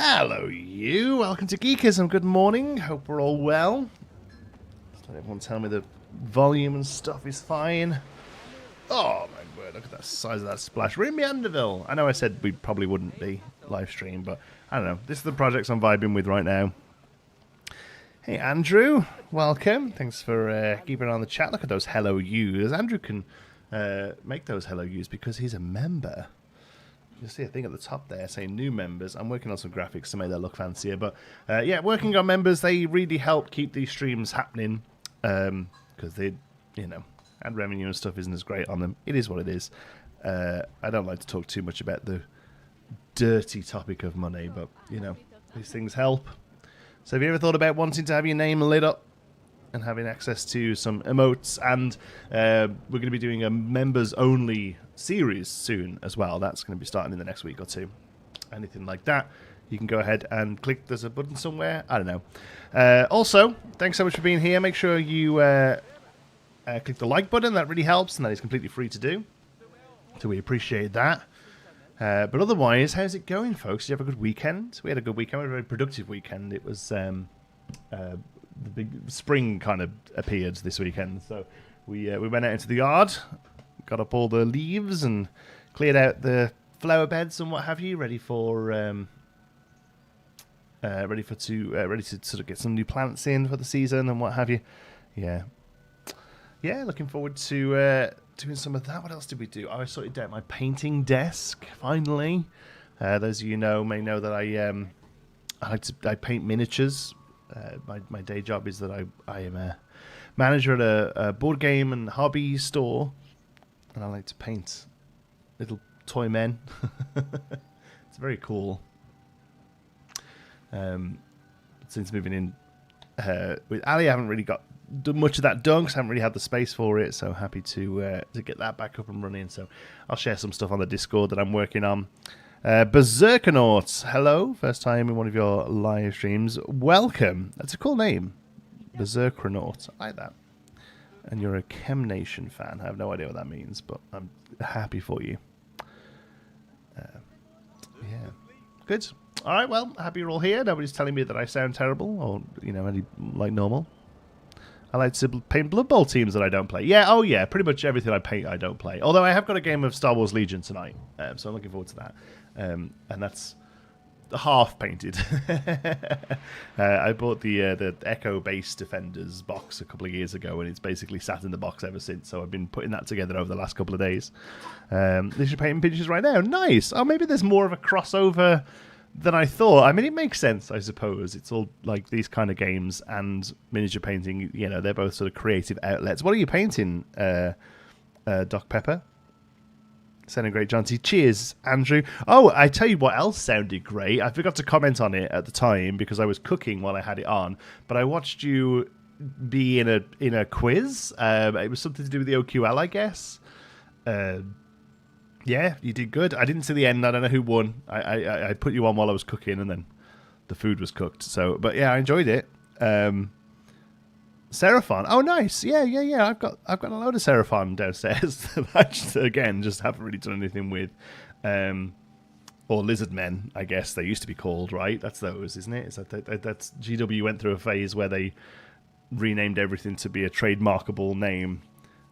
Hello, you. Welcome to Geekism. Good morning. Hope we're all well. Just let everyone tell me the volume and stuff is fine. Oh, my word. Look at that size of that splash. We're in MeanderVille. I know I said we probably wouldn't be live stream, but I don't know. This is the projects I'm vibing with right now. Hey, Andrew. Welcome. Thanks for keeping on the chat. Look at those hello yous. Andrew can make those hello yous because he's a member. You'll see a thing at the top there saying new members. I'm working on some graphics to make that look fancier. But yeah, working on members, they really help keep these streams happening. Because they, you know, ad revenue and stuff isn't as great on them. It is what it is. I don't like to talk too much about the dirty topic of money, but, you know, these things help. So have you ever thought about wanting to have your name lit up and having access to some emotes? And we're going to be doing a members-only series soon as well. That's going to be starting in the next week or two. Anything like that, you can go ahead and click. There's a button somewhere. I don't know. Also, thanks so much for being here. Make sure you click the like button. That really helps, and that is completely free to do. So we appreciate that. But otherwise, how's it going, folks? Did you have a good weekend? We had a good weekend. We had a very productive weekend. It was the big spring kind of appeared this weekend. So we went out into the yard, got up all the leaves and cleared out the flower beds and what have you, ready to sort of get some new plants in for the season and what have you. Yeah, looking forward to doing some of that. What else did we do? I sorted out my painting desk finally. Those of you may know that I paint miniatures. My day job is that I am a manager at a board game and hobby store, and I like to paint little toy men. It's very cool. Since moving in with Ali, I haven't really got much of that done because I haven't really had the space for it, so happy to get that back up and running. So I'll share some stuff on the Discord that I'm working on. Berserkernauts, hello. First time in one of your live streams. Welcome. That's a cool name. Berserkernauts. I like that. And you're a Chem Nation fan. I have no idea what that means, but I'm happy for you. Yeah. Good. All right, well, happy you're all here. Nobody's telling me that I sound terrible or, any like normal. I like to paint Blood Bowl teams that I don't play. Yeah, oh yeah, pretty much everything I paint I don't play. Although I have got a game of Star Wars Legion tonight, so I'm looking forward to that. And that's half painted. I bought the Echo Base Defenders box a couple of years ago, and it's basically sat in the box ever since. So I've been putting that together over the last couple of days. These are painting pictures right now. Nice. Oh, maybe there's more of a crossover than I thought. I mean, it makes sense, I suppose. It's all like these kind of games and miniature painting. They're both sort of creative outlets. What are you painting, Doc Pepper? Sounding great, Jonti. Cheers, Andrew. Oh, I tell you what else sounded great. I forgot to comment on it at the time because I was cooking while I had it on. But I watched you be in a quiz. It was something to do with the OQL, I guess. Yeah, you did good. I didn't see the end. I don't know who won. I put you on while I was cooking, and then the food was cooked. So, but yeah, I enjoyed it. Seraphon. Oh, nice. Yeah. I've got a load of Seraphon downstairs that I just haven't really done anything with. Or lizard men, I guess they used to be called, right? That's those, isn't it? That's GW went through a phase where they renamed everything to be a trademarkable name.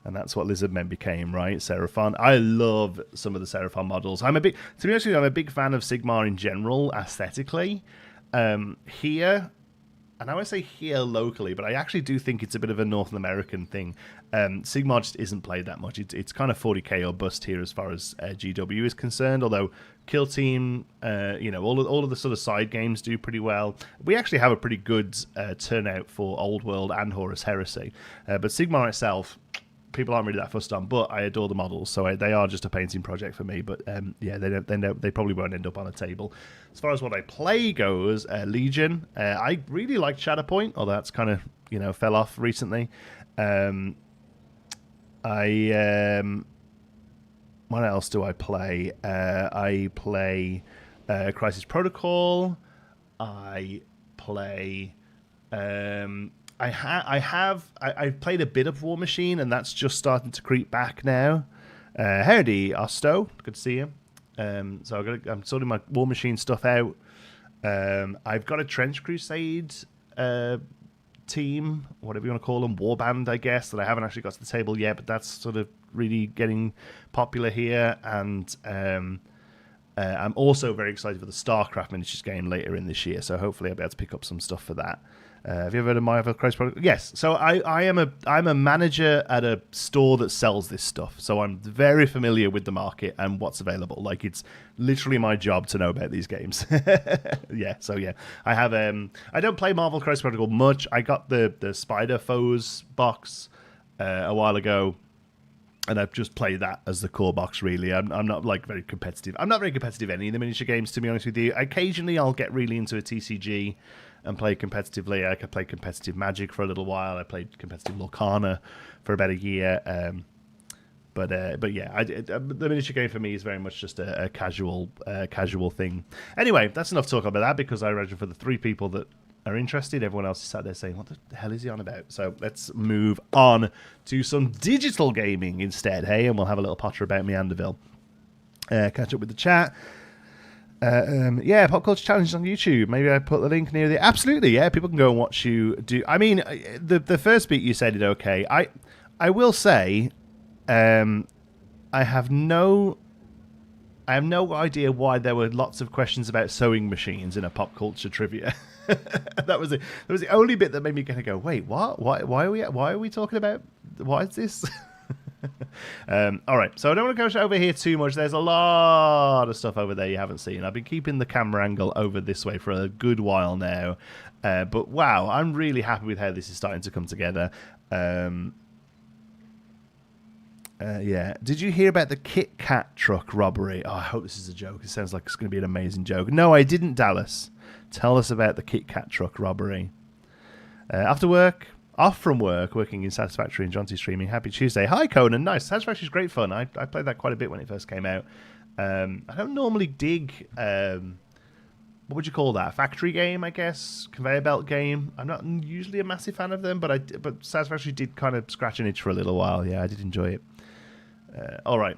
And that's what lizard men became, right? Seraphon. I love some of the Seraphon models. To be honest with you, I'm a big fan of Sigmar in general, aesthetically. Here, and I would say here locally, but I actually do think it's a bit of a North American thing. Sigmar just isn't played that much. It's kind of 40k or bust here as far as GW is concerned, although Kill Team, all of the sort of side games do pretty well. We actually have a pretty good turnout for Old World and Horus Heresy. But Sigmar itself, people aren't really that fussed on, but I adore the models, so they are just a painting project for me. But yeah, they probably won't end up on a table. As far as what I play goes, Legion, I really liked Shatterpoint, although that's kind of fell off recently. What else do I play? I play Crisis Protocol. I play. I've played a bit of War Machine, and that's just starting to creep back now. Howdy, Osto. Good to see you. So I'm sorting my War Machine stuff out. I've got a Trench Crusade team, whatever you want to call them, warband, I guess, that I haven't actually got to the table yet, but that's sort of really getting popular here. And I'm also very excited for the StarCraft miniatures game later in this year, so hopefully I'll be able to pick up some stuff for that. Have you ever heard of Marvel Crisis Protocol? Yes. So I'm a manager at a store that sells this stuff. So I'm very familiar with the market and what's available. Like, it's literally my job to know about these games. Yeah. So yeah, I have I don't play Marvel Crisis Protocol much. I got the Spider Foes box a while ago, and I've just played that as the core box, really. I'm not, like, very competitive. I'm not very competitive any of the miniature games, to be honest with you. Occasionally, I'll get really into a TCG and play competitively. I could play competitive Magic for a little while. I played competitive Lorcana for about a year. But yeah, the miniature game for me is very much just a casual thing. Anyway, that's enough talk about that, because I imagine for the 3 people that are interested, everyone else is sat there saying, what the hell is he on about? So let's move on to some digital gaming instead, hey? And we'll have a little potter about MeanderVille. Catch up with the chat. Yeah, Pop Culture Challenge on YouTube. Maybe I put the link near the... Absolutely, yeah. People can go and watch you do... I mean, the first bit you said it okay. I will say, I have no idea why there were lots of questions about sewing machines in a pop culture trivia. That was the only bit that made me kind of go, wait, what? Why are we talking about? Why is this? All right, so I don't want to go over here too much. There's a lot of stuff over there you haven't seen. I've been keeping the camera angle over this way for a good while now, but wow, I'm really happy with how this is starting to come together. Yeah. Did you hear about the Kit Kat truck robbery? Oh, I hope this is a joke. It sounds like it's going to be an amazing joke. No, I didn't, Dallas. Tell us about the Kit Kat truck robbery. Off from work, working in Satisfactory and Jonti streaming. Happy Tuesday. Hi, Conan. Nice. Satisfactory is great fun. I played that quite a bit when it first came out. I don't normally dig... what would you call that? Factory game, I guess? Conveyor belt game? I'm not usually a massive fan of them, but Satisfactory did kind of scratch an itch for a little while. Yeah, I did enjoy it. All right.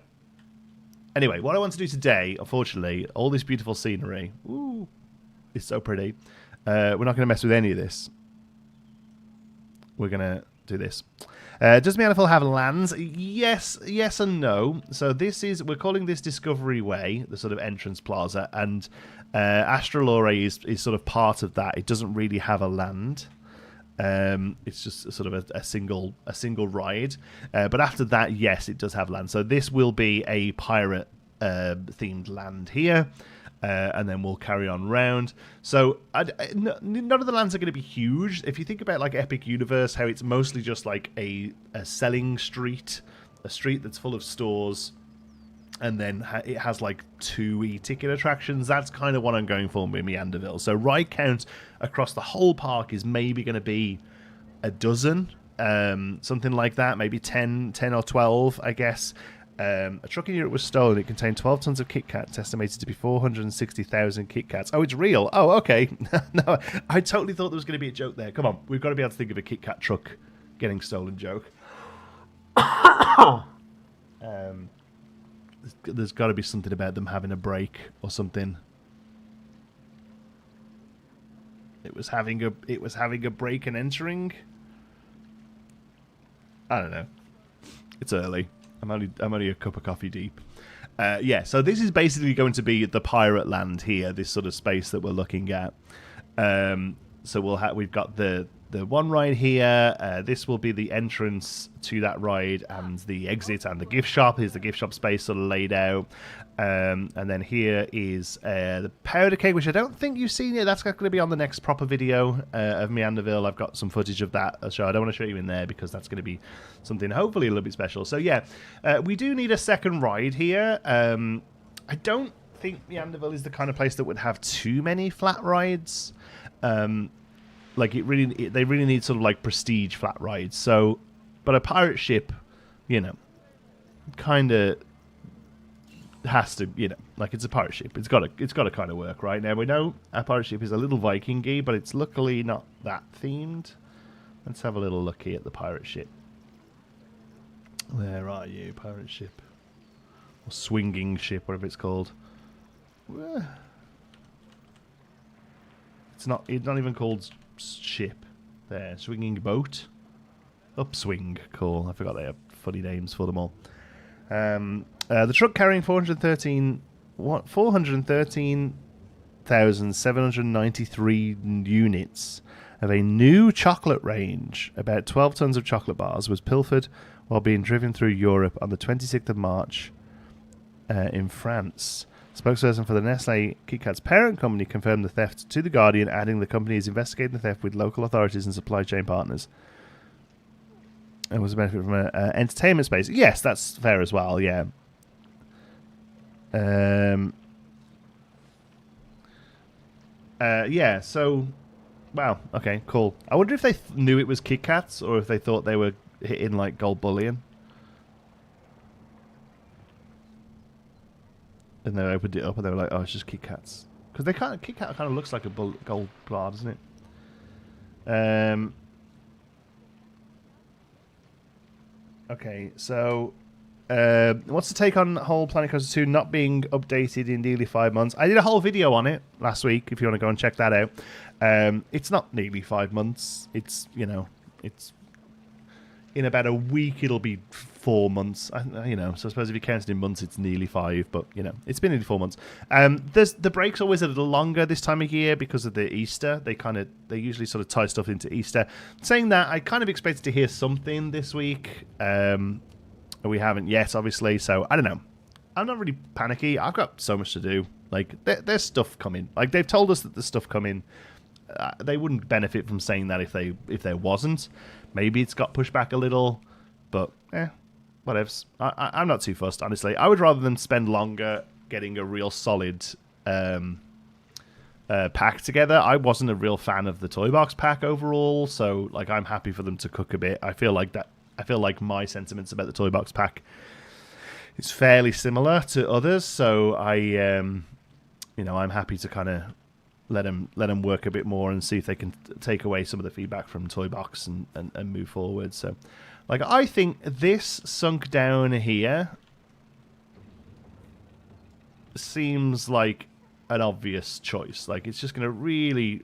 Anyway, what I want to do today, unfortunately, all this beautiful scenery. Ooh, it's so pretty. We're not going to mess with any of this. We're going to do this. Does MeanderVille have lands? Yes and no. So we're calling this Discovery Way, the sort of entrance plaza, and Astralore is sort of part of that. It doesn't really have a land. It's just sort of a single ride. But after that, yes, it does have land. So this will be a pirate themed land here. And then we'll carry on round. So none of the lands are going to be huge. If you think about like Epic Universe, how it's mostly just like a selling street, a street that's full of stores, and then it has like 2 e-ticket attractions. That's kind of what I'm going for with MeanderVille. So ride count across the whole park is maybe going to be a dozen, something like that, maybe 10 or 12, I guess. A truck in Europe was stolen. It contained 12 tons of Kit Kats, estimated to be 460,000 Kit Kats. Oh, it's real. Oh, okay. No, I totally thought there was going to be a joke there. Come on, we've got to be able to think of a Kit Kat truck getting stolen joke. There's got to be something about them having a break or something. It was having a break and entering. I don't know. It's early. I'm only a cup of coffee deep. Yeah, so this is basically going to be the pirate land here, this sort of space that we're looking at. So we've got the one ride here. This will be the entrance to that ride and the exit and the gift shop. Here's the gift shop space sort of laid out. And then here is the powder keg, which I don't think you've seen yet. That's going to be on the next proper video of MeanderVille. I've got some footage of that. So I don't want to show you in there because that's going to be something hopefully a little bit special. So yeah, we do need a second ride here. I don't think MeanderVille is the kind of place that would have too many flat rides. Like they really need sort of like prestige flat rides. So, but a pirate ship, you know, kind of has to, you know, like it's a pirate ship. It's got to kind of work, right? Now we know a pirate ship is a little Viking-y, but it's luckily not that themed. Let's have a little look here at the pirate ship. Where are you, pirate ship? Or swinging ship, whatever it's called. It's not even called ship. There, swinging boat. Upswing, cool. I forgot they have funny names for them all. The truck carrying 413,793 units of a new chocolate range, about 12 tons of chocolate bars, was pilfered while being driven through Europe on the 26th of March in France. Spokesperson for the Nestlé KitKat's parent company confirmed the theft to The Guardian, adding the company is investigating the theft with local authorities and supply chain partners. It was a benefit from an entertainment space. Yes, that's fair as well, yeah. Yeah, so... Wow, okay, cool. I wonder if they knew it was Kit Kats or if they thought they were hitting, like, gold bullion. And they opened it up and they were like, oh, it's just Kit Kats. Because they kind of, Kit Kat kind of looks like a gold bar, doesn't it? Okay, so... what's the take on whole Planet Coaster 2 not being updated in nearly 5 months? I did a whole video on it last week, if you want to go and check that out. It's not nearly 5 months. It's, you know, it's... In about a week, it'll be 4 months. You know, so I suppose if you count it in months, it's nearly 5. But, you know, it's been nearly 4 months. The break's always a little longer this time of year because of the Easter. They usually sort of tie stuff into Easter. Saying that, I kind of expected to hear something this week. We haven't yet, obviously, so I don't know. I'm not really panicky. I've got so much to do. Like, there's stuff coming. Like, they've told us that there's stuff coming. They wouldn't benefit from saying that if there wasn't. Maybe it's got pushed back a little, but whatevs. I'm not too fussed, honestly. I would rather than spend longer getting a real solid pack together. I wasn't a real fan of the toy box pack overall, so like I'm happy for them to cook a bit. I feel like my sentiments about the toy box pack is fairly similar to others, so I'm happy to kind of let them work a bit more and see if they can take away some of the feedback from toy box and move forward. So, like, I think this sunk down here seems like an obvious choice. Like, it's just going to really,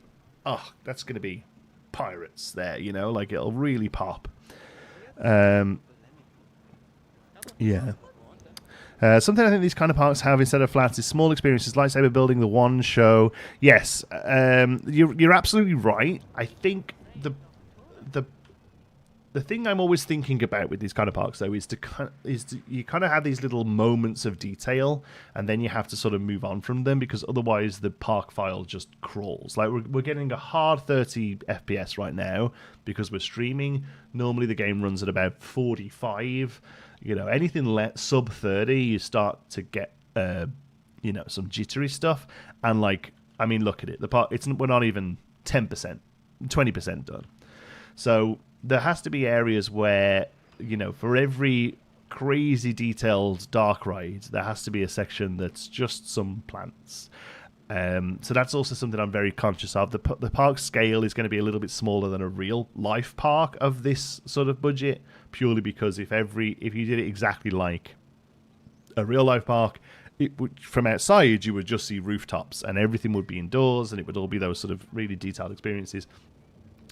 that's going to be pirates there, you know, like it'll really pop. Yeah. Something I think these kind of parks have instead of flats is small experiences, lightsaber building, the one show. Yes, you're absolutely right. I think the thing I'm always thinking about with these kind of parks, though, is you kind of have these little moments of detail, and then you have to sort of move on from them because otherwise the park file just crawls. Like we're getting a hard 30 FPS right now because we're streaming. Normally the game runs at about 45. You know, anything sub 30, you start to get some jittery stuff. And like, I mean, look at it. We're not even 10%, 20% done. So there has to be areas where, you know, for every crazy detailed dark ride, there has to be a section that's just some plants. So that's also something I'm very conscious of. The park scale is going to be a little bit smaller than a real life park of this sort of budget, purely because if you did it exactly like a real life park, from outside you would just see rooftops and everything would be indoors and it would all be those sort of really detailed experiences.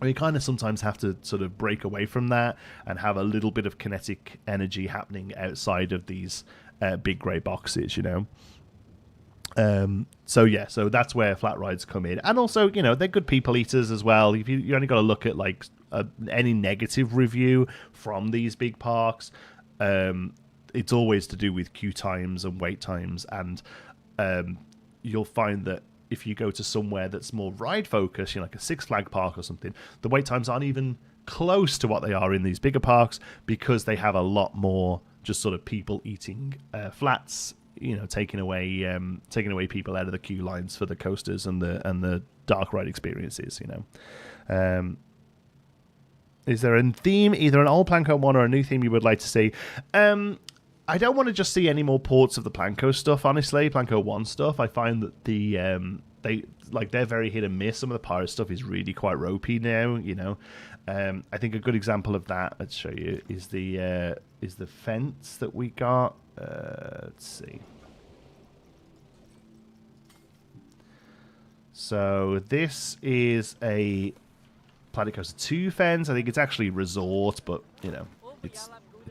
And you kind of sometimes have to sort of break away from that and have a little bit of kinetic energy happening outside of these big grey boxes, you know. So that's where flat rides come in, and also, you know, they're good people eaters as well. If you only got to look at like any negative review from these big parks, it's always to do with queue times and wait times, and you'll find that if you go to somewhere that's more ride focused, you know, like a Six Flag park or something, the wait times aren't even close to what they are in these bigger parks because they have a lot more just sort of people eating flats. You know, taking away people out of the queue lines for the coasters and the dark ride experiences. You know, is there a theme, either an old Planco one or a new theme you would like to see? I don't want to just see any more ports of the Planco stuff. Honestly, Planco 1 stuff. I find that they're very hit and miss. Some of the pirate stuff is really quite ropey now. You know, I think a good example of that, let's show you, is the fence that we got. Let's see. So this is a Planet Coaster 2 fence. I think it's actually resort, but you know, it's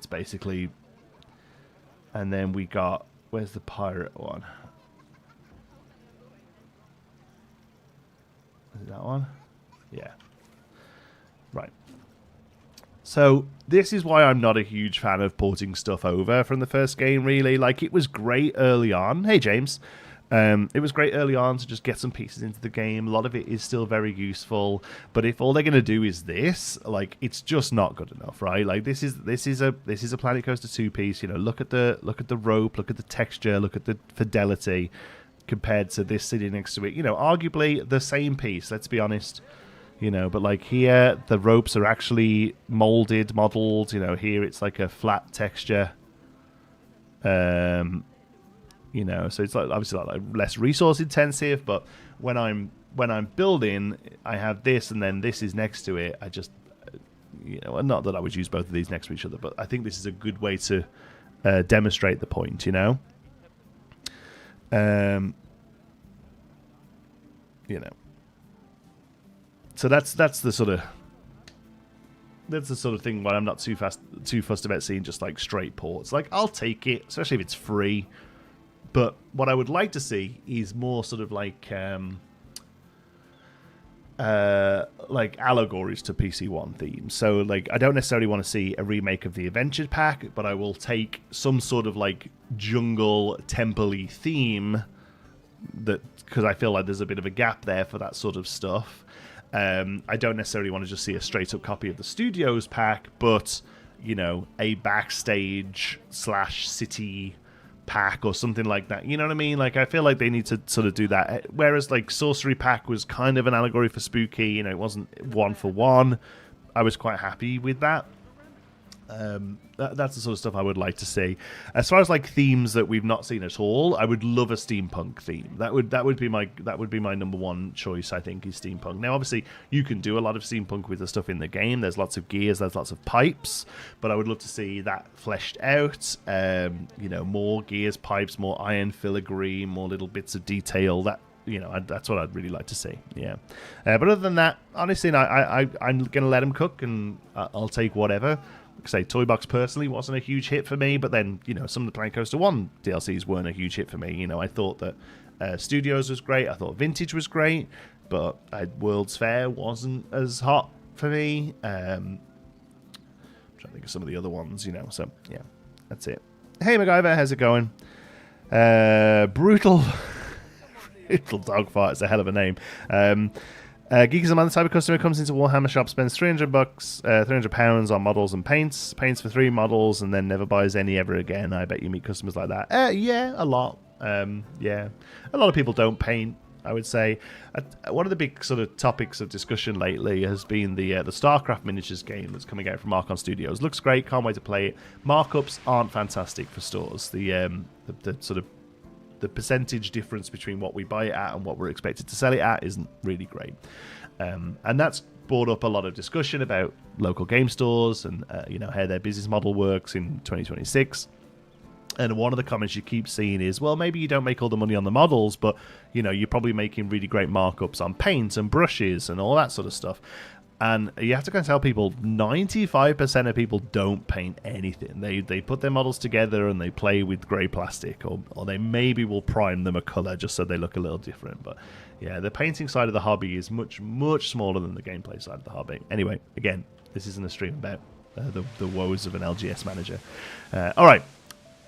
basically. And then we got, where's the pirate one? Is it that one? Yeah. Right. So this is why I'm not a huge fan of porting stuff over from the first game, really. Like, it was great early on. Hey, James. It was great early on to just get some pieces into the game. A lot of it is still very useful, but if all they're going to do is this, like, it's just not good enough, right? Like, this is a Planet Coaster 2 piece. You know, look at the rope, look at the texture, look at the fidelity compared to this sitting next to it. You know, arguably the same piece. Let's be honest. You know, but like here, the ropes are actually modeled. You know, here it's like a flat texture. You know, so it's like obviously like less resource intensive, but when I'm building, I have this and then this is next to it. I just, you know, not that I would use both of these next to each other, but I think this is a good way to demonstrate the point, you know. You know, so that's the sort of thing where I'm not too fussed about seeing just like straight ports. Like, I'll take it, especially if it's free. But what I would like to see is more sort of like allegories to PC1 themes. So like, I don't necessarily want to see a remake of the Adventure Pack, but I will take some sort of like jungle temple-y theme, that because I feel like there's a bit of a gap there for that sort of stuff. I don't necessarily want to just see a straight up copy of the Studios pack, but you know, a backstage / city pack or something like that. You know what I mean? Like, I feel like they need to sort of do that. Whereas like Sorcery Pack was kind of an allegory for Spooky. You know, it wasn't one for one. I was quite happy with that. That's the sort of stuff I would like to see. As far as like themes that we've not seen at all, I would love a steampunk theme. That would be my number one choice. I think is steampunk. Now, obviously, you can do a lot of steampunk with the stuff in the game. There's lots of gears, there's lots of pipes, but I would love to see that fleshed out. You know, more gears, pipes, more iron filigree, more little bits of detail. That, you know, that's what I'd really like to see. Yeah, but other than that, honestly, I'm gonna let them cook, and I'll take whatever. Say Toy Box personally wasn't a huge hit for me, but then, you know, some of the Planet Coaster 1 DLCs weren't a huge hit for me. You know, I thought that Studios was great, I thought Vintage was great, but World's Fair wasn't as hot for me. I'm trying to think of some of the other ones, you know, so yeah, that's it. Hey MacGyver, how's it going? Brutal Brutal Dogfart is a hell of a name. Geek is a man, the type of customer comes into Warhammer shop, spends £300, £300 on models and paints for 3 models, and then never buys any ever again. I bet you meet customers like that. Yeah, a lot. Yeah, a lot of people don't paint, I would say. One of the big sort of topics of discussion lately has been the StarCraft miniatures game that's coming out from Archon Studios. Looks great, can't wait to play it. Markups aren't fantastic for stores. The sort of the percentage difference between what we buy it at and what we're expected to sell it at isn't really great. And that's brought up a lot of discussion about local game stores and you know, how their business model works in 2026. And one of the comments you keep seeing is, well, maybe you don't make all the money on the models, but you know, you're probably making really great markups on paint and brushes and all that sort of stuff. And you have to kind of tell people 95% of people don't paint anything. They put their models together and they play with grey plastic, or they maybe will prime them a colour just so they look a little different. But yeah, the painting side of the hobby is much, much smaller than the gameplay side of the hobby. Anyway, again, this isn't a stream about the woes of an LGS manager. All right.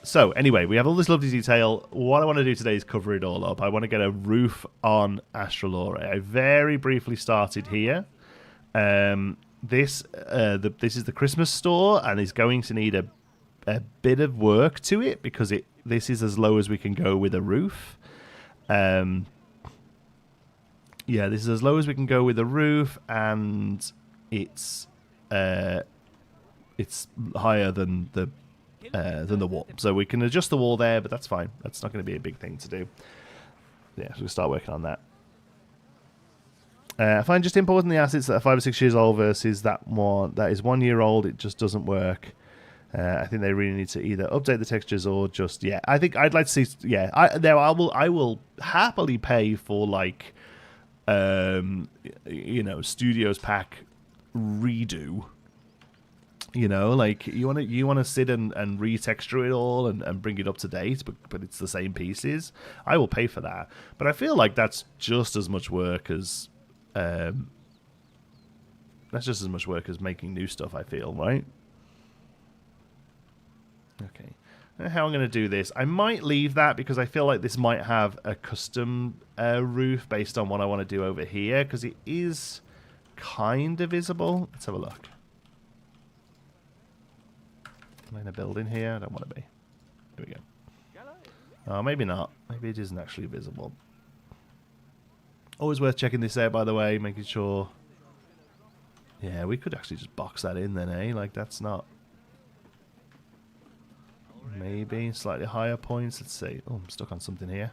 So anyway, we have all this lovely detail. What I want to do today is cover it all up. I want to get a roof on Astralore. I very briefly started here. This is the Christmas store, and is going to need a bit of work to it because this is as low as we can go with a roof. Yeah, this is as low as we can go with a roof, and it's higher than the wall. So we can adjust the wall there, but that's fine. That's not going to be a big thing to do. Yeah, so we'll start working on that. I find just importing the assets that are 5 or 6 years old versus that is 1 year old. It just doesn't work. I think they really need to either update the textures or just I think I'd like to see I will happily pay for like you know, Studios Pack redo. You know, like you want to sit and retexture it all and bring it up to date, but it's the same pieces. I will pay for that, but I feel like that's just as much work as making new stuff. I feel, right? Okay, how I'm going to do this? I might leave that because I feel like this might have a custom roof based on what I want to do over here because it is kind of visible. Let's have a look. Am I in a building here? I don't want to be. Here we go. Oh, maybe not. Maybe it isn't actually visible. Always worth checking this out, by the way, making sure. Yeah, we could actually just box that in then, eh? Like, that's not. Maybe slightly higher points. Let's see. Oh, I'm stuck on something here.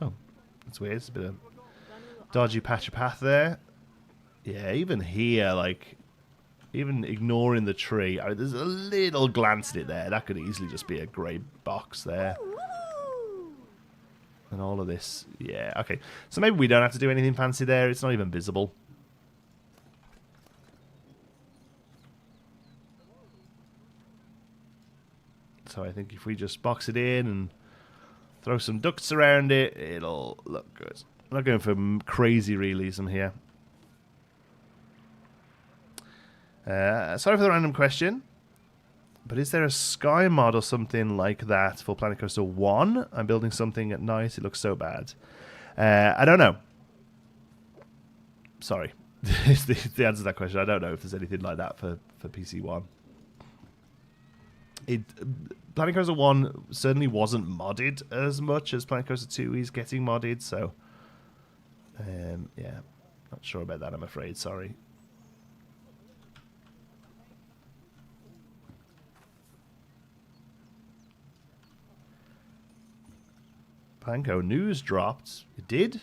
Oh, that's weird. It's a bit of dodgy patch of path there. Yeah, even here, like, even ignoring the tree, there's a little glance at it there. That could easily just be a grey box there. And all of this, yeah, okay. So maybe we don't have to do anything fancy there. It's not even visible. So I think if we just box it in and throw some ducts around it, it'll look good. I'm not going for crazy realism here. Sorry for the random question, but is there a sky mod or something like that for Planet Coaster 1? I'm building something at night. It looks so bad. I don't know. Sorry. the answer to that question. I don't know if there's anything like that for PC 1. Planet Coaster 1 certainly wasn't modded as much as Planet Coaster 2 is getting modded, so yeah, not sure about that, I'm afraid. Sorry. Panko news dropped. It did?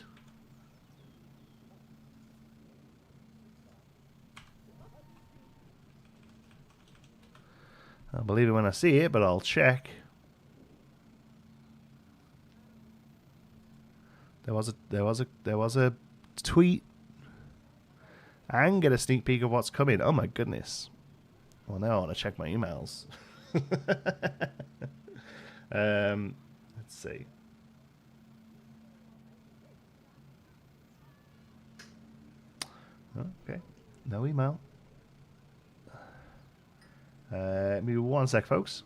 I'll believe it when I see it, but I'll check. There was a tweet and get a sneak peek of what's coming. Oh my goodness. Well, now I want to check my emails. Let's see. Okay, no email. Maybe 1 sec, folks.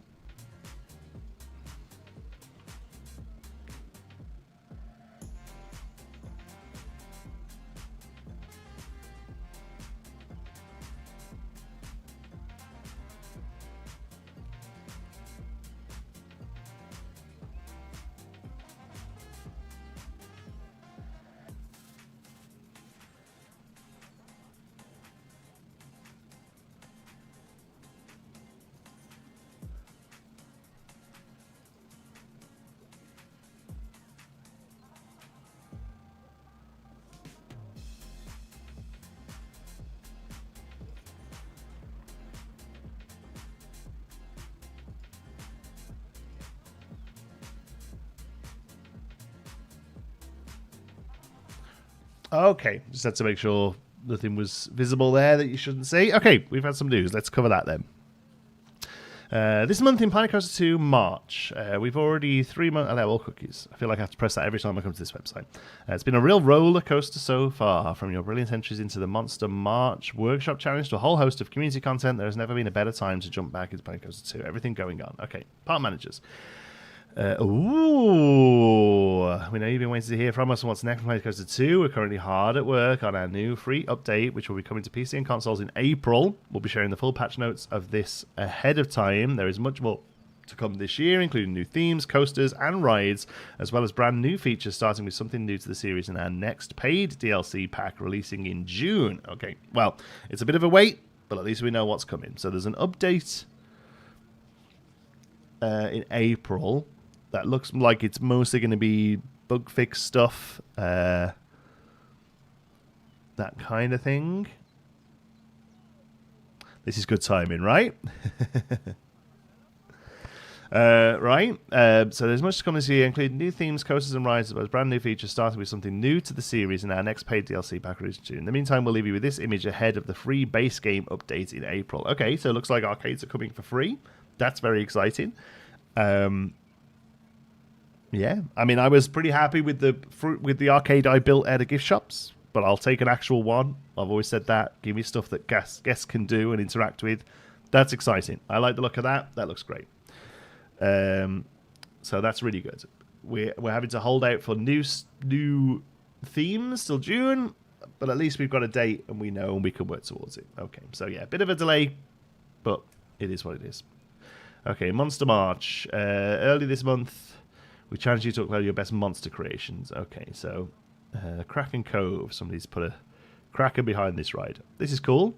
Okay, just had to make sure nothing was visible there that you shouldn't see. Okay, we've had some news. Let's cover that then. This month in Planet Coaster 2 March, we've already 3 months. Allow all cookies. I feel like I have to press that every time I come to this website. It's been a real roller coaster so far, from your brilliant entries into the Monster March Workshop Challenge to a whole host of community content. There has never been a better time to jump back into Planet Coaster 2. Everything going on. Okay, park managers. We know you've been waiting to hear from us on what's next for Planet Coaster 2. We're currently hard at work on our new free update, which will be coming to PC and consoles in April. We'll be sharing the full patch notes of this ahead of time. There is much more to come this year, including new themes, coasters, and rides, as well as brand new features, starting with something new to the series in our next paid DLC pack releasing in June. Okay, well, it's a bit of a wait, but at least we know what's coming. So there's an update in April. That looks like it's mostly going to be bug fix stuff, that kind of thing. This is good timing, right? Right. So there's much to come this year, including new themes, coasters, and rides, as well as brand new features, starting with something new to the series in our next paid DLC pack release soon. In the meantime, we'll leave you with this image ahead of the free base game update in April. Okay, so it looks like arcades are coming for free. That's very exciting. Yeah, I mean, I was pretty happy with the arcade I built out of gift shops, but I'll take an actual one. I've always said that. Give me stuff that guests can do and interact with. That's exciting. I like the look of that. That looks great. So that's really good. We're having to hold out for new themes till June, but at least we've got a date and we know and we can work towards it. Okay, so yeah, a bit of a delay, but it is what it is. Okay, Monster March. Early this month, we challenge you to upload your best monster creations. Okay, so Kraken Cove. Somebody's put a Kraken behind this ride. This is cool.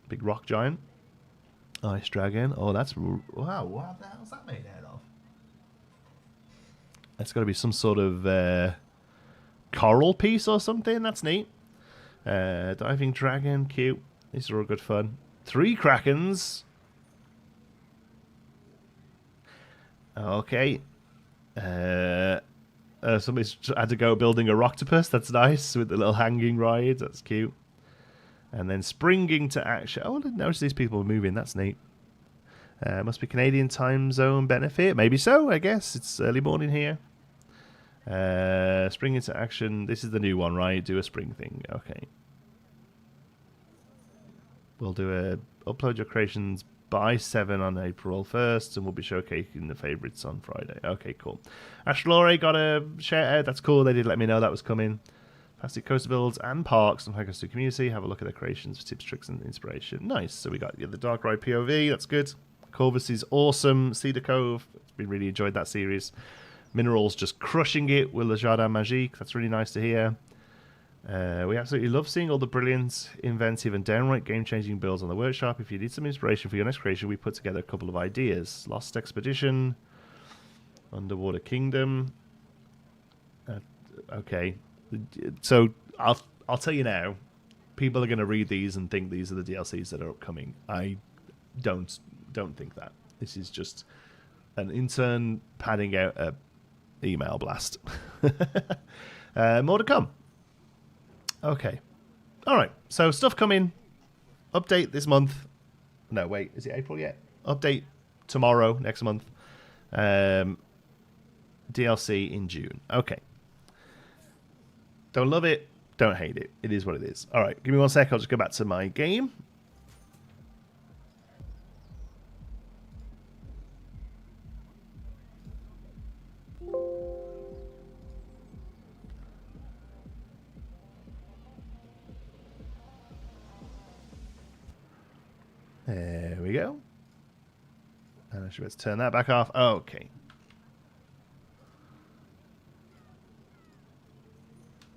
Big rock giant. Ice dragon. Oh, that's... Wow, what the hell's that made out of? That's got to be some sort of coral piece or something. That's neat. Diving dragon. Cute. These are all good fun. 3 Krakens. Okay. Somebody's had to go building a Roctopus. That's nice, with the little hanging ride. That's cute. And then springing to action. Oh, I didn't notice these people were moving. That's neat. Must be Canadian time zone benefit. Maybe so, I guess. It's early morning here. Spring into action. This is the new one, right? Do a spring thing. Okay. We'll do a upload your creations by 7 on April 1st, and we'll be showcasing the favourites on Friday. Okay, cool. Ashlore got a shout out. That's cool. They did let me know that was coming. Fantastic coaster builds and parks and Hagos to community. Have a look at their creations for tips, tricks, and inspiration. Nice. So we got the Dark Ride POV. That's good. Corvus is awesome. Cedar Cove. We really enjoyed that series. Minerals just crushing it with Le Jardin Magique. That's really nice to hear. We absolutely love seeing all the brilliant, inventive, and downright game-changing builds on the workshop. If you need some inspiration for your next creation, we put together a couple of ideas. Lost Expedition, Underwater Kingdom. Okay, so I'll tell you now, people are going to read these and think these are the DLCs that are upcoming. I don't think that. This is just an intern padding out a email blast. More to come. Okay. All right. So stuff coming. Update this month. No, wait. Is it April yet? Update tomorrow, next month. DLC in June. Okay. Don't love it. Don't hate it. It is what it is. All right. Give me 1 sec. I'll just go back to my game. There we go. And I should let's turn that back off. Okay.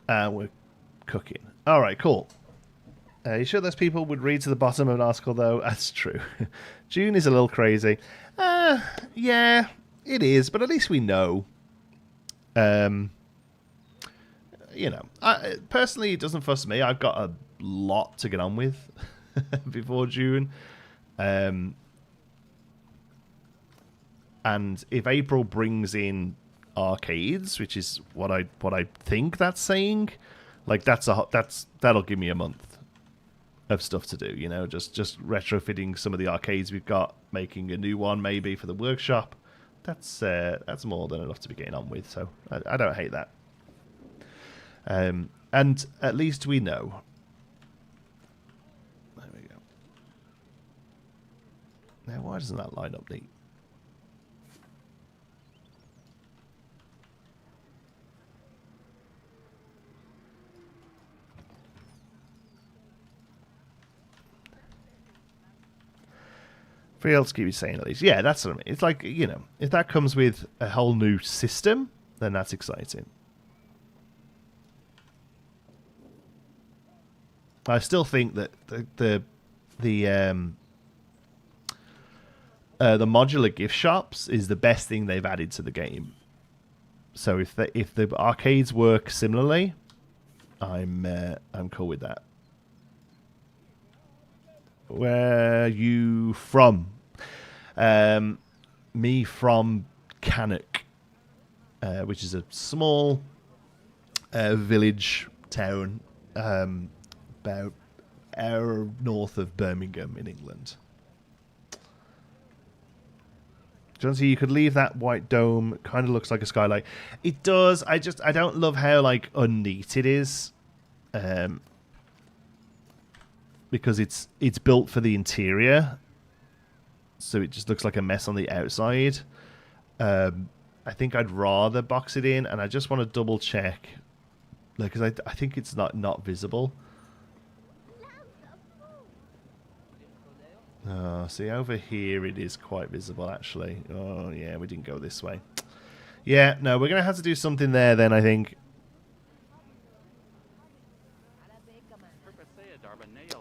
And we're cooking. All right, cool. You sure those people would read to the bottom of an article, though? That's true. June is a little crazy. Yeah, it is, but at least we know. You know, personally, it doesn't fuss me. I've got a lot to get on with before June. And if April brings in arcades, which is what I think that's saying, like that'll give me a month of stuff to do. You know, just retrofitting some of the arcades we've got, making a new one maybe for the workshop. That's more than enough to be getting on with. So I don't hate that. And at least we know. Now, why doesn't that line up neat? Fields keep saying at least. Yeah, that's what I mean. It's like, you know, if that comes with a whole new system, then that's exciting. I still think that the modular gift shops is the best thing they've added to the game. So if the arcades work similarly, I'm cool with that. Where are you from? me from Cannock, which is a small village town about an hour north of Birmingham in England. Jonti, you could leave that white dome. Kind of looks like a skylight. It does. I don't love how like unneat it is, because it's built for the interior, so it just looks like a mess on the outside. I think I'd rather box it in, and I just want to double check, like, because I think it's not visible. Oh, see, over here it is quite visible, actually. Oh, yeah, we didn't go this way. Yeah, no, we're going to have to do something there then, I think.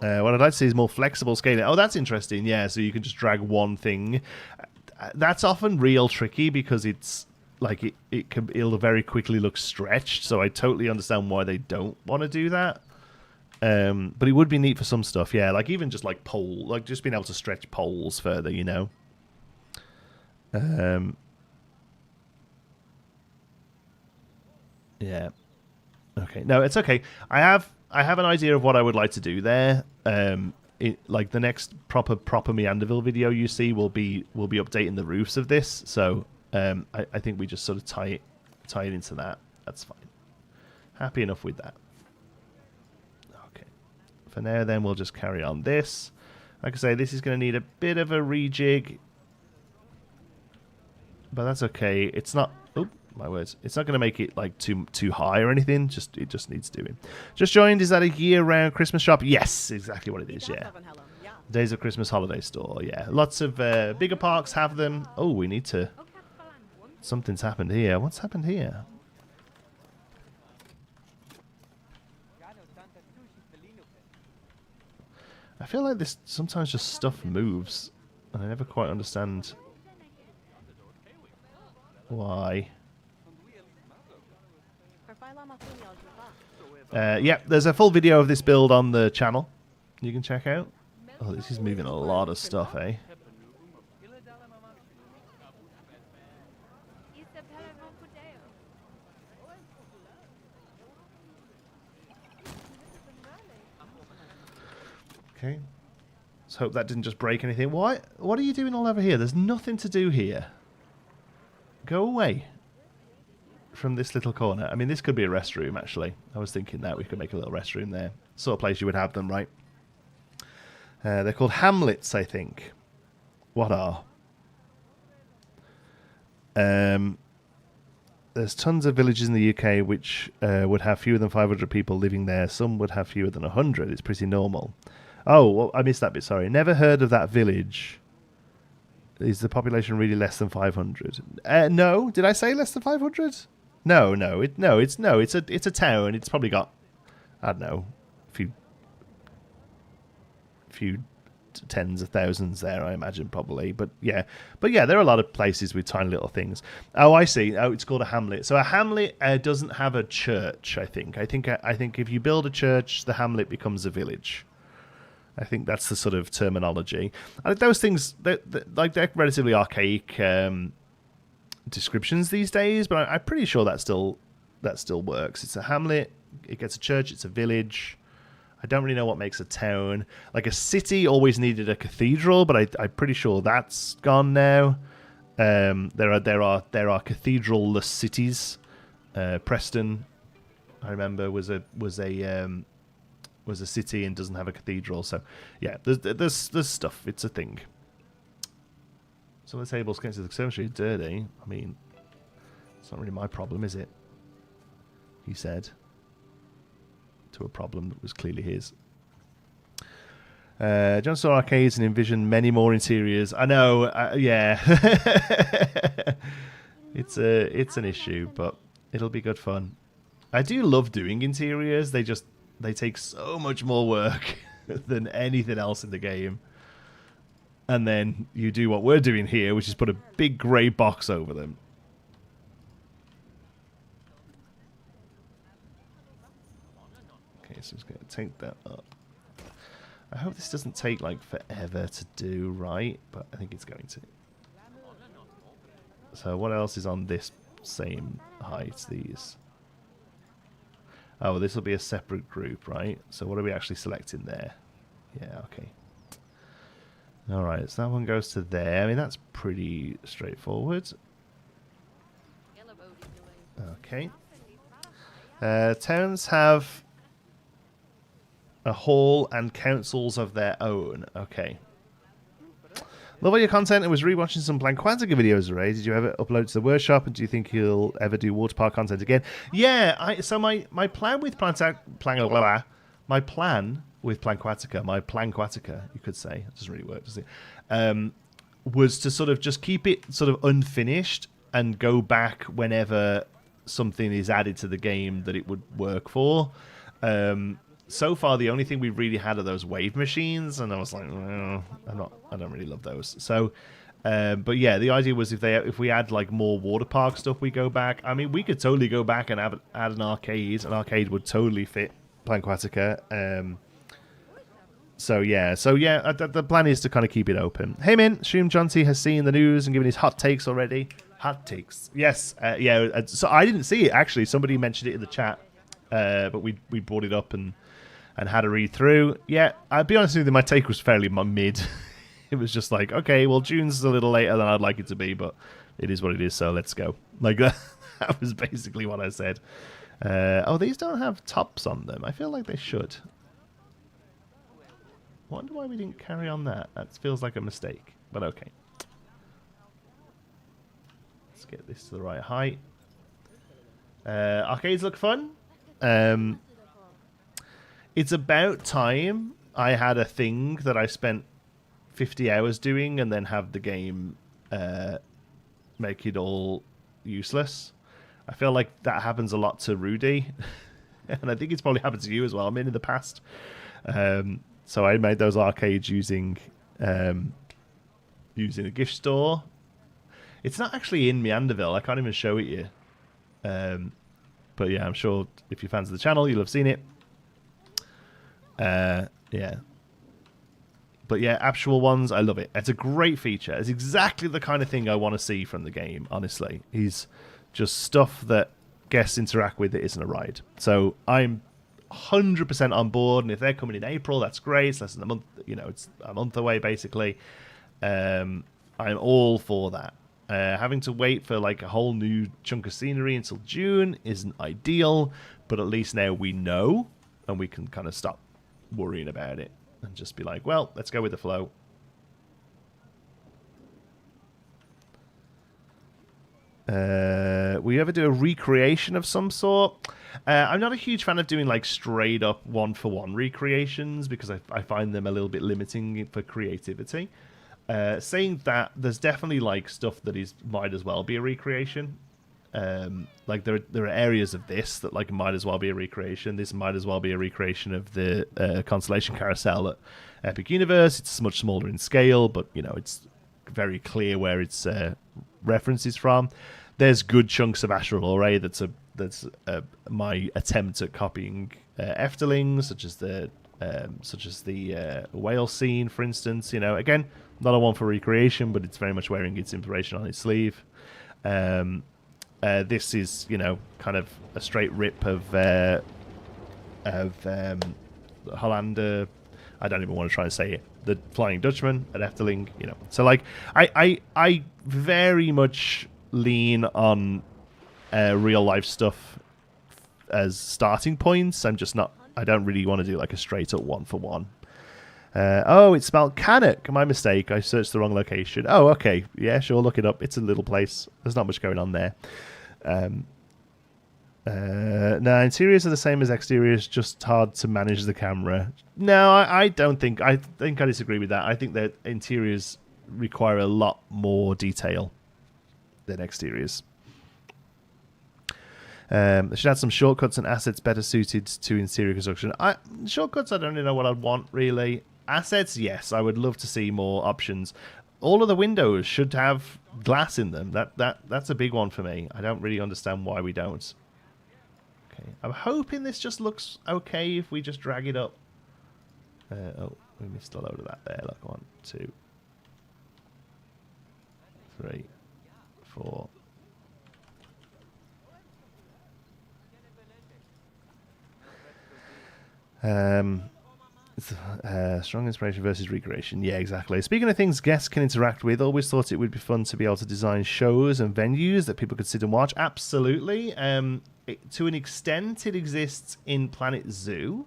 What I'd like to see is more flexible scaling. Oh, that's interesting. Yeah, so you can just drag one thing. That's often real tricky because it's like it'll very quickly look stretched. So I totally understand why they don't want to do that. But it would be neat for some stuff, yeah. Like even just like like just being able to stretch poles further, you know. Yeah. Okay. No, it's okay. I have an idea of what I would like to do there. Like the next proper MeanderVille video you see will be updating the roofs of this. So I think we just sort of tie it into that. That's fine. Happy enough with that. Okay. For now, then we'll just carry on this. Like I say, this is going to need a bit of a rejig, but that's okay. It's not. Oh, my words. It's not going to make it like too high or anything. It just needs doing. Just joined. Is that a year-round Christmas shop? Yes, exactly what it is. Yeah. Days of Christmas holiday store. Yeah. Lots of bigger parks have them. Oh, we need to. Something's happened here. What's happened here? I feel like this sometimes just stuff moves, and I never quite understand why. Yeah, there's a full video of this build on the channel you can check out. Oh, this is moving a lot of stuff, eh? Okay. Let's hope that didn't just break anything. What are you doing all over here? There's nothing to do here. Go away from this little corner. I mean, this could be a restroom, actually. I was thinking that we could make a little restroom there. Sort of place you would have them, right? They're called hamlets, I think. What are? There's tons of villages in the UK which would have fewer than 500 people living there. Some would have fewer than 100. It's pretty normal. Oh, well, I missed that bit, sorry. Never heard of that village. Is the population really less than 500? No. Did I say less than 500? No. It's a town. It's probably got, I don't know, a few tens of thousands there, I imagine, probably. But yeah, there are a lot of places with tiny little things. Oh, I see. Oh, it's called a hamlet. So a hamlet doesn't have a church, I think. I think if you build a church, the hamlet becomes a village. I think that's the sort of terminology. I think those things, they're relatively archaic descriptions these days, but I'm pretty sure that still works. It's a hamlet. It gets a church. It's a village. I don't really know what makes a town. Like a city always needed a cathedral, but I'm pretty sure that's gone now. There are cathedral-less cities. Preston, I remember, was a city and doesn't have a cathedral. So yeah, there's stuff. It's a thing. Some of the tables against the conservatory are dirty. I mean, it's not really my problem, is it? He said. To a problem that was clearly his. John saw arcades and envisioned many more interiors. I know, yeah. It's an issue, but it'll be good fun. I do love doing interiors. They take so much more work than anything else in the game. And then you do what we're doing here, which is put a big grey box over them. Okay, so I'm just going to take that up. I hope this doesn't take like forever to do, right? But I think it's going to. So what else is on this same height? These. Oh, well, this will be a separate group, right? So what are we actually selecting there? Yeah, okay. All right, so that one goes to there. I mean, that's pretty straightforward. Okay. Towns have a hall and councils of their own. Okay. Love all your content. I was rewatching some Planquantica videos, Ray. Did you ever upload to the workshop? And do you think you'll ever do water park content again? Yeah. So my plan with Planquatica, you could say, it doesn't really work, does it? Was to sort of just keep it sort of unfinished and go back whenever something is added to the game that it would work for. So far, the only thing we've really had are those wave machines, and I was like, I don't really love those. So, but yeah, the idea was if we add like more water park stuff, we go back. I mean, we could totally go back and add an arcade. An arcade would totally fit Planquatica. So yeah, the plan is to kind of keep it open. Hey man, assume Jonti has seen the news and given his hot takes already. Hot takes, yes, yeah. So I didn't see it actually. Somebody mentioned it in the chat, but we brought it up and had a read through. Yeah, I'll be honest with you, my take was fairly mid. It was just like, okay, well, June's a little later than I'd like it to be, but it is what it is, so let's go. Like, that was basically what I said. Oh, these don't have tops on them. I feel like they should. Wonder why we didn't carry on that. That feels like a mistake, but okay. Let's get this to the right height. Arcades look fun. It's about time I had a thing that I spent 50 hours doing and then have the game make it all useless. I feel like that happens a lot to Rudy. And I think it's probably happened to you as well. I mean, in the past. So I made those arcades using a gift store. It's not actually in MeanderVille. I can't even show it you. But yeah, I'm sure if you're fans of the channel, you'll have seen it. Yeah. But yeah, actual ones, I love it. It's a great feature. It's exactly the kind of thing I want to see from the game, honestly. Is just stuff that guests interact with that isn't a ride. So I'm 100% on board, and if they're coming in April, that's great. It's less than a month, it's a month away, basically. I'm all for that. Having to wait for like a whole new chunk of scenery until June isn't ideal, but at least now we know, and we can kind of stop worrying about it and just be like, well, let's go with the flow. Will you ever do a recreation of some sort? I'm not a huge fan of doing like straight up one-for-one recreations because I find them a little bit limiting for creativity. Saying that, there's definitely like stuff that might as well be a recreation. Like there are areas of this that like might as well be a recreation. This might as well be a recreation of the Constellation Carousel at Epic Universe. It's much smaller in scale, but it's very clear where its references from. There's good chunks of Astral Array that's my attempt at copying Efteling, such as the whale scene, for instance. Again, not a one for recreation, but it's very much wearing its inspiration on its sleeve. This is, kind of a straight rip of Hollander. I don't even want to try and say it. The Flying Dutchman at Efteling, So, like, I very much lean on real life stuff as starting points. I don't really want to do like a straight up one for one. Oh, it's spelled Cannock. My mistake. I searched the wrong location. Oh, okay. Yeah, sure. Look it up. It's a little place. There's not much going on there. No, interiors are the same as exteriors, just hard to manage the camera. No, I don't think. I think I disagree with that. I think that interiors require a lot more detail than exteriors. They should add some shortcuts and assets better suited to interior construction. Shortcuts, I don't really know what I'd want, really. Assets, yes, I would love to see more options. All of the windows should have glass in them. That's a big one for me. I don't really understand why we don't. Okay, I'm hoping this just looks okay if we just drag it up. Oh, we missed a load of that there. Look, 1, 2, 3, for. Strong inspiration versus recreation. Yeah, exactly. Speaking of things guests can interact with, always thought it would be fun to be able to design shows and venues that people could sit and watch. Absolutely. To an extent, it exists in Planet Zoo.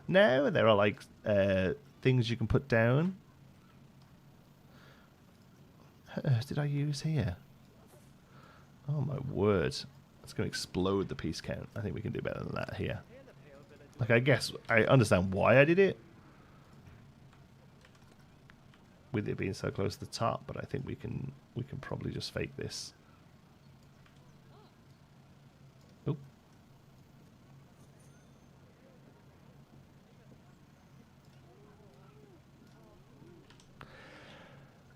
Now there are like things you can put down. Did I use here? Oh my word. It's going to explode the piece count. I think we can do better than that here. Like, I guess I understand why I did it, with it being so close to the top, but I think we can probably just fake this. Oh.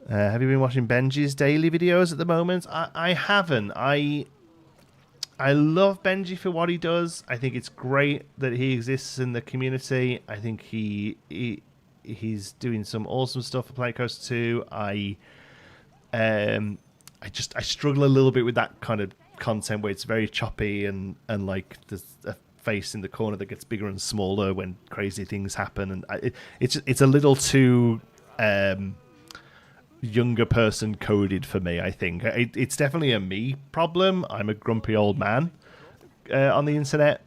Have you been watching Benji's daily videos at the moment? I haven't. I love Benji for what he does. I think it's great that he exists in the community. I think he's doing some awesome stuff for Planet Coaster 2. I struggle a little bit with that kind of content where it's very choppy and like there's a face in the corner that gets bigger and smaller when crazy things happen, and it's a little too younger person coded for me. I think it's definitely a me problem. I'm a grumpy old man on the internet.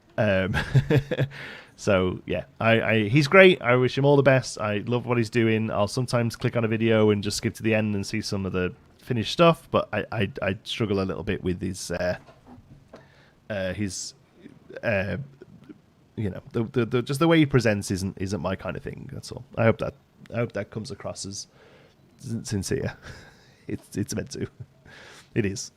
So yeah, he's great. I wish him all the best. I love what he's doing. I'll sometimes click on a video and just skip to the end and see some of the finished stuff, but I struggle a little bit with his you know, the just the way he presents isn't my kind of thing. That's all. I hope that comes across as sincere. It's meant to. It is.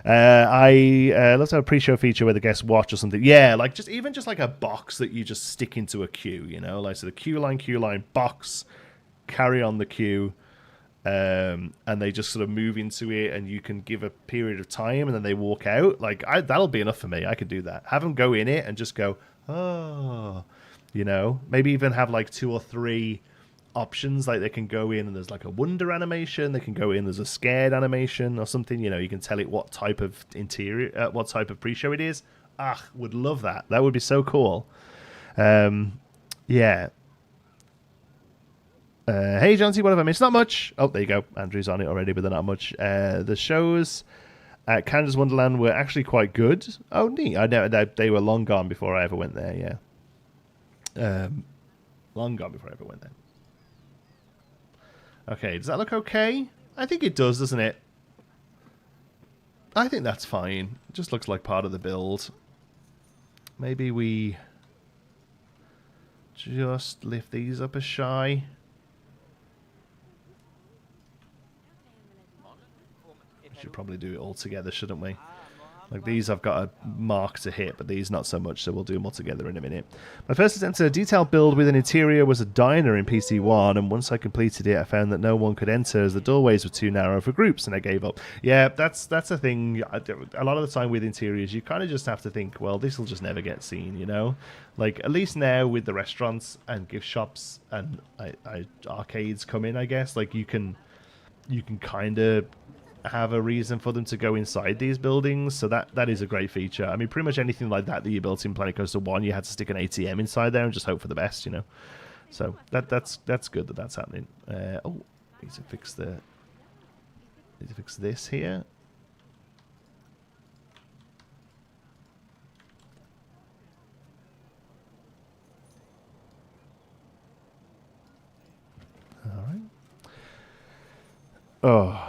Let's have a pre-show feature where the guests watch or something. Yeah, like just like a box that you just stick into a queue, you know, like so the queue line box, carry on the queue, and they just sort of move into it, and you can give a period of time, and then they walk out. Like that'll be enough for me. I could do that. Have them go in it and just go, oh, you know, maybe even have like 2 or 3 options. Like they can go in and there's like a wonder animation, they can go in, there's a scared animation or something, you know, you can tell it what type of interior, what type of pre-show it is. Would love that. That would be so cool. Yeah. Hey Jonti, what have I missed? Not much. Oh, there you go. Andrew's on it already, but they're not much. The shows at Canada's Wonderland were actually quite good. Oh, neat. I know they were long gone before I ever went there. Yeah. Long gone before I ever went there. Okay, does that look okay? I think it does, doesn't it? I think that's fine. It just looks like part of the build. Maybe we just lift these up a shy. We should probably do it all together, shouldn't we? Like these I've got a mark to hit, but these not so much, so we'll do them all together in a minute. My first attempt at a detailed build with an interior was a diner in PC1, and once I completed it, I found that no one could enter as the doorways were too narrow for groups, and I gave up. Yeah, that's a thing. A lot of the time with interiors, you kind of just have to think, well, this will just never get seen, you know? Like, at least now with the restaurants and gift shops and arcades come in, I guess, like you can kind of have a reason for them to go inside these buildings, so that is a great feature. I mean, pretty much anything like that you built in Planet Coaster 1, you had to stick an ATM inside there and just hope for the best, you know. So that's good that that's happening. Need to fix this here. All right. Oh.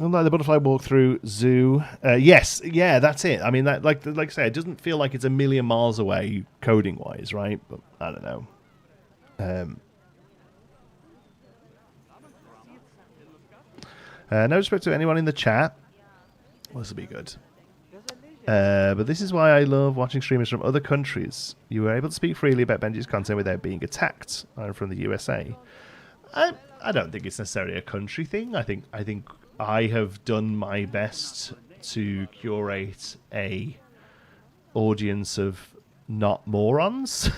Like the butterfly walkthrough zoo. Yes, yeah, that's it. I mean, that like I say, it doesn't feel like it's a million miles away coding wise, right? But I don't know. No respect to anyone in the chat. Well, this will be good. But this is why I love watching streamers from other countries. You were able to speak freely about Benji's content without being attacked. I'm from the USA. I don't think it's necessarily a country thing. I think I have done my best to curate a audience of not morons.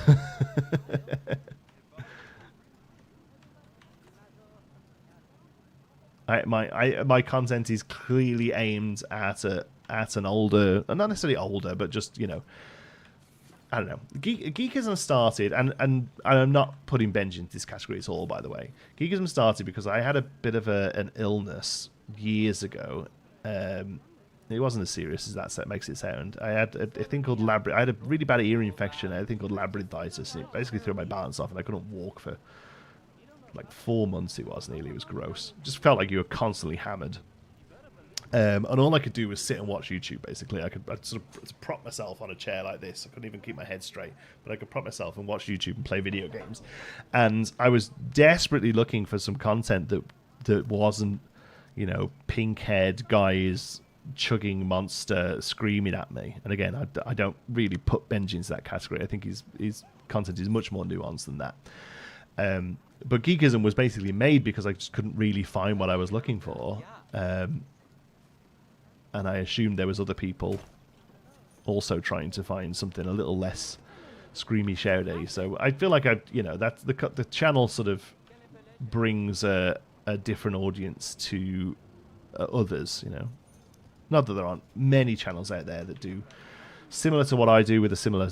My content is clearly aimed at an older, not necessarily older, but just, you know, I don't know. Geekism started, and I'm not putting Benji into this category at all, by the way. Geekism started because I had a bit of an illness years ago. It wasn't as serious as that makes it sound. I had a thing called I had a really bad ear infection. I had a thing called labyrinthitis, and it basically threw my balance off, and I couldn't walk for like 4 months. It was gross. Just felt like you were constantly hammered. And all I could do was sit and watch YouTube, basically. I'd sort of prop myself on a chair like this. I couldn't even keep my head straight. But I could prop myself and watch YouTube and play video games. And I was desperately looking for some content that wasn't, you know, pink-haired guys chugging Monster screaming at me. And again, I don't really put Benji into that category. I think his content is much more nuanced than that. But Geekism was basically made because I just couldn't really find what I was looking for. And I assumed there was other people also trying to find something a little less screamy, shouty. So I feel like that's the channel sort of brings a different audience to others. You know, not that there aren't many channels out there that do similar to what I do with a similar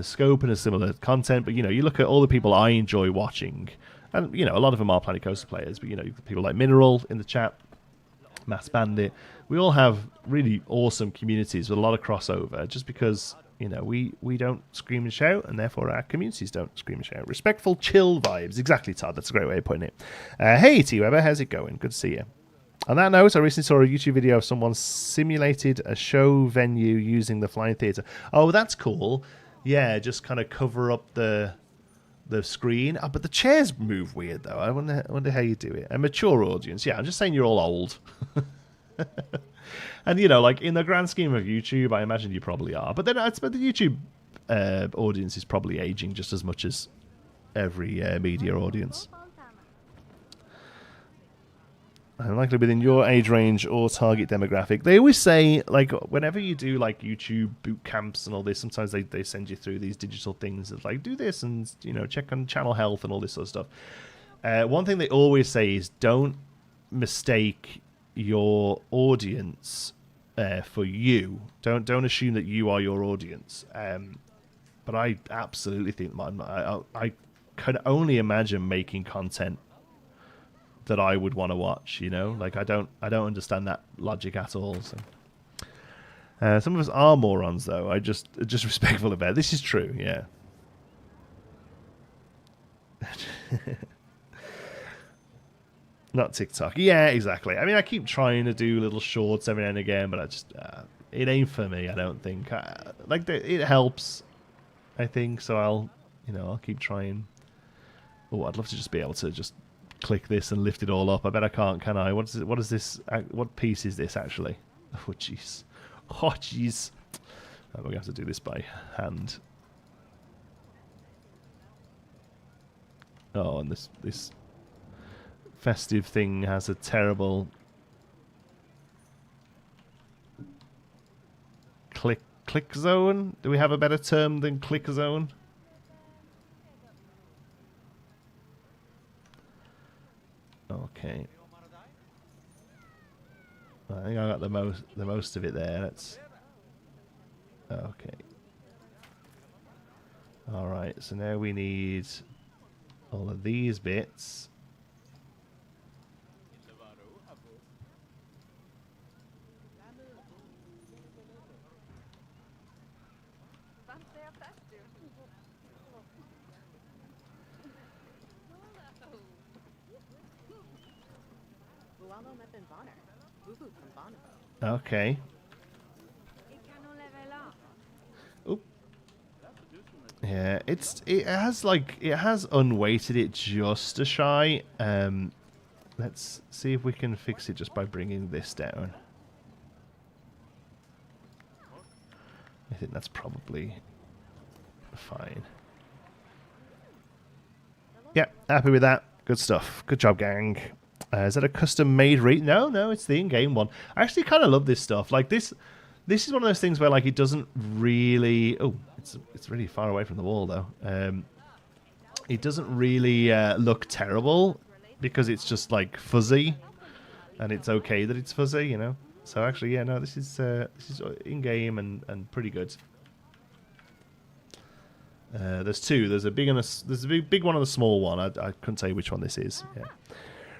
scope and a similar content. But you know, you look at all the people I enjoy watching, and you know, a lot of them are Planet Coaster players. But you know, people like Mineral in the chat, Mass Bandit. We all have really awesome communities with a lot of crossover, just because, you know, we don't scream and shout, and therefore our communities don't scream and shout. Respectful, chill vibes. Exactly, Todd. That's a great way of putting it. Hey, T-Weber, how's it going? Good to see you. On that note, I recently saw a YouTube video of someone simulated a show venue using the Flying Theatre. Oh, that's cool. Yeah, just kind of cover up the screen. Oh, but the chairs move weird, though. I wonder how you do it. A mature audience. Yeah, I'm just saying you're all old. And, you know, like, in the grand scheme of YouTube, I imagine you probably are. But then the YouTube audience is probably aging just as much as every media audience. Likely within your age range or target demographic. They always say, like, whenever you do, like, YouTube boot camps and all this, sometimes they send you through these digital things that, like, do this and, you know, check on channel health and all this sort of stuff. One thing they always say is don't mistake your audience for you. Don't assume that you are your audience. But I absolutely think I can only imagine making content that I would want to watch, you know? Like, I don't understand that logic at all. So some of us are morons, though. I just respectful about it. This is true, yeah. Not TikTok. Yeah, exactly. I mean, I keep trying to do little shorts every now and again, but I just it ain't for me, I don't think. It helps, I think, so I'll keep trying. Oh, I'd love to just be able to just click this and lift it all up. I bet I can't, can I? What is this? What piece is this, actually? Oh, jeez. Oh, jeez. We're going to have to do this by hand. Oh, and this festive thing has a terrible click zone. Do we have a better term than click zone? Okay. I think I got the most of it there. That's okay. All right. So now we need all of these bits. Okay. Oop. Yeah, it has unweighted it just a shy. Let's see if we can fix it just by bringing this down. I think that's probably fine. Yeah, happy with that. Good stuff. Good job, gang. Is that a custom-made read? No, it's the in-game one. I actually kind of love this stuff. Like, this is one of those things where, like, it doesn't really... Oh, it's really far away from the wall, though. It doesn't really look terrible because it's just, like, fuzzy. and it's okay that it's fuzzy, you know. So actually, yeah, no, this is in game and pretty good. There's two. There's a big and there's a big one and a small one. I couldn't tell you which one this is. Yeah.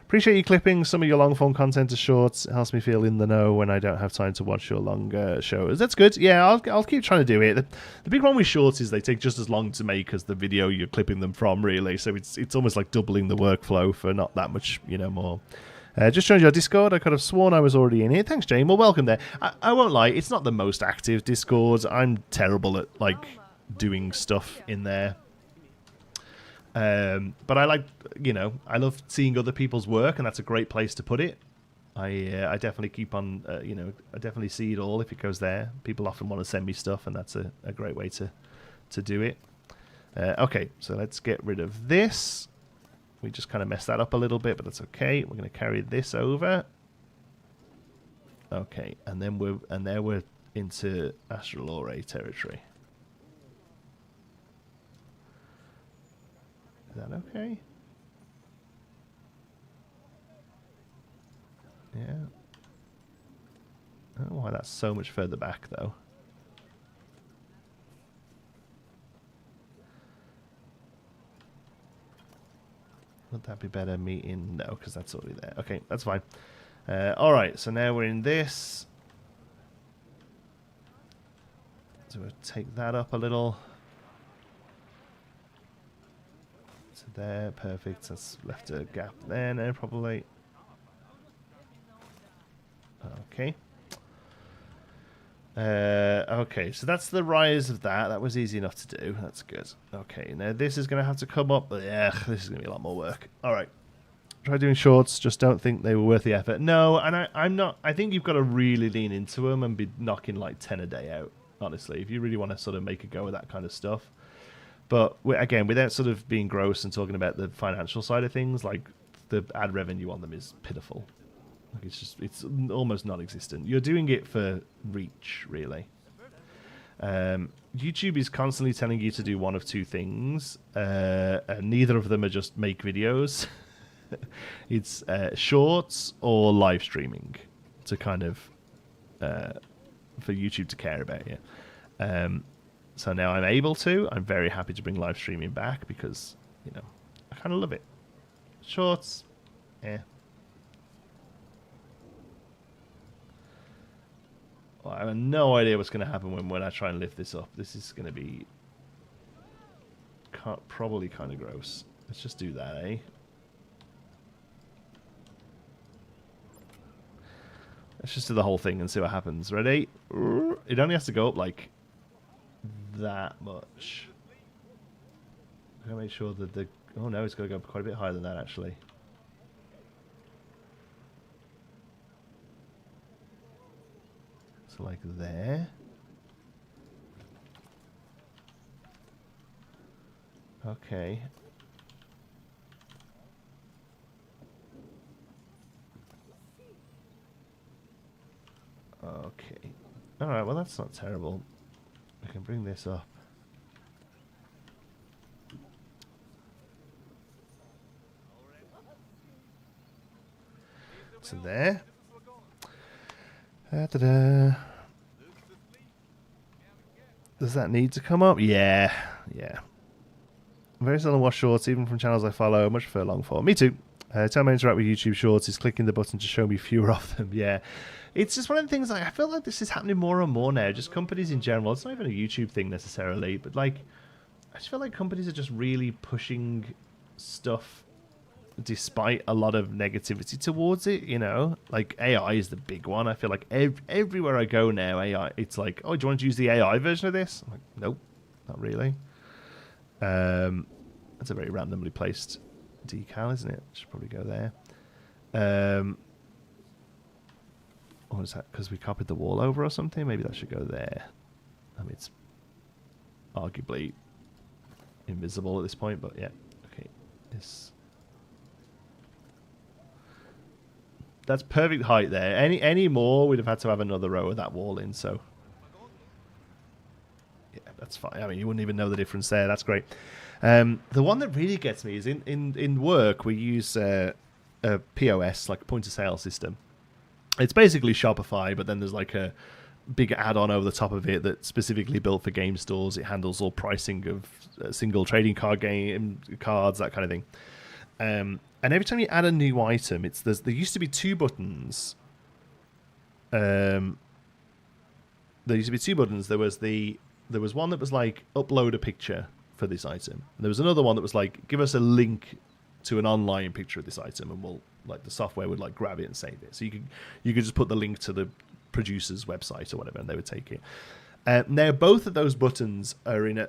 Appreciate you clipping some of your long form content to shorts. It helps me feel in the know when I don't have time to watch your longer shows. That's good. Yeah, I'll keep trying to do it. The big one with shorts is they take just as long to make as the video you're clipping them from, really. So it's almost like doubling the workflow for not that much, you know, more. Just joined your Discord. I could have sworn I was already in here. Thanks, Jane. Well, welcome there. I won't lie. It's not the most active Discord. I'm terrible at like doing stuff in there. But I like, you know, I love seeing other people's work, and that's a great place to put it. I definitely keep on, you know, I definitely see it all if it goes there. People often want to send me stuff, and that's a great way to do it. Okay, so let's get rid of this. We just kind of messed that up a little bit, but that's okay. We're going to carry this over. Okay, and then we're into Astralore territory. Is that okay? Yeah. I don't know why that's so much further back, though. Would that be better meeting? No, because that's already there. Okay, that's fine. Alright, so now we're in this. So we'll take that up a little. So there, perfect. That's left a gap there now, probably. Okay. Okay, so that's the rise of that. That was easy enough to do. That's good. Okay, now this is going to have to come up. Yeah, this is going to be a lot more work. All right. Try doing shorts. Just don't think they were worth the effort. No, and I'm not. I think you've got to really lean into them and be knocking like 10 a day out, honestly, if you really want to sort of make a go of that kind of stuff. But again, without sort of being gross and talking about the financial side of things, like the ad revenue on them is pitiful. Like it's almost non-existent. You're doing it for reach, really. YouTube is constantly telling you to do one of two things. And neither of them are just make videos. It's shorts or live streaming to kind of for YouTube to care about you. So now I'm able to. I'm very happy to bring live streaming back because, you know, I kind of love it. Shorts, Well, I have no idea what's going to happen when I try and lift this up. This is going to be probably kind of gross. Let's just do that, eh? Let's just do the whole thing and see what happens. Ready? It only has to go up like that much. I'm going to make sure that the... Oh no, it's got to go up quite a bit higher than that, actually. So like there. Okay. Okay. Alright, well that's not terrible. I can bring this up. So there. Da-da-da. Does that need to come up? Yeah. Yeah. I'm very seldom watch shorts, even from channels I follow. I much prefer long form. Me too. Tell me to interact with YouTube shorts is clicking the button to show me fewer of them. Yeah. It's just one of the things, like, I feel like this is happening more and more now. Just companies in general. It's not even a YouTube thing necessarily, but like, I just feel like companies are just really pushing stuff despite a lot of negativity towards it, you know? Like, AI is the big one. I feel like everywhere I go now, AI, it's like, oh, do you want to use the AI version of this? I'm like, nope, not really. That's a very randomly placed decal, isn't it? Should probably go there. Or is that because we copied the wall over or something? Maybe that should go there. I mean, it's arguably invisible at this point, but yeah. Okay, this... That's perfect height there. Any more, we'd have had to have another row of that wall in, so... Yeah, that's fine. I mean, you wouldn't even know the difference there. That's great. The one that really gets me is in work, we use a POS, like a point of sale system. It's basically Shopify, but then there's like a big add-on over the top of it that's specifically built for game stores. It handles all pricing of single trading card game cards, that kind of thing. And every time you add a new item, there used to be two buttons. There used to be two buttons. There was one that was like upload a picture for this item, and there was another one that was like give us a link to an online picture of this item, and we'll like the software would like grab it and save it. So you could just put the link to the producer's website or whatever, and they would take it. Now both of those buttons are in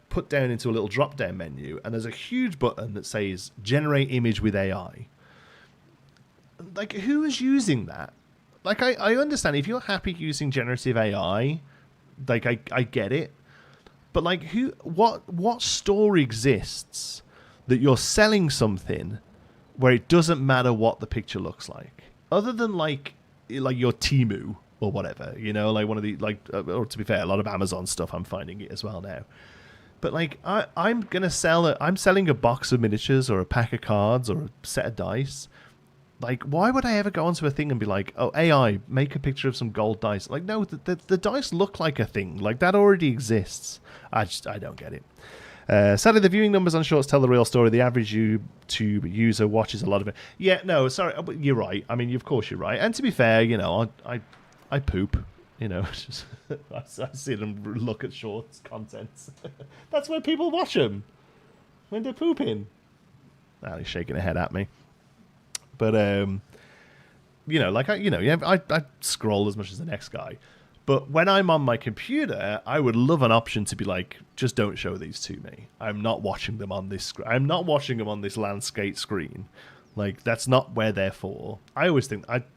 put down into a little drop down menu, and there's a huge button that says generate image with AI. Like, who is using that? Like, I understand if you're happy using generative AI, like I get it, but like what store exists that you're selling something where it doesn't matter what the picture looks like, other than like your Temu or whatever, you know, like one of the or to be fair, a lot of Amazon stuff I'm finding it as well now. But like I'm selling a box of miniatures or a pack of cards or a set of dice. Like, why would I ever go onto a thing and be like, oh, AI, make a picture of some gold dice? Like, no, the dice look like a thing. Like, that already exists. I don't get it. Sadly, the viewing numbers on shorts tell the real story. The average YouTube user watches a lot of it. Yeah, no, sorry, you're right. I mean, of course you're right. And to be fair, you know, I poop. You know, just, I sit and look at shorts content. That's where people watch them, when they're pooping. Now he's shaking a head at me. But you know, like I scroll as much as the next guy. But when I'm on my computer, I would love an option to be like, just don't show these to me. I'm not watching them on this screen. I'm not watching them on this landscape screen. Like, that's not where they're for. I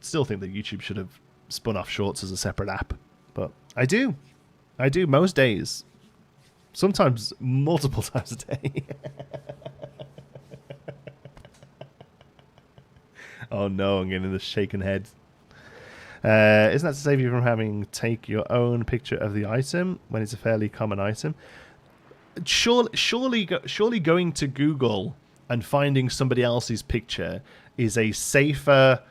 still think that YouTube should have spun off shorts as a separate app. But I do most days. Sometimes multiple times a day. Oh no, I'm getting the shaken head. Isn't that to save you from having to take your own picture of the item when it's a fairly common item? Surely going to Google and finding somebody else's picture is a safer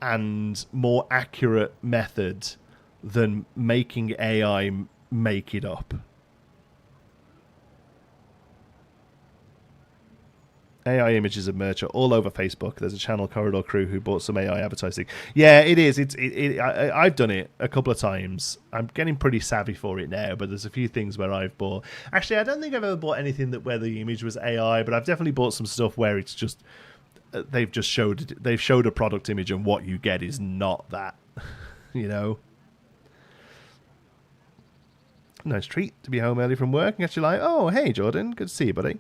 and more accurate method than making AI make it up. AI images of merch are all over Facebook. There's a channel, Corridor Crew, who bought some AI advertising. Yeah, it is. I've done it a couple of times. I'm getting pretty savvy for it now, but there's a few things where I've bought. Actually, I don't think I've ever bought anything where the image was AI, but I've definitely bought some stuff where it's just they've showed a product image and what you get is not that. You know. Nice treat to be home early from work and get you like, oh hey Jordan, good to see you, buddy.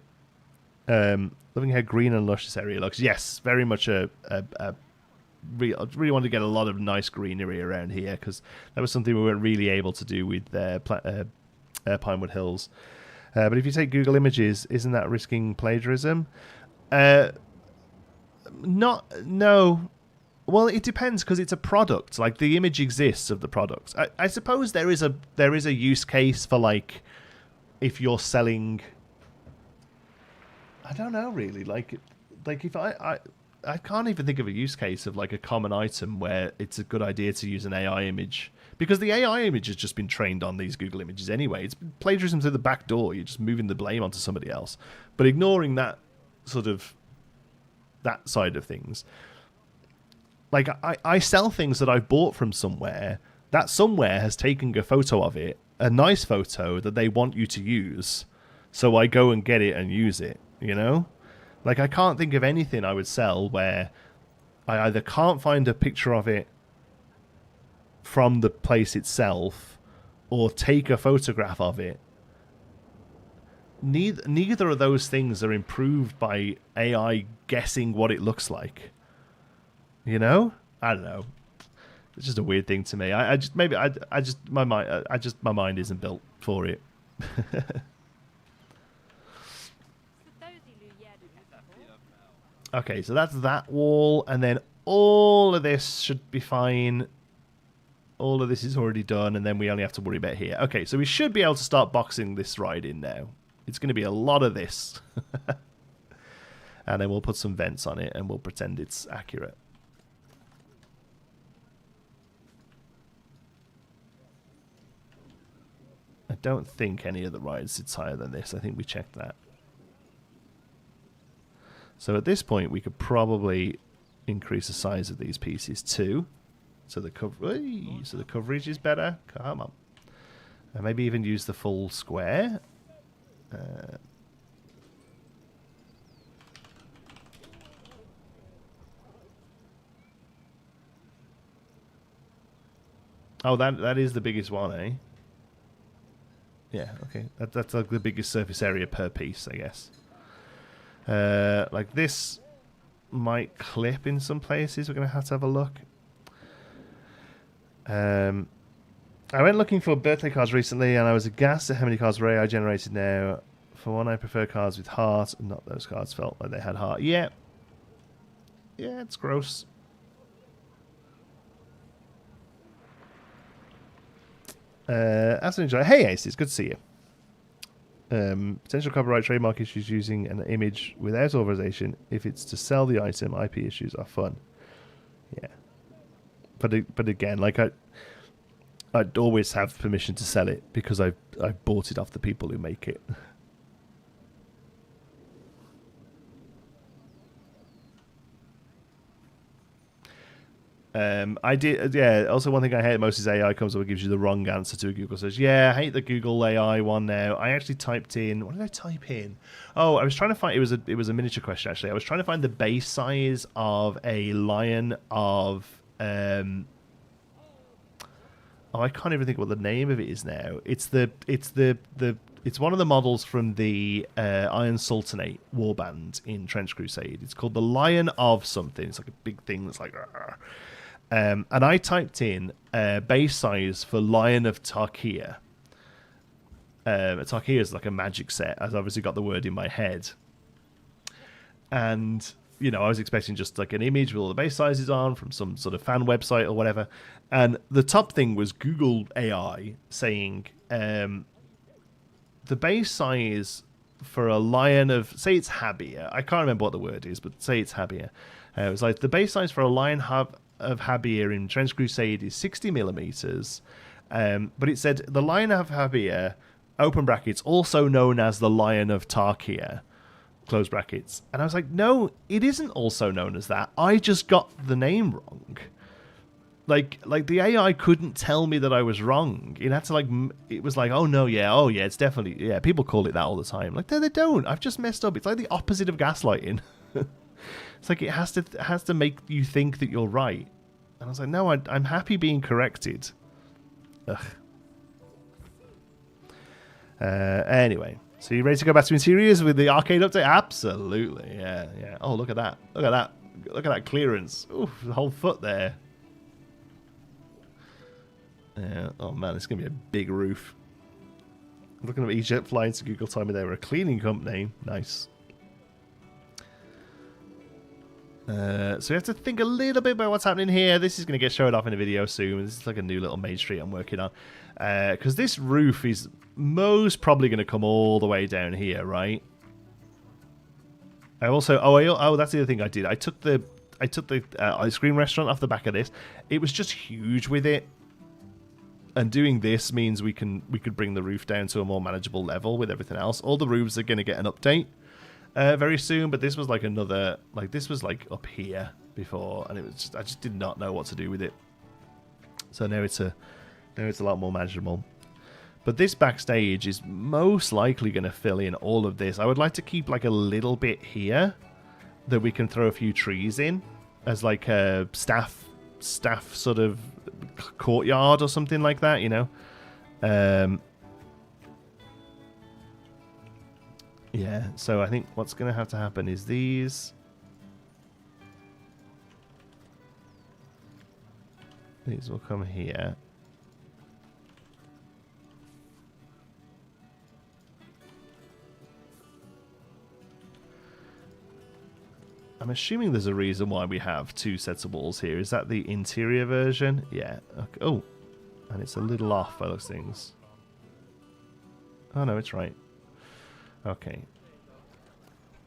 Loving how green and lush this area looks. Yes, very much I really wanted to get a lot of nice greenery around here because that was something we weren't really able to do with Pinewood Hills. But if you take Google Images, isn't that risking plagiarism? No. Well, it depends because it's a product. Like the image exists of the product. I suppose there is a use case for like if you're selling. I don't know really. Like if I can't even think of a use case of like a common item where it's a good idea to use an AI image because the AI image has just been trained on these Google Images anyway. It's plagiarism through the back door. You're just moving the blame onto somebody else. But ignoring that that side of things. Like I sell things that I've bought from somewhere. That somewhere has taken a photo of it, a nice photo that they want you to use. So I go and get it and use it. You know, like I can't think of anything I would sell where I either can't find a picture of it from the place itself or take a photograph of it. Neither of those things are improved by AI guessing what it looks like. You know, I don't know. It's just a weird thing to me. My mind isn't built for it. Okay, so that's that wall, and then all of this should be fine. All of this is already done, and then we only have to worry about here. Okay, so we should be able to start boxing this ride in now. It's going to be a lot of this. and then we'll put some vents on it and we'll pretend it's accurate. I don't think any of the rides sits higher than this. I think we checked that. So at this point, we could probably increase the size of these pieces too, so the coverage is better. Come on, and maybe even use the full square. Oh, that is the biggest one, eh? Yeah, okay. That's like the biggest surface area per piece, I guess. Like this might clip in some places. We're going to have a look. I went looking for birthday cards recently, and I was aghast at how many cards were AI generated now. For one, I prefer cards with heart, and not those cards felt like they had heart. Yeah. Yeah, it's gross. Hey Ace, it's good to see you. Potential copyright trademark issues using an image without authorization. If it's to sell the item, IP issues are fun. Yeah, but again, like I'd always have permission to sell it because I've bought it off the people who make it. I did, yeah. Also, one thing I hate most is AI comes up and gives you the wrong answer to a Google search. Yeah, I hate the Google AI one now. I actually typed in, what did I type in? Oh, I was trying to find, it was a miniature question actually. I was trying to find the base size of a lion of, oh, I can't even think what the name of it is now. It's one of the models from the Iron Sultanate warband in Trench Crusade. It's called the Lion of something. It's like a big thing that's like. And I typed in base size for Lion of Tarkia. Tarkia is like a magic set. I've obviously got the word in my head. And, you know, I was expecting just like an image with all the base sizes on from some sort of fan website or whatever. And the top thing was Google AI saying the base size for a lion of, say it's Habia. I can't remember what the word is, but say it's Habia. It was like the base size for a lion of Habia in Trench Crusade is 60 millimeters. But it said the Lion of Habia, open brackets, also known as the Lion of Tarkia, close brackets. And I was like, no, it isn't also known as that. I just got the name wrong. Like the AI couldn't tell me that I was wrong. It had to it was like, oh yeah, it's definitely, yeah, people call it that all the time. Like, no, they don't. I've just messed up. It's like the opposite of gaslighting. It's like it has to make you think that you're right. And I was like, no, I'm happy being corrected. Ugh. Anyway, so you ready to go back to interiors with the arcade update? Absolutely, yeah. Oh, look at that. Look at that clearance. Ooh, the whole foot there. Yeah. Oh man, it's gonna be a big roof. Looking at Egypt flying to Google told me they were a cleaning company. Nice. So we have to think a little bit about what's happening here. This is going to get showed off in a video soon. This is like a new little main street I'm working on. Because this roof is most probably going to come all the way down here, right? I also... Oh, that's the other thing I did. I took the ice cream restaurant off the back of this. It was just huge with it. And doing this means we could bring the roof down to a more manageable level with everything else. All the roofs are going to get an update. Very soon, but this was like another, like this was like up here before, and it was just, I just did not know what to do with it. So now it's a lot more manageable. But this backstage is most likely going to fill in all of this. I would like to keep like a little bit here that we can throw a few trees in as like a staff sort of courtyard or something like that, you know. Yeah, so I think what's going to have to happen is these will come here. I'm assuming there's a reason why we have two sets of walls here. Is that the interior version? Yeah. Okay. Oh, and it's a little off by those things. Oh no, it's right. Okay.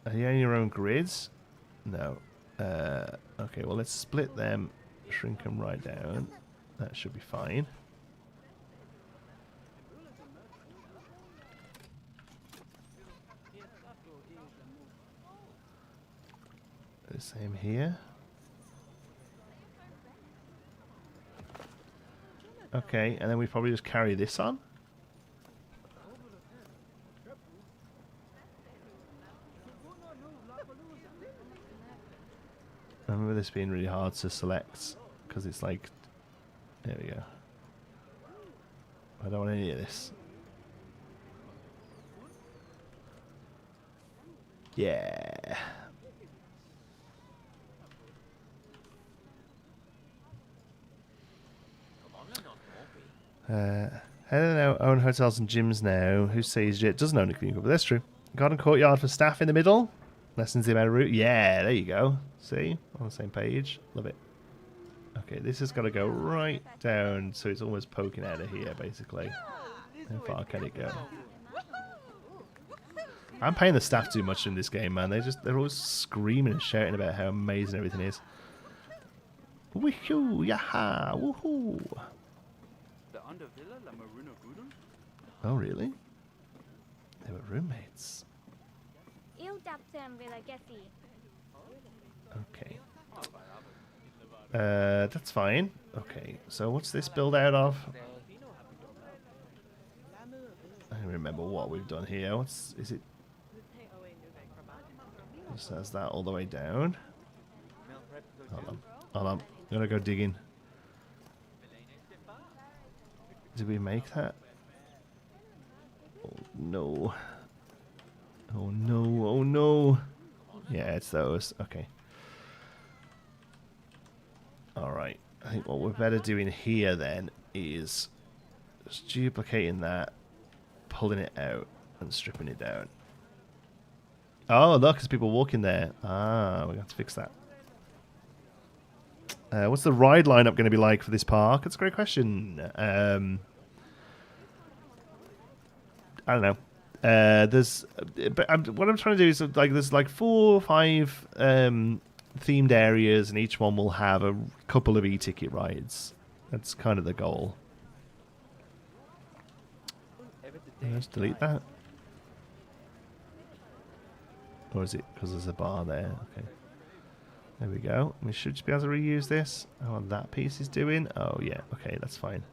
Are you on your own grids? No. Okay, well, let's split them, shrink them right down. That should be fine. The same here. Okay, and then we probably just carry this on. I remember this being really hard to select because it's like, there we go. I don't want any of this. Yeah. I don't know. Own hotels and gyms now. Who says it doesn't own a community club? But that's true. Garden courtyard for staff in the middle. Lessens the amount of route. Yeah, there you go. See? On the same page. Love it. Okay, this has got to go right down so it's almost poking out of here, basically. How far can it go? I'm paying the staff too much in this game, man. They're always screaming and shouting about how amazing everything is. Woohoo! Yaha! Woohoo! Oh, really? They were roommates. Okay. That's fine. Okay, so what's this build out of? I don't remember what we've done here. Is it? It says that all the way down. Hold on. I'm gonna go digging. Did we make that? Oh no. Oh no, oh no. Yeah, it's those. Okay. Alright. I think what we're better doing here then is just duplicating that, pulling it out, and stripping it down. Oh, look, there's people walking there. Ah, we have to fix that. What's the ride lineup going to be like for this park? That's a great question. I don't know. What I'm trying to do is there's like 4 or 5 themed areas, and each one will have a couple of e-ticket rides. That's kind of the goal. Let's delete that. Or is it because there's a bar there? Okay. There we go. We should just be able to reuse this. Oh, that piece is doing. Oh, yeah. Okay, that's fine.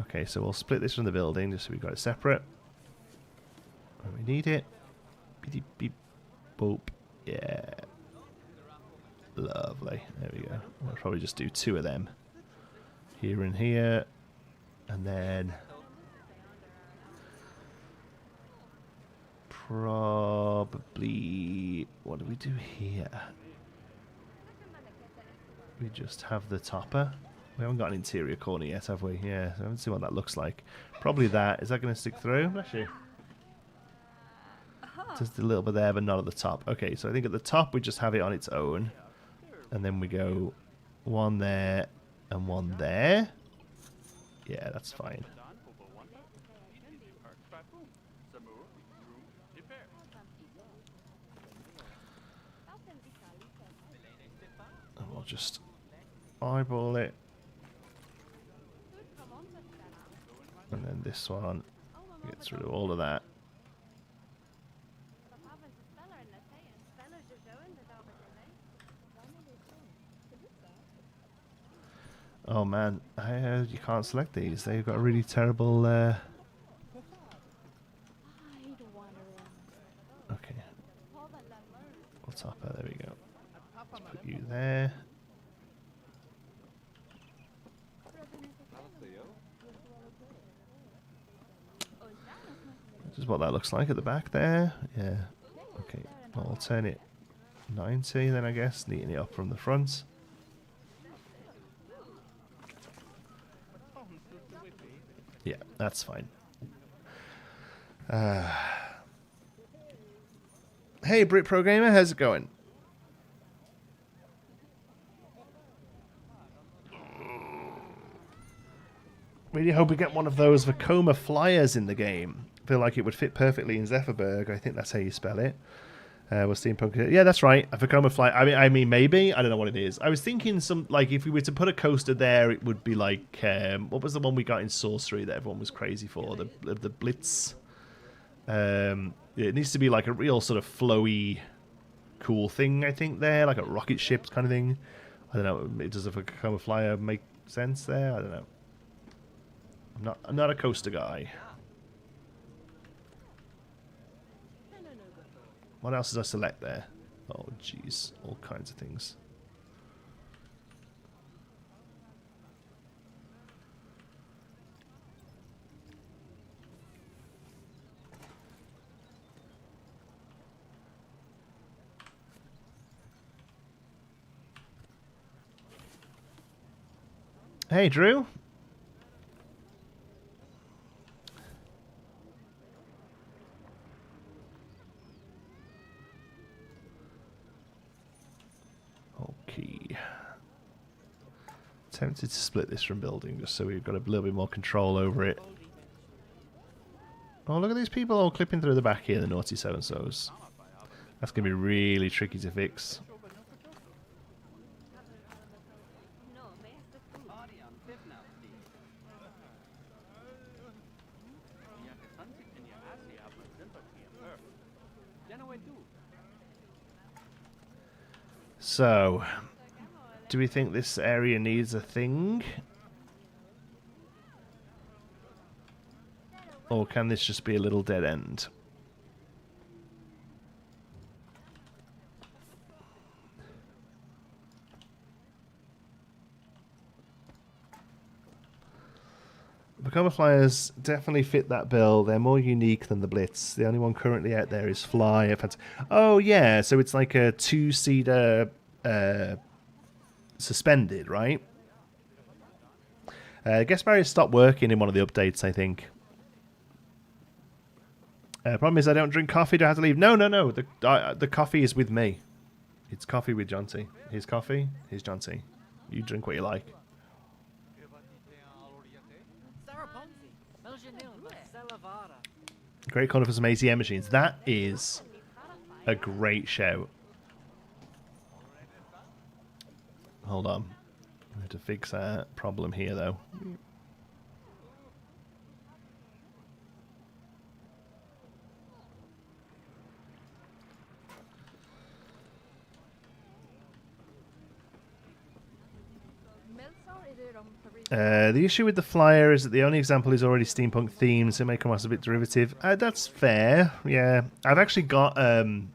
Okay, so we'll split this from the building just so we've got it separate. When we need it. Beep, beep, boop. Yeah. Lovely. There we go. We'll probably just do 2 of them. Here and here. And then... probably... what do we do here? We just have the topper. We haven't got an interior corner yet, have we? Yeah, so I haven't seen what that looks like. Probably that. Is that going to stick through? Bless you. Just a little bit there, but not at the top. Okay, so I think at the top we just have it on its own. And then we go 1 there and 1 there. Yeah, that's fine. And we'll just eyeball it. And then this one gets rid of all of that. Oh man, you can't select these. They've got a really terrible... okay. What's up? There we go. Let's put you there. This is what that looks like at the back there. Yeah. Okay. Well, I'll turn it 90 then, I guess. Neaten it up from the front. Yeah, that's fine. Hey, Brit Pro Gamer, how's it going? Really hope we get one of those Vekoma flyers in the game. I feel like it would fit perfectly in Zephyrberg. I think that's how you spell it. Was steampunk? Yeah, that's right. A Vekoma flight. I mean, maybe. I don't know what it is. I was thinking some like if we were to put a coaster there, it would be like what was the one we got in Sorcery that everyone was crazy for? The Blitz. It needs to be like a real sort of flowy, cool thing. I think there, like a rocket ship kind of thing. I don't know. Does a Vekoma flyer make sense there? I don't know. I'm not a coaster guy. What else did I select there? Oh, jeez. All kinds of things. Hey, Drew. Tempted to split this from building just so we've got a little bit more control over it. Oh, look at these people all clipping through the back here, the naughty so-and-sos. That's going to be really tricky to fix. So, do we think this area needs a thing? Or can this just be a little dead end? Vekoma flyers definitely fit that bill. They're more unique than the Blitz. The only one currently out there is Fly. Oh yeah, so it's like a two-seater suspended, right? Guest barriers stopped working in one of the updates, I think. Problem is I don't drink coffee. Do I have to leave? No. The coffee is with me. It's coffee with Jonti. His coffee, his Jonti. You drink what you like. Great corner for some ATM machines. That is a great shout. Hold on. I have to fix that problem here, though. The issue with the flyer is that the only example is already steampunk themed, so it may come across a bit derivative. That's fair, yeah. I've actually got an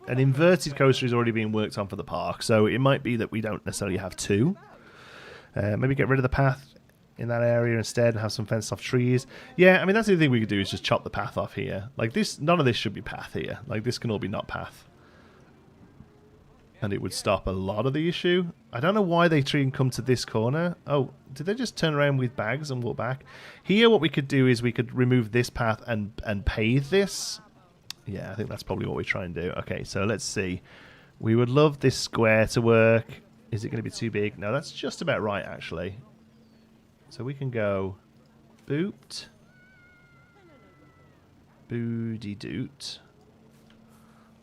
inverted coaster is already being worked on for the park, so it might be that we don't necessarily have two. Maybe get rid of the path in that area instead and have some fenced off trees. Yeah, I mean that's the thing we could do is just chop the path off here. Like this, none of this should be path here. Like this can all be not path. And it would stop a lot of the issue. I don't know why they try and come to this corner. Oh, did they just turn around with bags and walk back? Here, what we could do is we could remove this path and pave this. Yeah, I think that's probably what we try and do. Okay, so let's see. We would love this square to work. Is it going to be too big? No, that's just about right, actually. So we can go boot. Booty doot.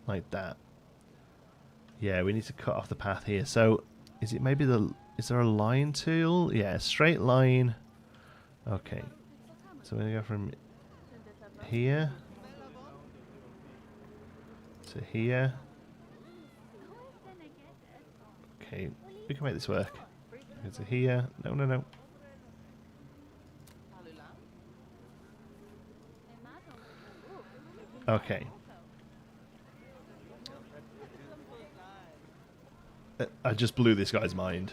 Like that. Yeah, we need to cut off the path here. So, is it maybe is there a line tool? Yeah, straight line. Okay. So we're going to go from here to here. Okay, we can make this work. Go to here. No. Okay. I just blew this guy's mind.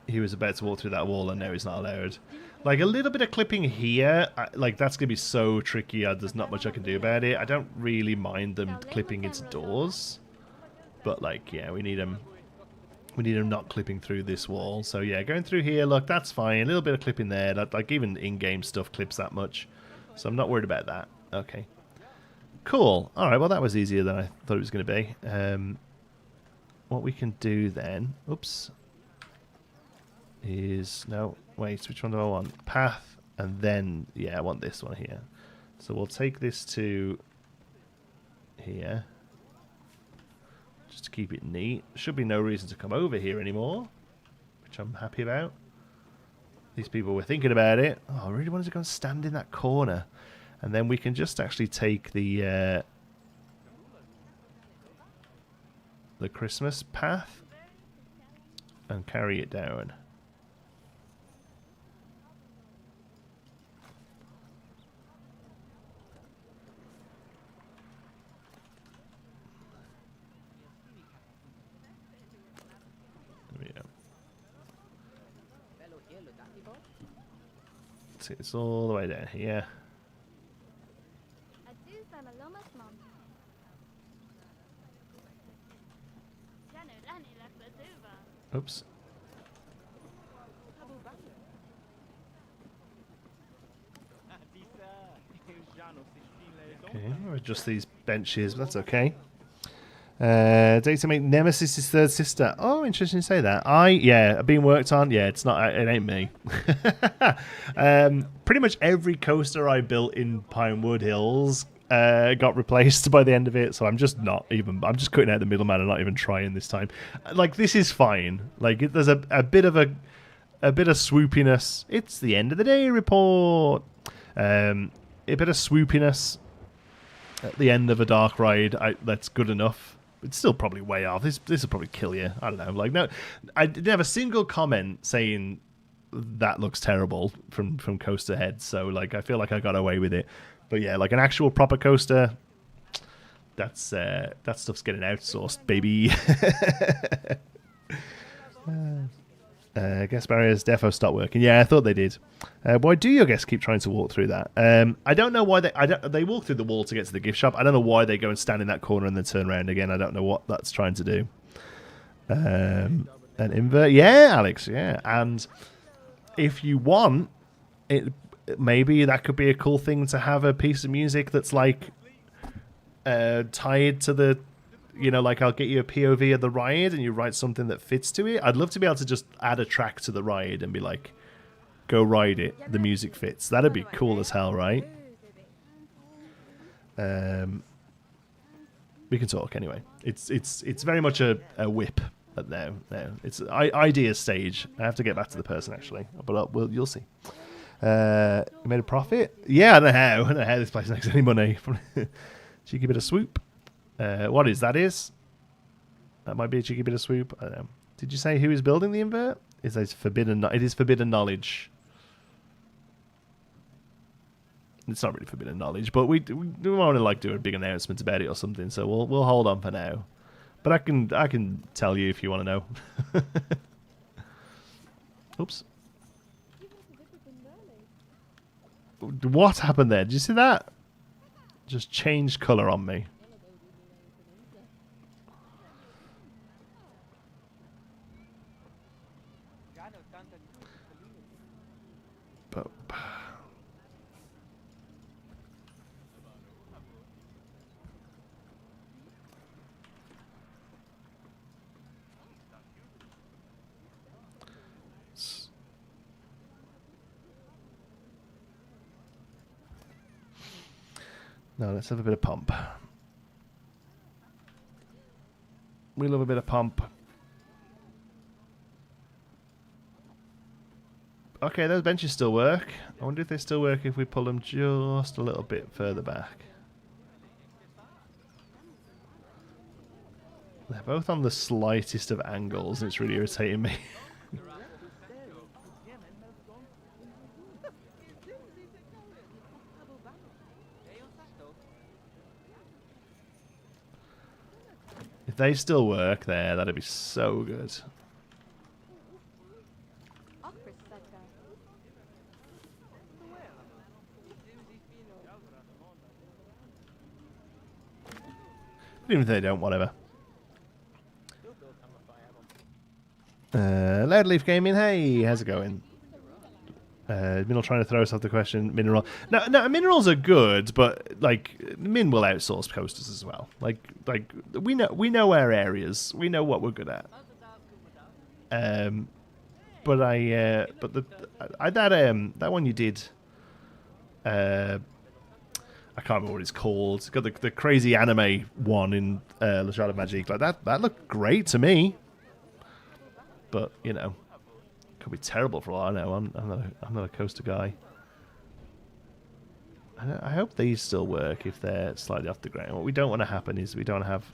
He was about to walk through that wall and now he's not allowed. Like a little bit of clipping here, like that's going to be so tricky. There's not much I can do about it. I don't really mind them clipping into doors. But like, yeah, we need them not clipping through this wall. So yeah, going through here, look, that's fine. A little bit of clipping there. That, like even in-game stuff clips that much. So I'm not worried about that. Okay. Cool. Alright, well that was easier than I thought it was going to be. What we can do then, oops, is, no, wait, which one do I want? Path, and then, yeah, I want this one here. So we'll take this to here. Just to keep it neat. Should be no reason to come over here anymore, which I'm happy about. These people were thinking about it. Oh, I really wanted to go and stand in that corner. And then we can just actually take the Christmas path and carry it down. There we go. See, it's all the way down here. Oops. Okay, we'll adjust these benches, but that's okay. Data make Nemesis his third sister. Oh, interesting to say that. Yeah, being worked on. Yeah, it's not. It ain't me. Pretty much every coaster I built in Pinewood Hills got replaced by the end of it. So I'm just not even. I'm just cutting out the middleman and not even trying this time. Like, this is fine. Like, there's a bit of a bit of swoopiness. It's the end of the day report. A bit of swoopiness at the end of a dark ride. That's good enough. It's still probably way off. This will probably kill you. I don't know. Like, no, I didn't have a single comment saying that looks terrible from Coaster Head. So, like, I feel like I got away with it. But yeah, like an actual proper coaster, that stuff's getting outsourced, baby. Guest barriers defo stopped working. Yeah, I thought they did. Why do your guests keep trying to walk through that? I don't know why they walk through the wall to get to the gift shop. I don't know why they go and stand in that corner and then turn around again. I don't know what that's trying to do. An invert, yeah, Alex, yeah. And if you want, maybe that could be a cool thing to have a piece of music that's like tied to the. You know, like I'll get you a POV of the ride and you write something that fits to it. I'd love to be able to just add a track to the ride and be like, go ride it. The music fits. That'd be cool as hell, right? We can talk anyway. It's very much a whip now. It's idea stage. I have to get back to the person actually, but you'll see. You made a profit? Yeah, I don't know how this place makes any money. Cheeky bit of swoop. What is that? That might be a cheeky bit of swoop. I don't know. Did you say who is building the invert? It is forbidden knowledge. It's not really forbidden knowledge, but we want to like do a big announcement about it or something. So we'll hold on for now. But I can tell you if you want to know. Oops. What happened there? Did you see that? Just changed color on me. But no, let's have a bit of pump. We love a bit of pump. Okay, those benches still work. I wonder if they still work if we pull them just a little bit further back. They're both on the slightest of angles, and it's really irritating me. If they still work there, that'd be so good. Even if they don't, whatever. Loudleaf Gaming, hey, how's it going? Mineral trying to throw us off the question. Mineral, no, minerals are good, but like Min will outsource coasters as well. Like we know our areas, we know what we're good at. But that one you did. I can't can't remember what it's called. It's got the crazy anime one in Le Jardin Magique. Like that looked great to me. But you know, could be terrible for all I know. I'm not a coaster guy. I hope these still work if they're slightly off the ground. What we don't want to happen is we don't have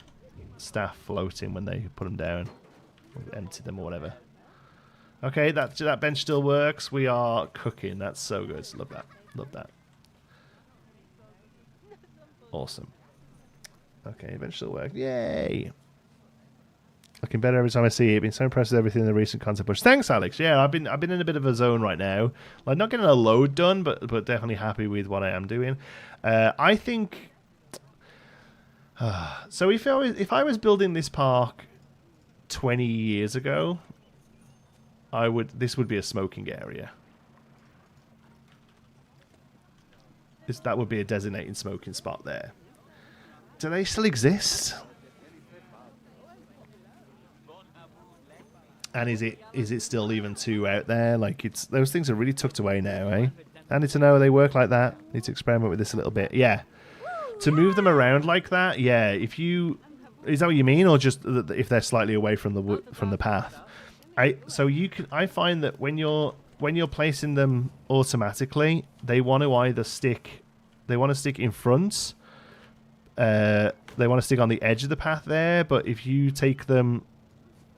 staff floating when they put them down, or empty them or whatever. Okay, that bench still works. We are cooking. That's so good. Love that. Love that. Awesome. Okay, bench still works. Yay! Looking better every time I see it. Been so impressed with everything in the recent content push. Thanks, Alex. Yeah, I've been in a bit of a zone right now. Like not getting a load done, but definitely happy with what I am doing. I think. So if I was building this park 20 years ago, this would be a smoking area. That would be a designated smoking spot there. Do they still exist? And is it still even too out there? Like those things are really tucked away now, eh? I need to know they work like that. Need to experiment with this a little bit. Yeah. To move them around like that, yeah. Is that what you mean, or just if they're slightly away from the path? I find that when you're placing them automatically, they want to stick in front. They want to stick on the edge of the path there, but if you take them,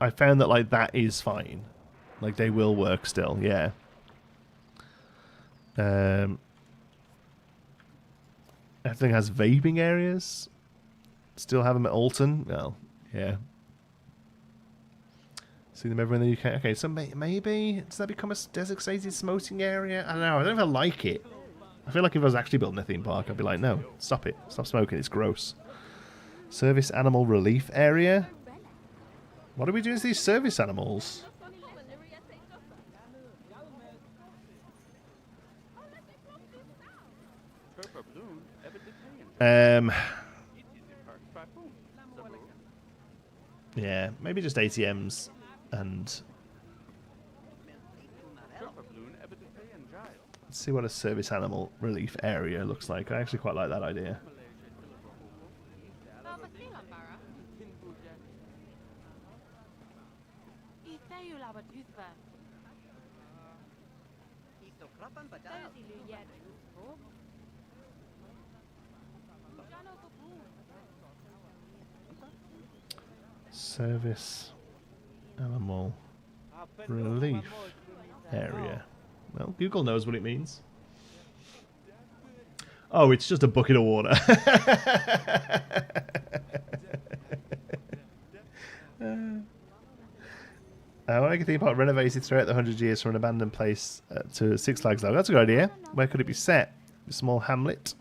I found that like that is fine. Like they will work still, yeah. Everything has vaping areas. Still have them at Alton. Well, yeah. See them everywhere in the UK. Okay, so maybe does that become a designated smoking area? I don't know. I don't know if I like it. I feel like if I was actually building a theme park, I'd be like, no, stop it. Stop smoking. It's gross. Service animal relief area. What do we do with these service animals? Yeah, maybe just ATMs and let's see what a service animal relief area looks like. I actually quite like that idea. Service animal relief area. Well, Google knows what it means. Oh, it's just a bucket of water. I want to think about renovated throughout the 100 years from an abandoned place to Six Flags level. That's a good idea. Where could it be set? A small hamlet.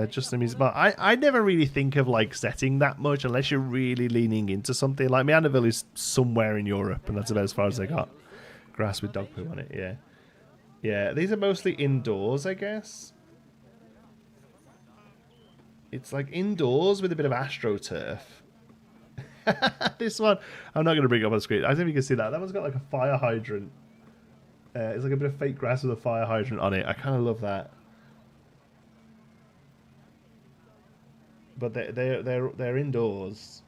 Just the music bar. I never really think of like setting that much unless you're really leaning into something. Like MeanderVille is somewhere in Europe, and that's about as far as I got. Grass with dog poo on it. Yeah, yeah. These are mostly indoors, I guess. It's like indoors with a bit of astroturf. This one, I'm not going to bring it up on the screen. I don't think you can see that. That one's got like a fire hydrant. It's like a bit of fake grass with a fire hydrant on it. I kind of love that. But they're indoors.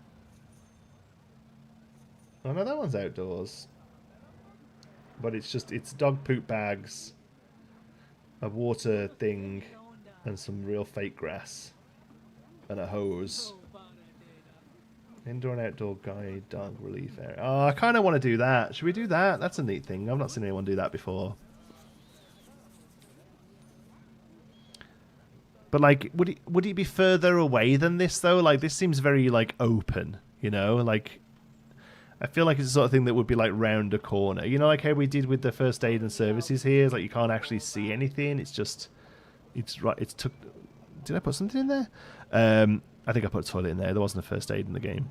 Oh no, that one's outdoors. But it's dog poop bags, a water thing, and some real fake grass, and a hose. Indoor and outdoor guide dog relief area. Oh, I kind of want to do that. Should we do that? That's a neat thing. I've not seen anyone do that before. But like, would it be further away than this though? Like, this seems very like open, you know. Like, I feel like it's the sort of thing that would be like round a corner, you know, like how we did with the first aid and services here. It's like you can't actually see anything. It's just, it's right. It's took. Did I put something in there? I think I put a toilet in there. There wasn't a first aid in the game.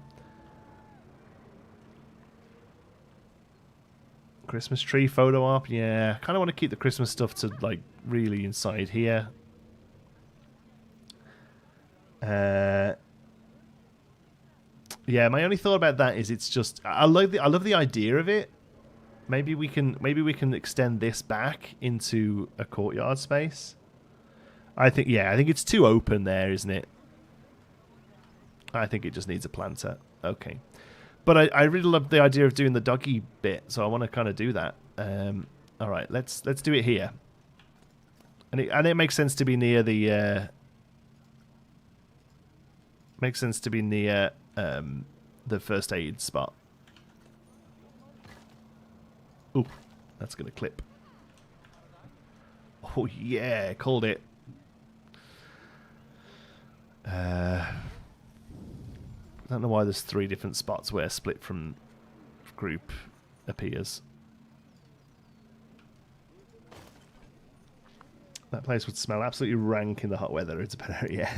Christmas tree photo op. Yeah, kind of want to keep the Christmas stuff to like really inside here. Yeah, my only thought about that is it's just I love the idea of it. Maybe we can extend this back into a courtyard space. I think, yeah, I think it's too open there, isn't it? I think it just needs a planter. Okay. But I really love the idea of doing the doggy bit, so I want to kind of do that. All right, let's do it here. And it makes sense to be near the makes sense to be near the first aid spot. Ooh, that's gonna clip. Oh yeah, called it. I don't know why there's 3 different spots where split from group appears. That place would smell absolutely rank in the hot weather. It's a better area.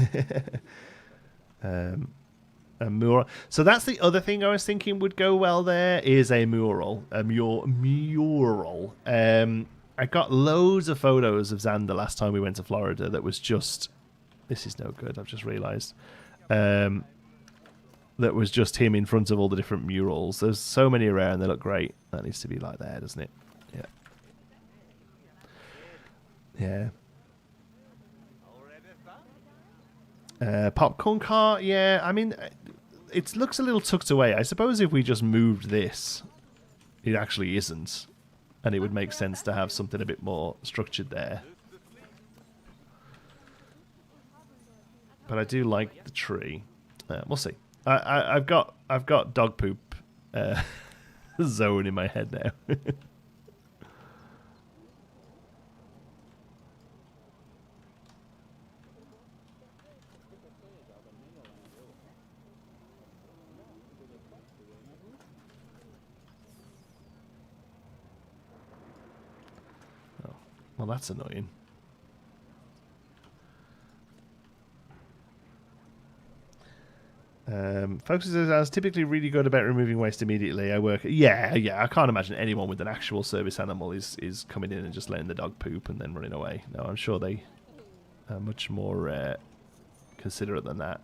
A mural. So that's the other thing I was thinking would go well there is a mural. A mural. I got loads of photos of Xander last time we went to Florida that was just... This is no good, I've just realised. That was just him in front of all the different murals. There's so many around, they look great. That needs to be like there, doesn't it? Yeah. Yeah. Popcorn cart, yeah. I mean, it looks a little tucked away. I suppose if we just moved this, it actually isn't. And it would make sense to have something a bit more structured there. But I do like the tree. We'll see. I've got dog poop zone in my head now. Oh, well, that's annoying. Folks says I was typically really good about removing waste immediately. I work. Yeah. I can't imagine anyone with an actual service animal is coming in and just letting the dog poop and then running away. No, I'm sure they are much more considerate than that.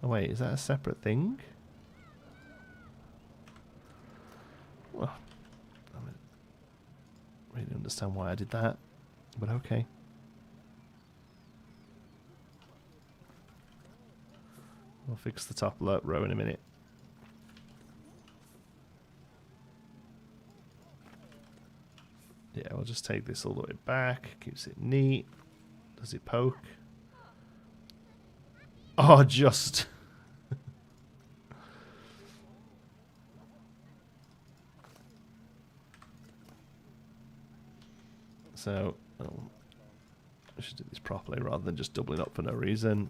Oh wait, is that a separate thing? Well, I don't really understand why I did that. But okay. We'll fix the top row in a minute. Yeah, we'll just take this all the way back. Keeps it neat. Does it poke? Oh, just. So... Oh, I should do this properly rather than just doubling up for no reason.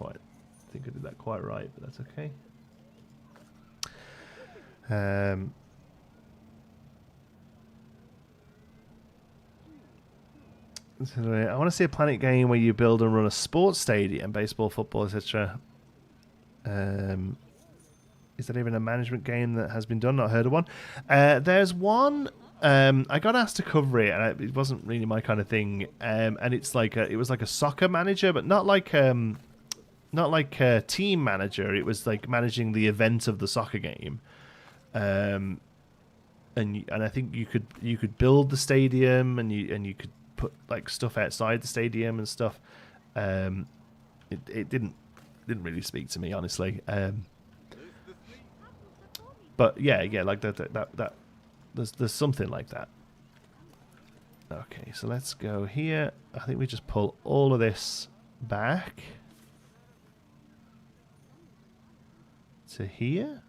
I think I did that quite right, but that's okay. So I want to see a Planet game where you build and run a sports stadium, baseball, football, etc. Is there even a management game that has been done? Not heard of one. There's one. I got asked to cover it, and it wasn't really my kind of thing. And it's like it was like a soccer manager, but not like a team manager. It was like managing the event of the soccer game. And I think you could build the stadium, and you could put like stuff outside the stadium and stuff. It didn't really speak to me, honestly. But yeah, like that. There's something like that. Okay, so let's go here. I think we just pull all of this back to here,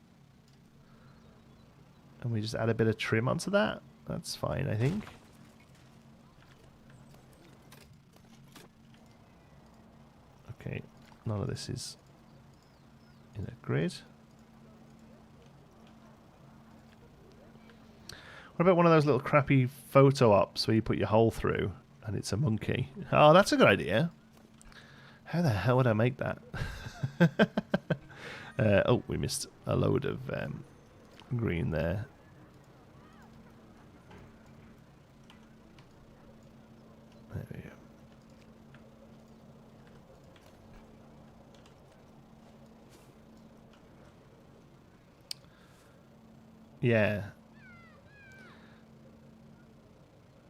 and we just add a bit of trim onto that. That's fine, I think. Okay, none of this is in a grid. What about one of those little crappy photo ops where you put your hole through and it's a monkey? Oh, that's a good idea. How the hell would I make that? Oh, we missed a load of green there. There we go. Yeah.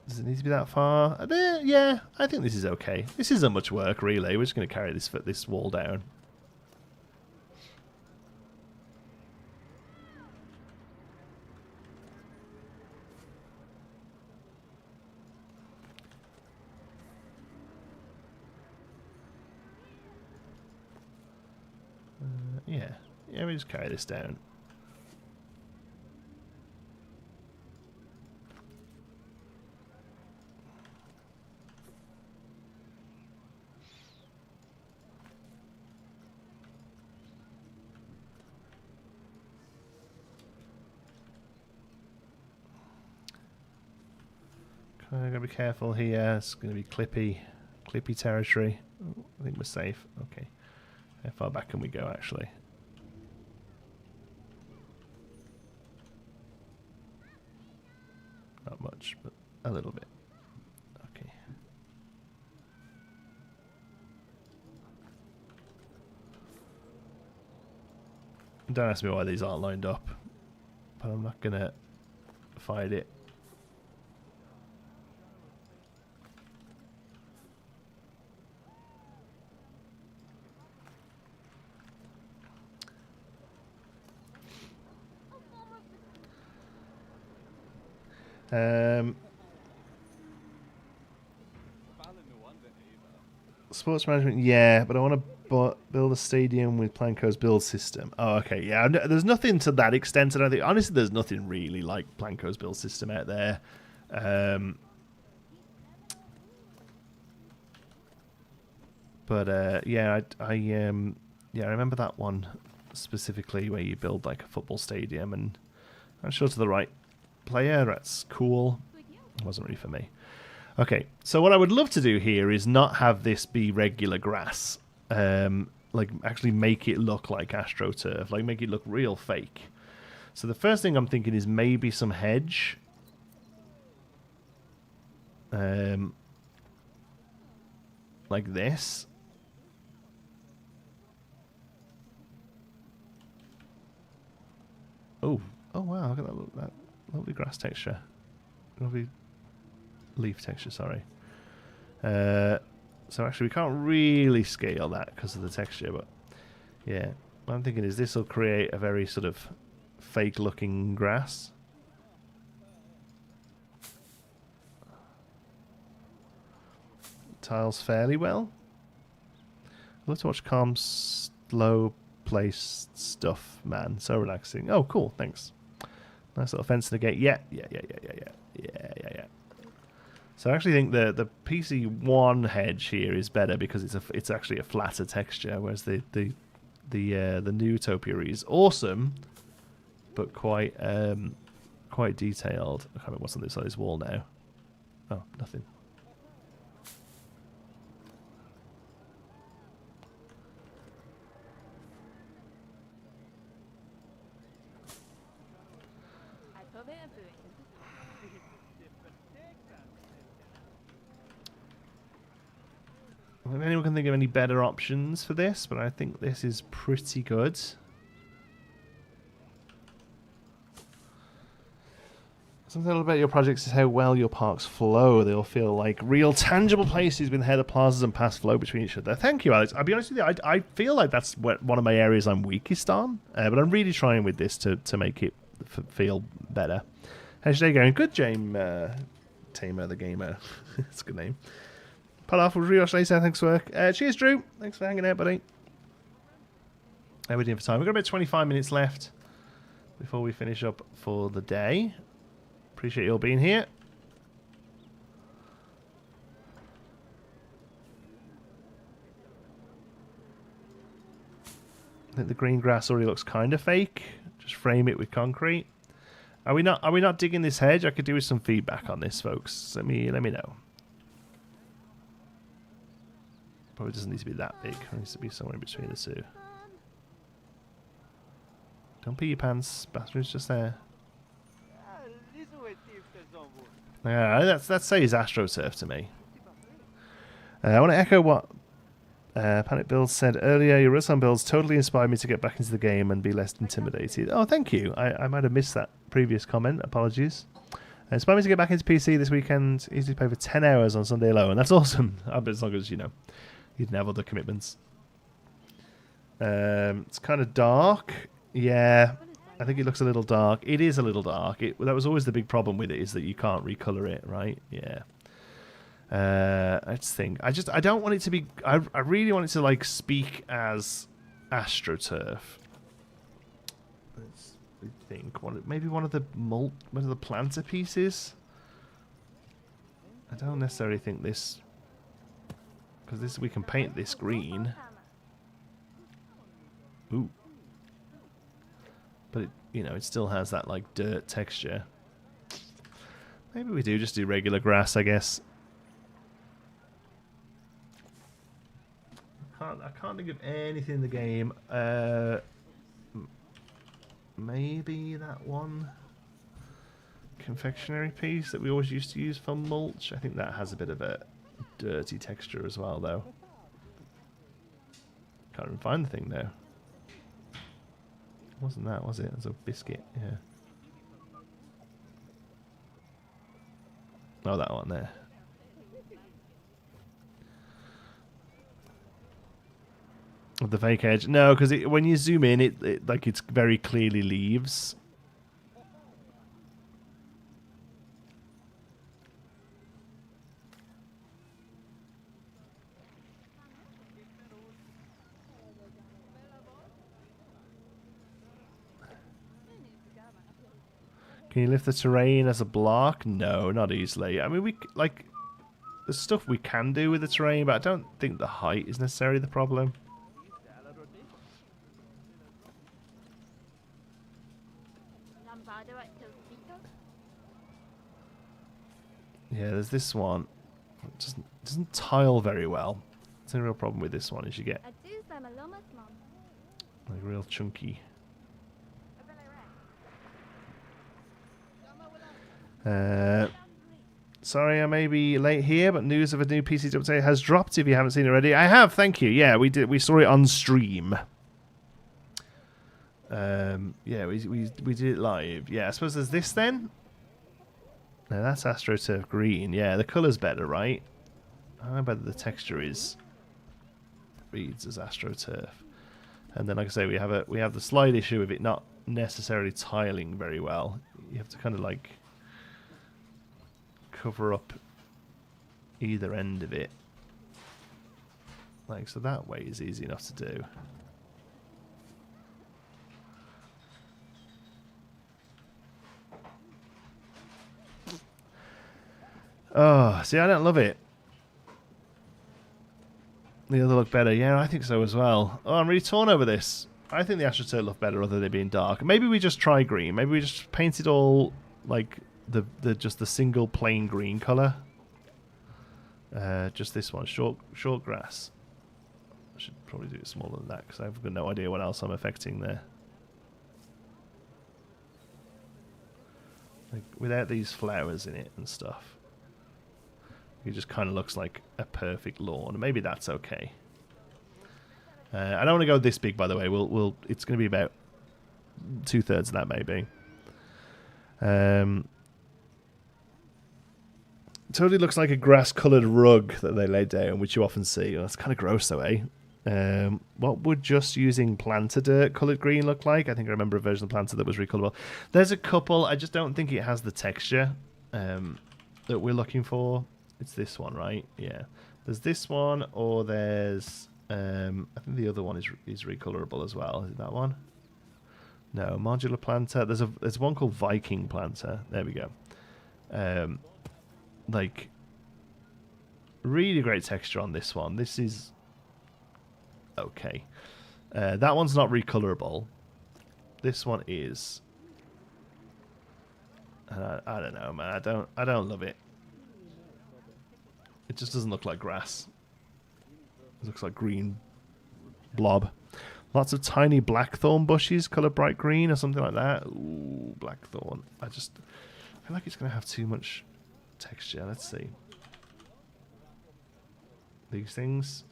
Does it need to be that far? Yeah, I think this is okay. This isn't much work, really. We're just going to carry this wall down. Yeah, we just carry this down. I'm gonna be careful here. It's gonna be clippy territory. Oh, I think we're safe. Okay. How far back can we go, actually? Not much, but a little bit. Okay. Don't ask me why these aren't lined up, but I'm not gonna fight it. Sports management, yeah, but I want to build a stadium with Planco's build system. Oh, okay, yeah. There's nothing to that extent. I don't think. Honestly, there's nothing really like Planco's build system out there. Yeah, I remember that one specifically where you build like a football stadium, and I'm sure to the right player. That's cool. It wasn't really for me. Okay, so what I would love to do here is not have this be regular grass. Like, actually make it look like AstroTurf. Like, make it look real fake. So the first thing I'm thinking is maybe some hedge. Like this. Oh wow, look at that lovely grass texture. Lovely leaf texture, sorry. So actually we can't really scale that because of the texture, but yeah. What I'm thinking is this will create a very sort of fake looking grass. Tiles fairly well. I love to watch calm, slow place stuff, man. So relaxing. Oh, cool, thanks. Nice little fence to the gate. Yeah. So I actually think the PC1 hedge here is better because it's actually a flatter texture, whereas the new Utopia is awesome, but quite detailed. I can't remember what's on this side of this wall now. Oh, nothing. I don't know if anyone can think of any better options for this, but I think this is pretty good. Something about your projects is how well your parks flow. They all feel like real tangible places with header plazas and paths flow between each other. Thank you, Alex. I'll be honest with you, I feel like that's one of my areas I'm weakest on, but I'm really trying with this to make it feel better. How's your day going? Good, James. Tamer the Gamer. That's a good name. Pull off with Riosh later. Thanks for work. Cheers, Drew. Thanks for hanging out, buddy. How are we doing for time? We've got about 25 minutes left before we finish up for the day. Appreciate you all being here. I think the green grass already looks kind of fake. Just frame it with concrete. Are we not digging this hedge? I could do with some feedback on this, folks. Let me know. Probably doesn't need to be that big. It needs to be somewhere in between the two. Don't pee your pants. Bathroom's just there. Yeah, that says AstroTurf to me. I want to echo what Panic Build said earlier, your real-time builds totally inspired me to get back into the game and be less intimidated. Oh, thank you. I might have missed that previous comment. Apologies. Inspired me to get back into PC this weekend. Easily play for 10 hours on Sunday alone. That's awesome. As long as, you know, you didn't have other commitments. It's kind of dark. Yeah, I think it looks a little dark. It is a little dark. That was always the big problem with it, is that you can't recolor it, right? Yeah. Let's think. I don't want it to be... I really want it to, like, speak as AstroTurf. Let's think. Maybe one of the planter pieces? I don't necessarily think this... Because we can paint this green. Ooh. But, it still has that, like, dirt texture. Maybe we do just do regular grass, I guess. I can't think of anything in the game. Maybe that one confectionery piece that we always used to use for mulch. I think that has a bit of a dirty texture as well, though. Can't even find the thing, though. Wasn't that, was it? It was a biscuit, yeah. Oh, that one there. The fake edge. No, because when you zoom in, it's very clearly leaves. Can you lift the terrain as a block? No, not easily. I mean, there's stuff we can do with the terrain, but I don't think the height is necessarily the problem. Yeah, there's this one. It doesn't tile very well. That's a real problem with this one, is you get like real chunky. Sorry, I may be late here, but news of a new PC update has dropped. If you haven't seen it already, I have. Thank you. Yeah, we did. We saw it on stream. Yeah, we did it live. Yeah, I suppose there's this then. No, that's AstroTurf green. Yeah, the colour's better, right? I don't know whether the texture reads as AstroTurf. And then, like I say, we have the slight issue of it not necessarily tiling very well. You have to kind of like cover up either end of it. Like, so that way is easy enough to do. Oh, see, I don't love it. The other look better. Yeah, I think so as well. Oh, I'm really torn over this. I think the AstroTurf look better other than it being dark. Maybe we just try green. Maybe we just paint it all like just the single plain green colour. Just this one, short grass. I should probably do it smaller than that because I've got no idea what else I'm affecting there. Like, without these flowers in it and stuff. It just kind of looks like a perfect lawn. Maybe that's okay. I don't want to go this big, by the way. It's going to be about 2/3 of that, maybe. Totally looks like a grass-coloured rug that they laid down, which you often see. Oh, that's kind of gross, though, eh? What would just using planter dirt coloured green look like? I think I remember a version of planter that was recolorable. There's a couple. I just don't think it has the texture that we're looking for. It's this one, right? Yeah. There's this one, or there's... I think the other one is recolorable as well. Is it that one? No, modular planter. There's one called Viking planter. There we go. Like, really great texture on this one. This is okay. That one's not recolorable. This one is. I don't know, man. I don't love it. It just doesn't look like grass. It looks like green blob. Lots of tiny blackthorn bushes, colored bright green or something like that. Ooh, blackthorn. I feel like it's going to have too much texture. Let's see. These things.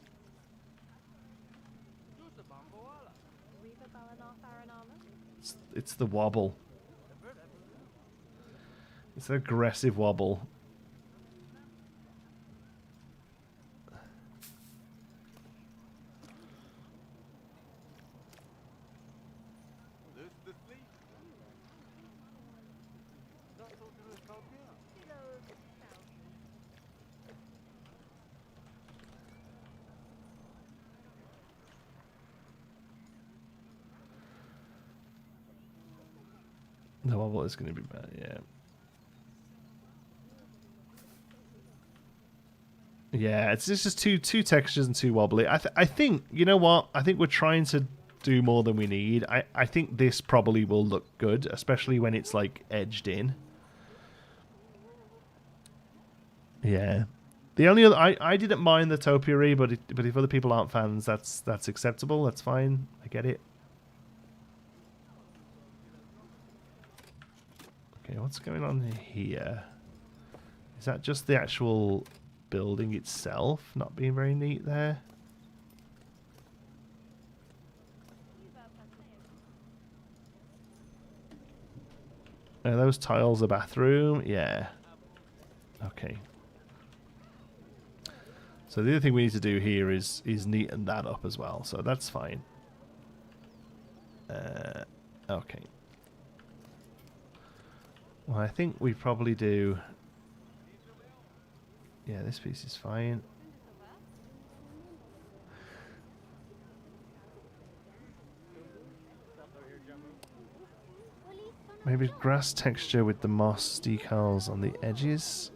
It's the wobble. It's an aggressive wobble. The wobble is going to be bad, yeah. Yeah, it's just two textures and too wobbly. I think, you know what? I think we're trying to do more than we need. I think this probably will look good, especially when it's like edged in. Yeah. The only other I didn't mind the topiary, but if other people aren't fans, that's acceptable. That's fine. I get it. Okay, what's going on here? Is that just the actual building itself not being very neat there? Are those tiles a bathroom? Yeah. Okay. So the other thing we need to do here is neaten that up as well. So that's fine. Okay. Well, I think we probably do... Yeah, this piece is fine. Maybe grass texture with the moss decals on the edges.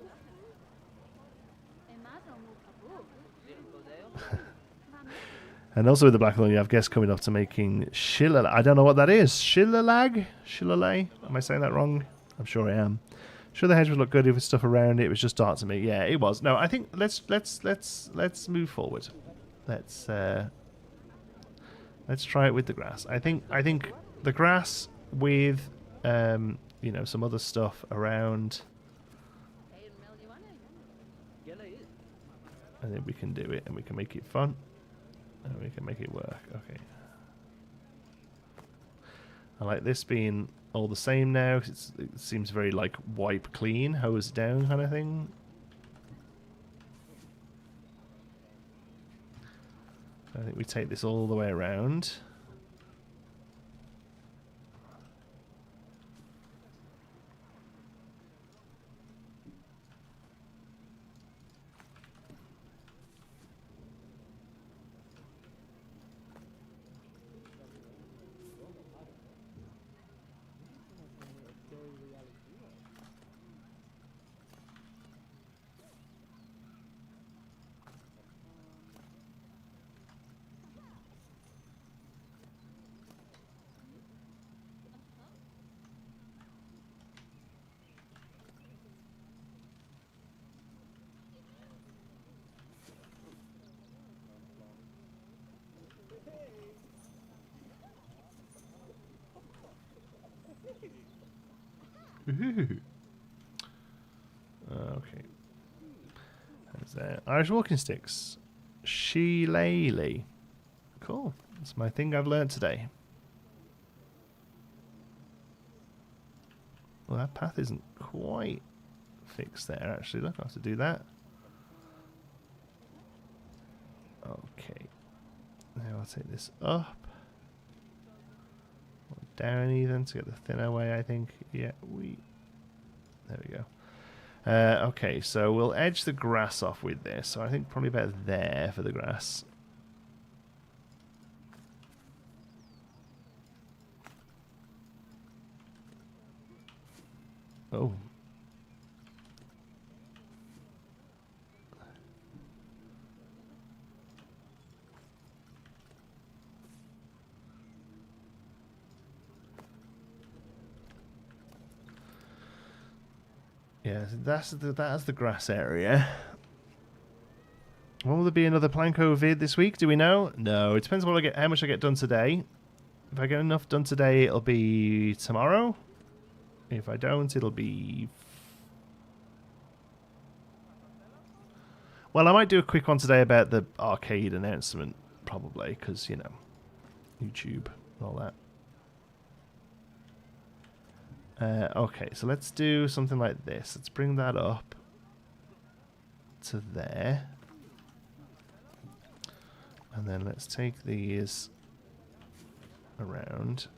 And also with the black one, you have guests coming up to making shillalay. I don't know what that is. Shillalay? Shillalay? Am I saying that wrong? I'm sure I am. Sure, the hedge would look good if with stuff around it. It was just dark to me. Yeah, it was. No, I think let's move forward. Let's try it with the grass. I think the grass with you know, some other stuff around. I think we can do it, and we can make it fun, and we can make it work. Okay. I like this being all the same now. It seems very like wipe clean, hose down kind of thing. I think we take this all the way around. Ooh. Okay. There's that. Irish walking sticks. Shillelagh. Cool. That's my thing I've learned today. Well, that path isn't quite fixed there, actually. Look, I have to do that. Okay. Now I'll take this up. Down even to get the thinner way, I think. Yeah, there we go. Okay, so we'll edge the grass off with this. So I think probably about there for the grass. Oh. Yeah, that's the grass area. Will there be another Planko vid this week? Do we know? No, it depends what I get, how much I get done today. If I get enough done today, it'll be tomorrow. If I don't, it'll be... Well, I might do a quick one today about the arcade announcement, probably, because, you know, YouTube and all that. Okay, so let's do something like this. Let's bring that up to there. And then let's take these around.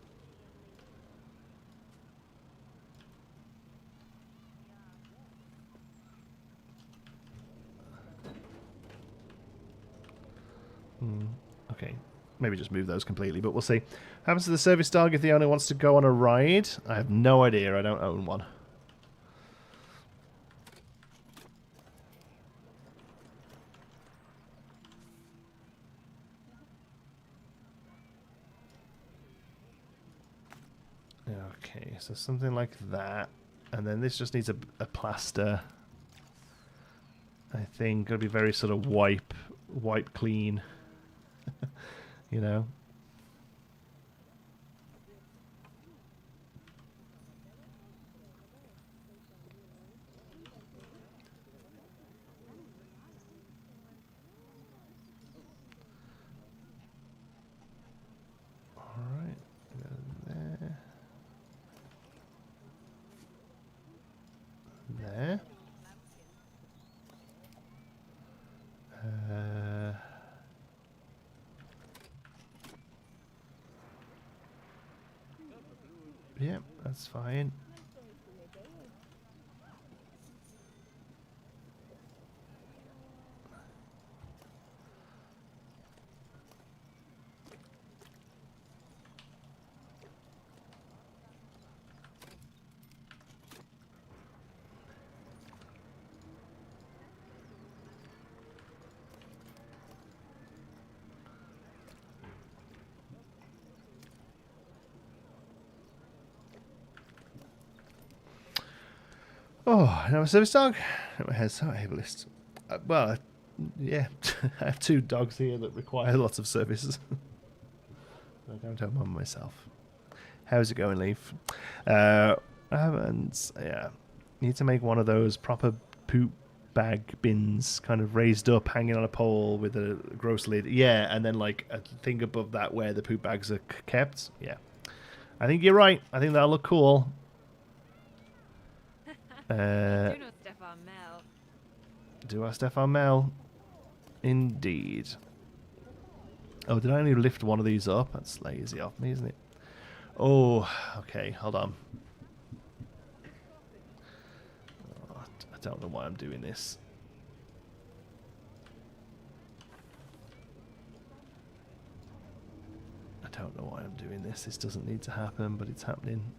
Okay, maybe just move those completely, but we'll see. Happens to the service dog if the owner wants to go on a ride? I have no idea, I don't own one. Okay, so something like that. And then this just needs a plaster. I think it'll be very sort of wipe clean. You know? Alright, there. There. Yeah, that's fine. Oh, now a service dog? My head's so ableist. Well, yeah, I have 2 dogs here that require lots of services. I don't have one myself. How's it going, Leaf? I haven't. Yeah, need to make one of those proper poop bag bins, kind of raised up, hanging on a pole with a gross lid. Yeah, and then like a thing above that where the poop bags are kept. Yeah, I think you're right. I think that'll look cool. Do our Stefan Mel. Indeed. Oh, did I only lift one of these up? That's lazy of me, isn't it? Oh, okay, hold on. Oh, I don't know why I'm doing this. I don't know why I'm doing this. This doesn't need to happen, but it's happening.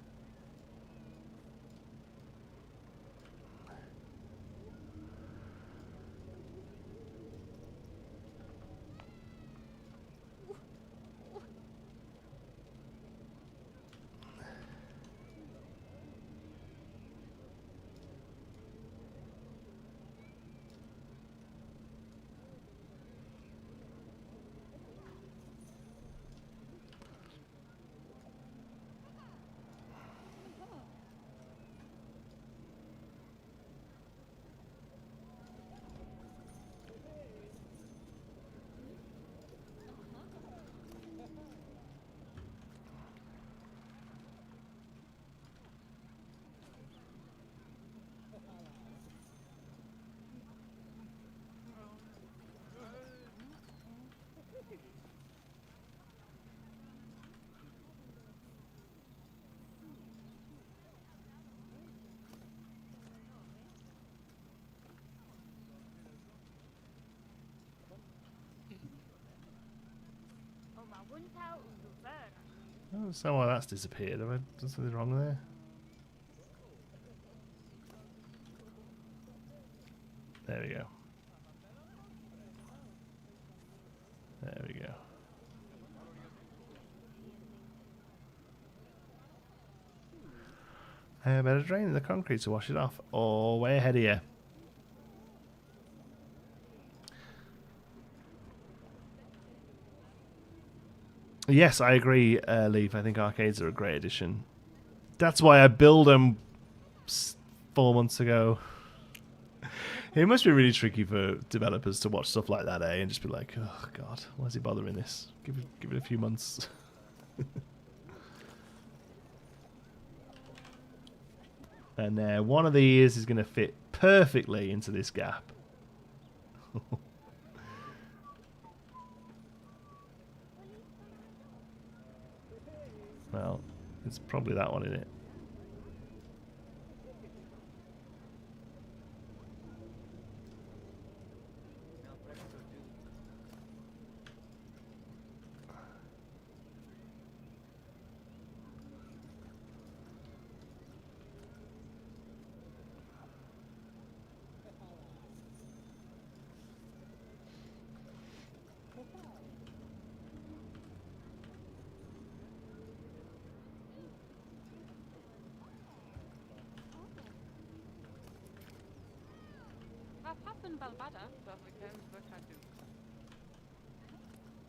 I don't know why that's disappeared. Have I done something wrong there? There we go. There we go. Better drain the concrete to wash it off. Oh, way ahead of you. Yes, I agree, Leaf. I think arcades are a great addition. That's why I built them 4 months ago. It must be really tricky for developers to watch stuff like that, eh? And just be like, oh god, why is he bothering this? Give it a few months. And one of these is going to fit perfectly into this gap. Well, it's probably that one, isn't it?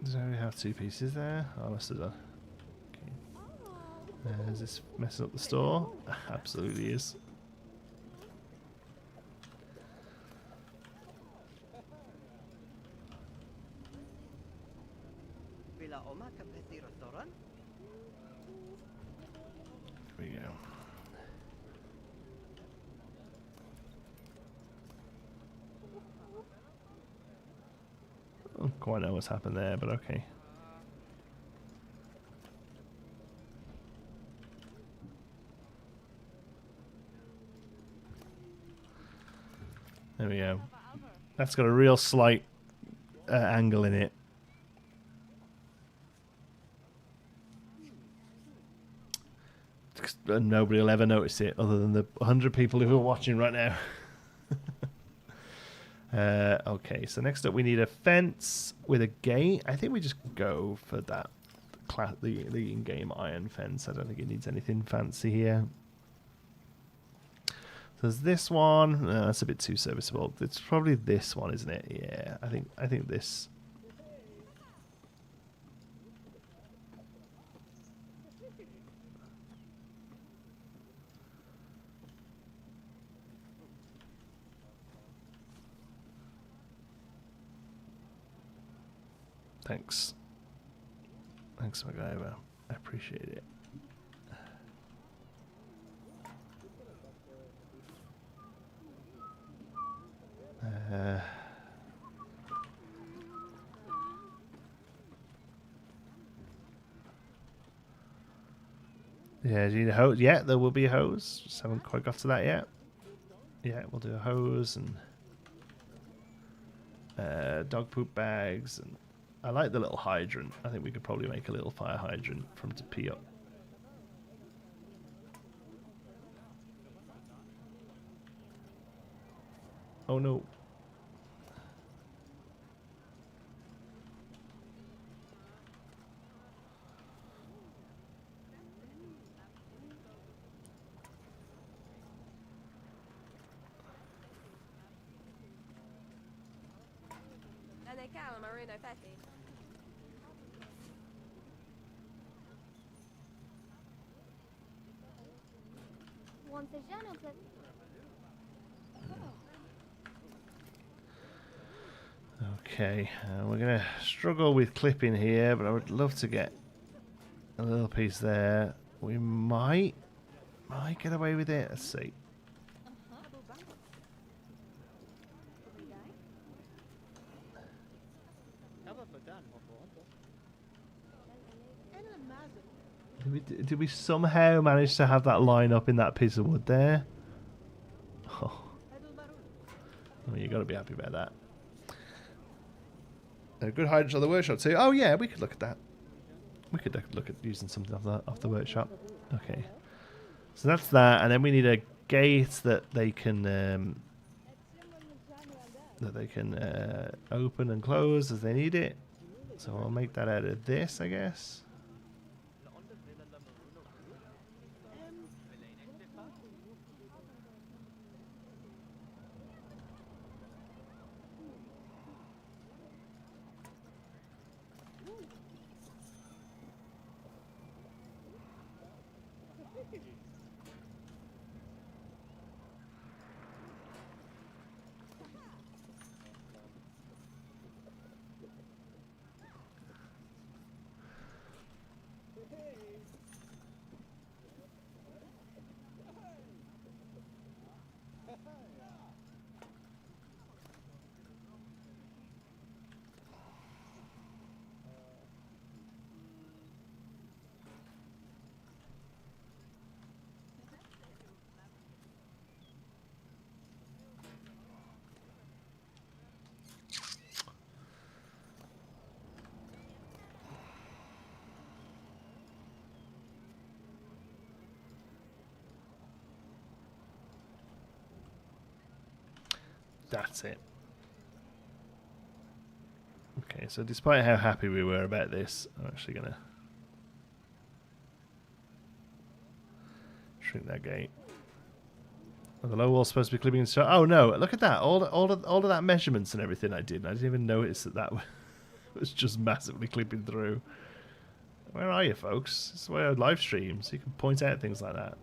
So we have two pieces there. Oh, I must have done. Okay. Is this messing up the store? Absolutely is. Here we go. I don't quite know what's happened there, but okay. There we go. That's got a real slight angle in it. And nobody will ever notice it other than the 100 people who are watching right now. Okay, so next up we need a fence with a gate. I think we just go for that, the in-game iron fence. I don't think it needs anything fancy here. So there's this one. No, that's a bit too serviceable. It's probably this one, isn't it? Yeah, I think this. Thanks. Thanks, MacGyver. I appreciate it. Yeah, do you need a hose? Yeah, there will be a hose. Just haven't quite got to that yet. Yeah, we'll do a hose and dog poop bags, and I like the little hydrant. I think we could probably make a little fire hydrant from to pee up. Oh no. Okay, we're going to struggle with clipping here, but I would love to get a little piece there. We might get away with it. Let's see. Did we somehow manage to have that line up in that piece of wood there? Oh, well, you got to be happy about that. A good hydrant on the workshop too. Oh yeah, we could look at that. We could look at using something off the workshop. Okay, so that's that, and then we need a gate that they can open and close as they need it. So I'll make that out of this, I guess. That's it. Okay, so despite how happy we were about this, I'm actually going to shrink that gate. Oh, the low wall's supposed to be clipping. Oh no! Look at that! All of that measurements and everything I did. I didn't even notice that was just massively clipping through. Where are you, folks? This is why I live stream, so you can point out things like that.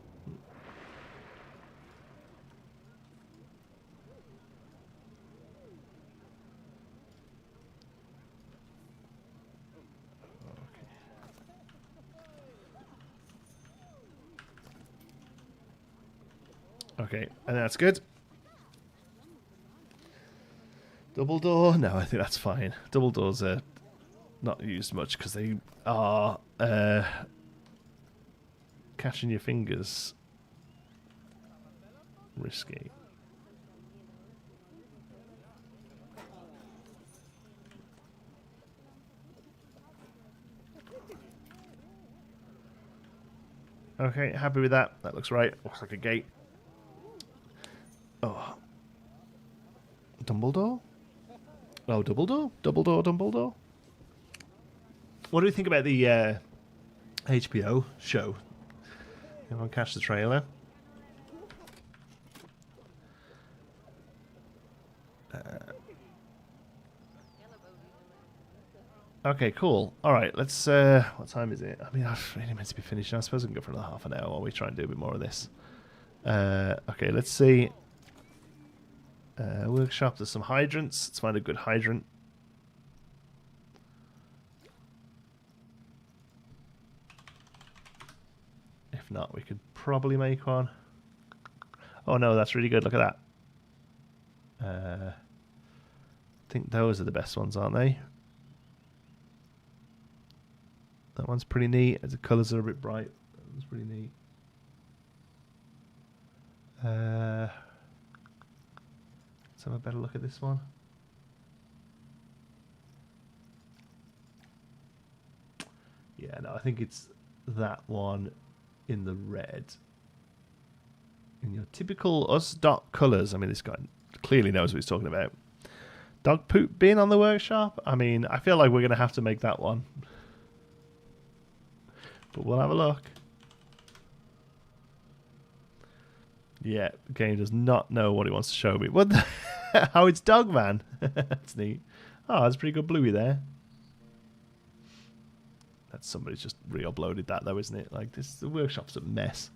Okay, and that's good. Double door? No, I think that's fine. Double doors are not used much because they are catching your fingers risky. Okay, happy with that. That looks right. Looks like a gate. Oh. Dumbledore? Oh, Dumbledore? Dumbledore? What do we think about the HBO show? Everyone catch the trailer? Okay, cool. Alright, let's... what time is it? I mean, I've really meant to be finishing. I suppose we can go for another half an hour while we try and do a bit more of this. Okay, let's see. Workshop, there's some hydrants. Let's find a good hydrant. If not, we could probably make one. Oh no, that's really good. Look at that. I think those are the best ones, aren't they? That one's pretty neat. The colours are a bit bright. That one's pretty neat. Let's have a better look at this one. Yeah, no, I think it's that one in the red. In your typical us dot colours. I mean, this guy clearly knows what he's talking about. Dog poop bin on the workshop? I mean, I feel like we're going to have to make that one. But we'll have a look. Yeah, the game does not know what it wants to show me. What the... How it's Dogman. That's neat. Oh, that's pretty good bluey there. That's somebody's just re-uploaded that though, isn't it? Like this, the workshop's a mess.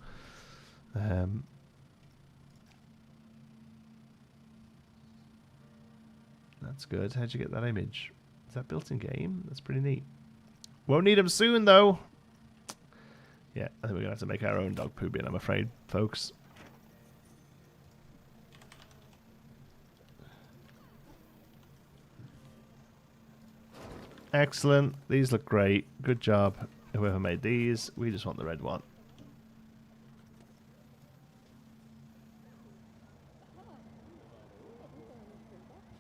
That's good. How'd you get that image? Is that built in game? That's pretty neat. Won't need them soon though. Yeah, I think we're gonna have to make our own dog poo bin, I'm afraid, folks. Excellent. These look great. Good job, whoever made these. We just want the red one.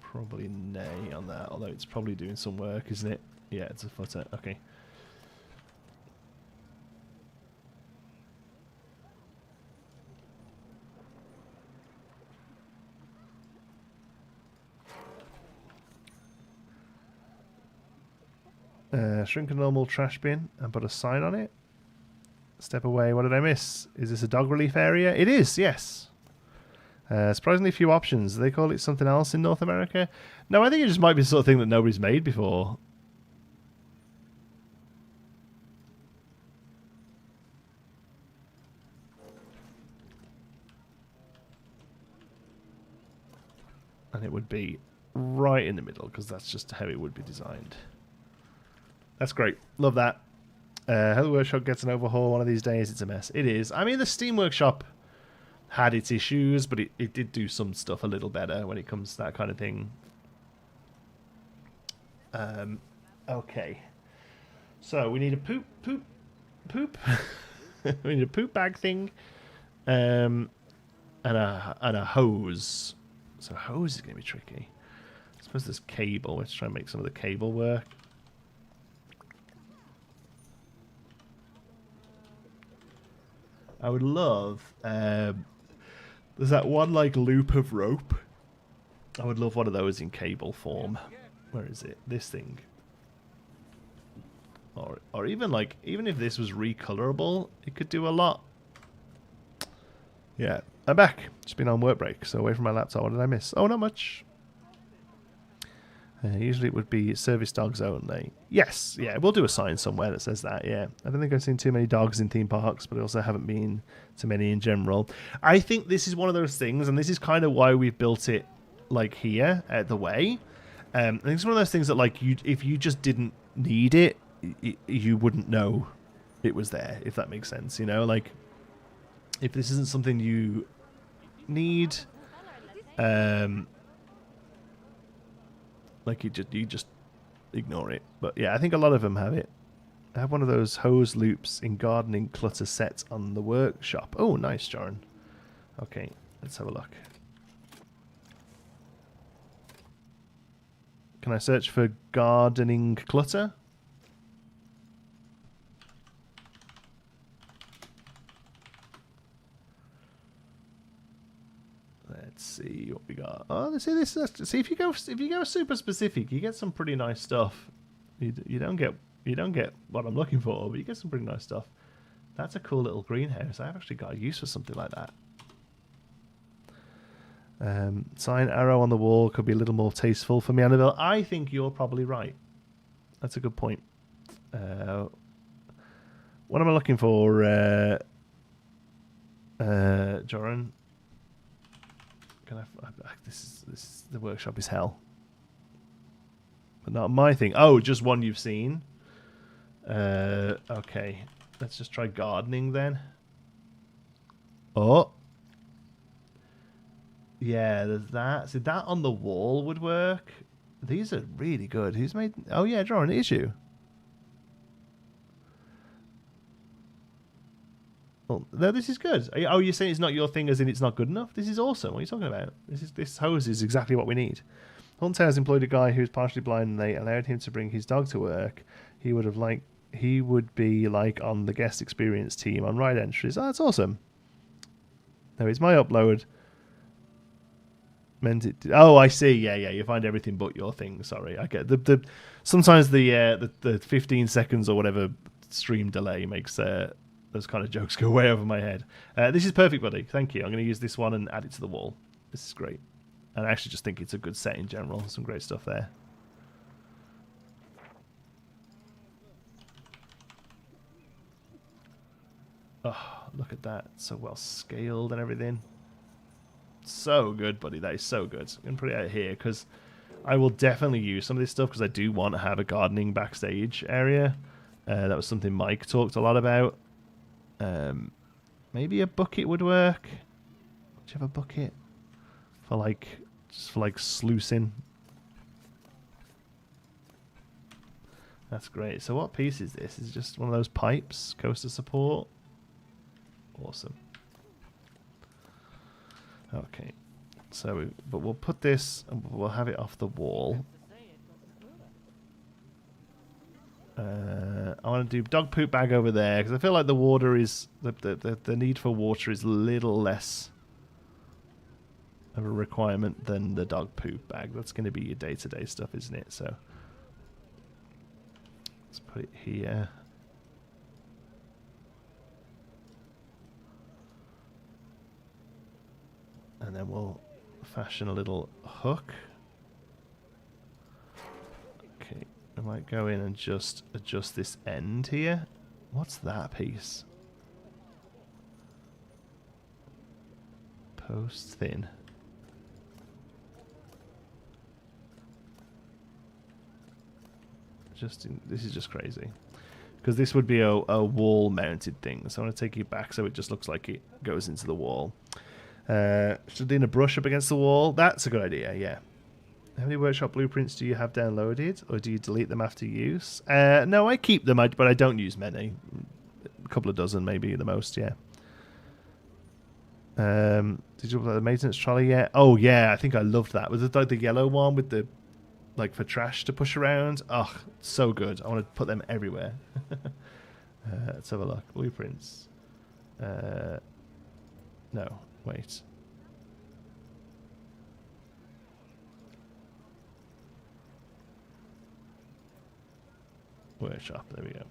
Probably nay on that, although it's probably doing some work, isn't it? Yeah, it's a footer. Okay. Shrink a normal trash bin and put a sign on it. Step away. What did I miss? Is this a dog relief area? It is, yes. Surprisingly few options. Do they call it something else in North America? No, I think it just might be the sort of thing that nobody's made before. And it would be right in the middle because that's just how it would be designed. That's great. Love that. How the workshop gets an overhaul one of these days. It's a mess. It is. I mean, the Steam Workshop had its issues, but it did do some stuff a little better when it comes to that kind of thing. Okay. So we need a poop. We need a poop bag thing. And a hose. So hose is going to be tricky. I suppose there's cable. Let's try and make some of the cable work. I would love... there's that one like loop of rope I would love one of those in cable form. Where is it? This thing. Or even like, even if this was recolorable, it could do a lot. Yeah, I'm back. Just been on work break, so away from my laptop. What did I miss? Oh, not much. Usually it would be service dogs only. Yes, yeah, we'll do a sign somewhere that says that, yeah. I don't think I've seen too many dogs in theme parks, but I also haven't been to many in general. I think this is one of those things, and this is kind of why we've built it, like, here, at the way. I think it's one of those things that, like, if you just didn't need it, you wouldn't know it was there, if that makes sense, you know? Like, if this isn't something you need, like you just ignore it. But yeah, I think a lot of them have it. I have one of those hose loops in gardening clutter sets on the workshop. Oh, nice, Joran. Okay, let's have a look. Can I search for gardening clutter? Let's see what we got. Oh, see this. See if you go super specific, you get some pretty nice stuff. You don't get what I'm looking for, but you get some pretty nice stuff. That's a cool little greenhouse. I've actually got a use for something like that. Sign arrow on the wall could be a little more tasteful for MeanderVille. I think you're probably right. That's a good point. What am I looking for, Joran? Can this is the workshop is hell, but not my thing. Oh, just one you've seen. Okay, let's just try gardening then. Oh, yeah, there's that. See, that on the wall would work. These are really good. Who's made? Oh yeah, draw an issue. Oh, no, this is good. Oh, you're saying it's not your thing as in it's not good enough? This is awesome. What are you talking about? This hose is exactly what we need. Hunter has employed a guy who's partially blind and they allowed him to bring his dog to work. He would be like on the guest experience team on ride entries. Oh, that's awesome. No, it's my upload. Meant it. Oh, I see. Yeah, you find everything but your thing. Sorry, I get the sometimes the 15 seconds or whatever stream delay makes those kind of jokes go way over my head. This is perfect, buddy. Thank you. I'm going to use this one and add it to the wall. This is great. And I actually just think it's a good set in general. Some great stuff there. Oh, look at that. It's so well scaled and everything. So good, buddy. That is so good. I'm going to put it out here because I will definitely use some of this stuff because I do want to have a gardening backstage area. That was something Mike talked a lot about. Maybe a bucket would work. Do you have a bucket for just for sluicing? That's great. So what piece is this? Is it just one of those pipes? Coaster support. Awesome. Okay. So, but we'll put this and we'll have it off the wall. I want to do dog poop bag over there because I feel like the water is the need for water is a little less of a requirement than the dog poop bag. That's going to be your day-to-day stuff, isn't it? So let's put it here. And then we'll fashion a little hook. Okay. I might go in and just adjust this end here. What's that piece? Post thin. This is just crazy. Because this would be a wall mounted thing. So I want to take it back so it just looks like it goes into the wall. Should lean a brush up against the wall. That's a good idea, yeah. How many workshop blueprints do you have downloaded, or do you delete them after use? No, I keep them, but I don't use many. A couple of dozen, maybe, the most, yeah. Did you upload the maintenance trolley yet? Oh, yeah, I think I loved that. Was it like the yellow one with the, for trash to push around? Oh, so good. I want to put them everywhere. Let's have a look. Blueprints. No, wait. Workshop. There we go.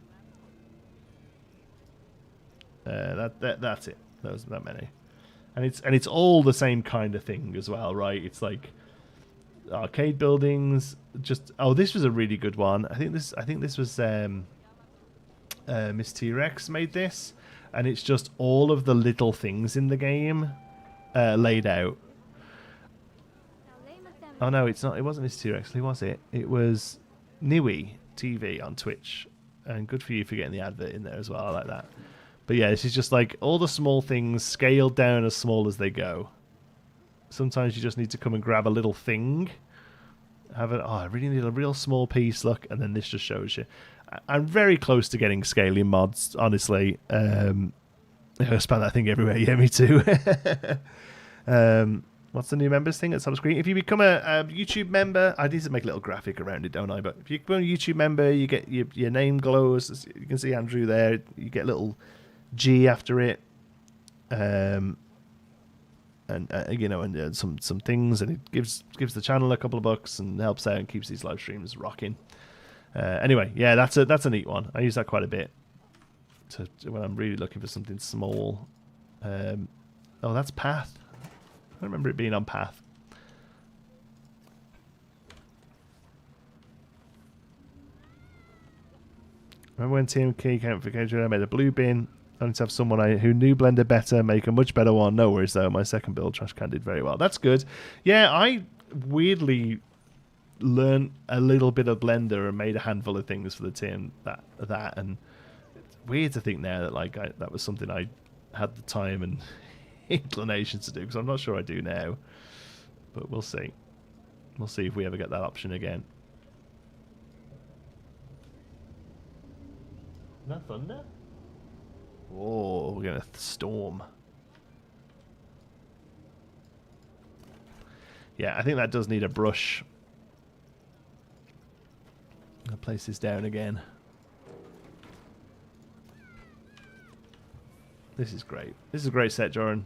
That's it. Those that many, and it's all the same kind of thing as well, right? It's like arcade buildings. Just this was a really good one. I think this was Miss T-Rex made this, and it's just all of the little things in the game laid out. Oh no, it's not. It wasn't Miss T-Rex. Who was it? It was Niwi TV on Twitch, and good for you for getting the advert in there as well. I like that. But yeah, this is just like all the small things scaled down as small as they go. Sometimes you just need to come and grab a little thing. I really need a real small piece, look, and then this just shows you. I'm very close to getting scaling mods, honestly. I spam that thing everywhere. Yeah, me too. What's the new members thing at the top screen? If you become a YouTube member, I need to make a little graphic around it, don't I? But if you become a YouTube member, you get your name glows. You can see Andrew there. You get a little G after it. And some things, and it gives the channel a couple of bucks and helps out and keeps these live streams rocking. Anyway, yeah, that's a neat one. I use that quite a bit when I'm really looking for something small. That's Path. I remember it being on Path. Remember when TMK came for KJ, I made a blue bin. I need to have someone who knew Blender better make a much better one. No worries though. My second build, Trash Can, did very well. That's good. Yeah, I weirdly learned a little bit of Blender and made a handful of things for the team. That and it's weird to think now that that was something I had the time and inclination to do, because I'm not sure I do now. But we'll see. We'll see if we ever get that option again. Is that thunder? Oh, we're going to storm. Yeah, I think that does need a brush. I'll place this down again. This is great. This is a great set, Joran.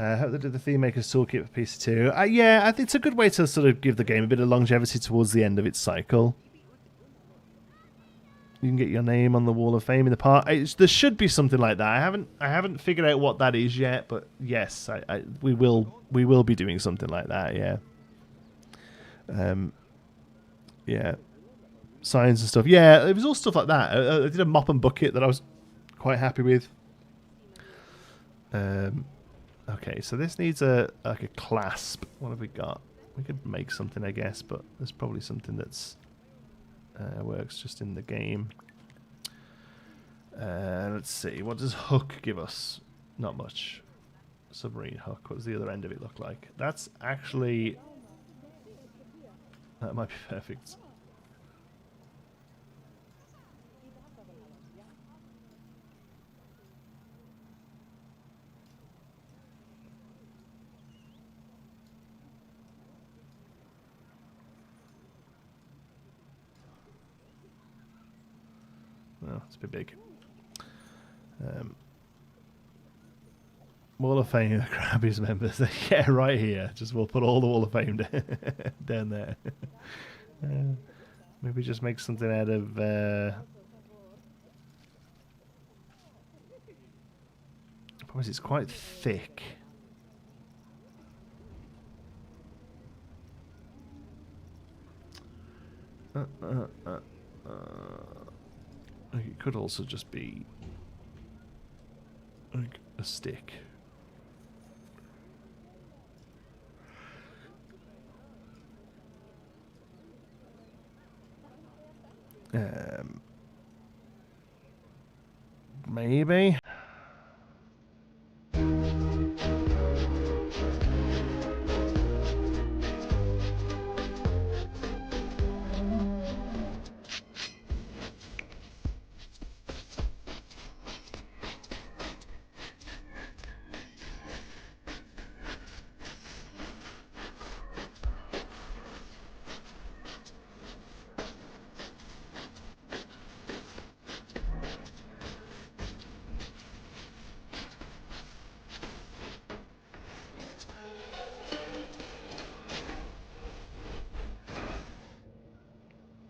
I hope they did the Theme Maker's Toolkit for PC2. Yeah, I think it's a good way to sort of give the game a bit of longevity towards the end of its cycle. You can get your name on the Wall of Fame in the park. There should be something like that. I haven't figured out what that is yet, but yes, we will be doing something like that. Yeah. Yeah. Signs and stuff. Yeah, it was all stuff like that. I did a mop and bucket that I was quite happy with. Okay, so this needs a clasp. What have we got? We could make something, I guess, but there's probably something that's works just in the game. Let's see. What does hook give us? Not much. Submarine hook. What does the other end of it look like? That's actually... That might be perfect. Oh, it's a bit big. Wall of Fame, Krabby's members. Yeah, right here. Just we'll put all the Wall of Fame down there. Maybe just make something out of... Problem is, it's quite thick. It could also just be like a stick. Maybe.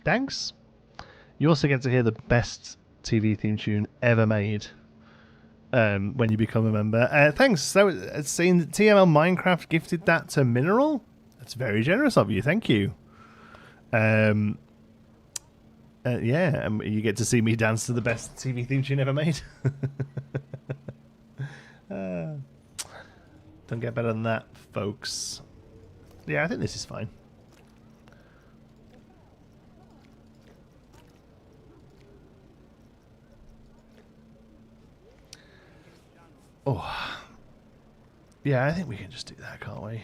thanks. You also get to hear the best TV theme tune ever made when you become a member. Thanks. So, seeing TML Minecraft gifted that to Mineral. That's very generous of you. Thank you. Yeah, and you get to see me dance to the best TV theme tune ever made. Don't get better than that, folks. Yeah, I think this is fine. Oh. Yeah, I think we can just do that, can't we?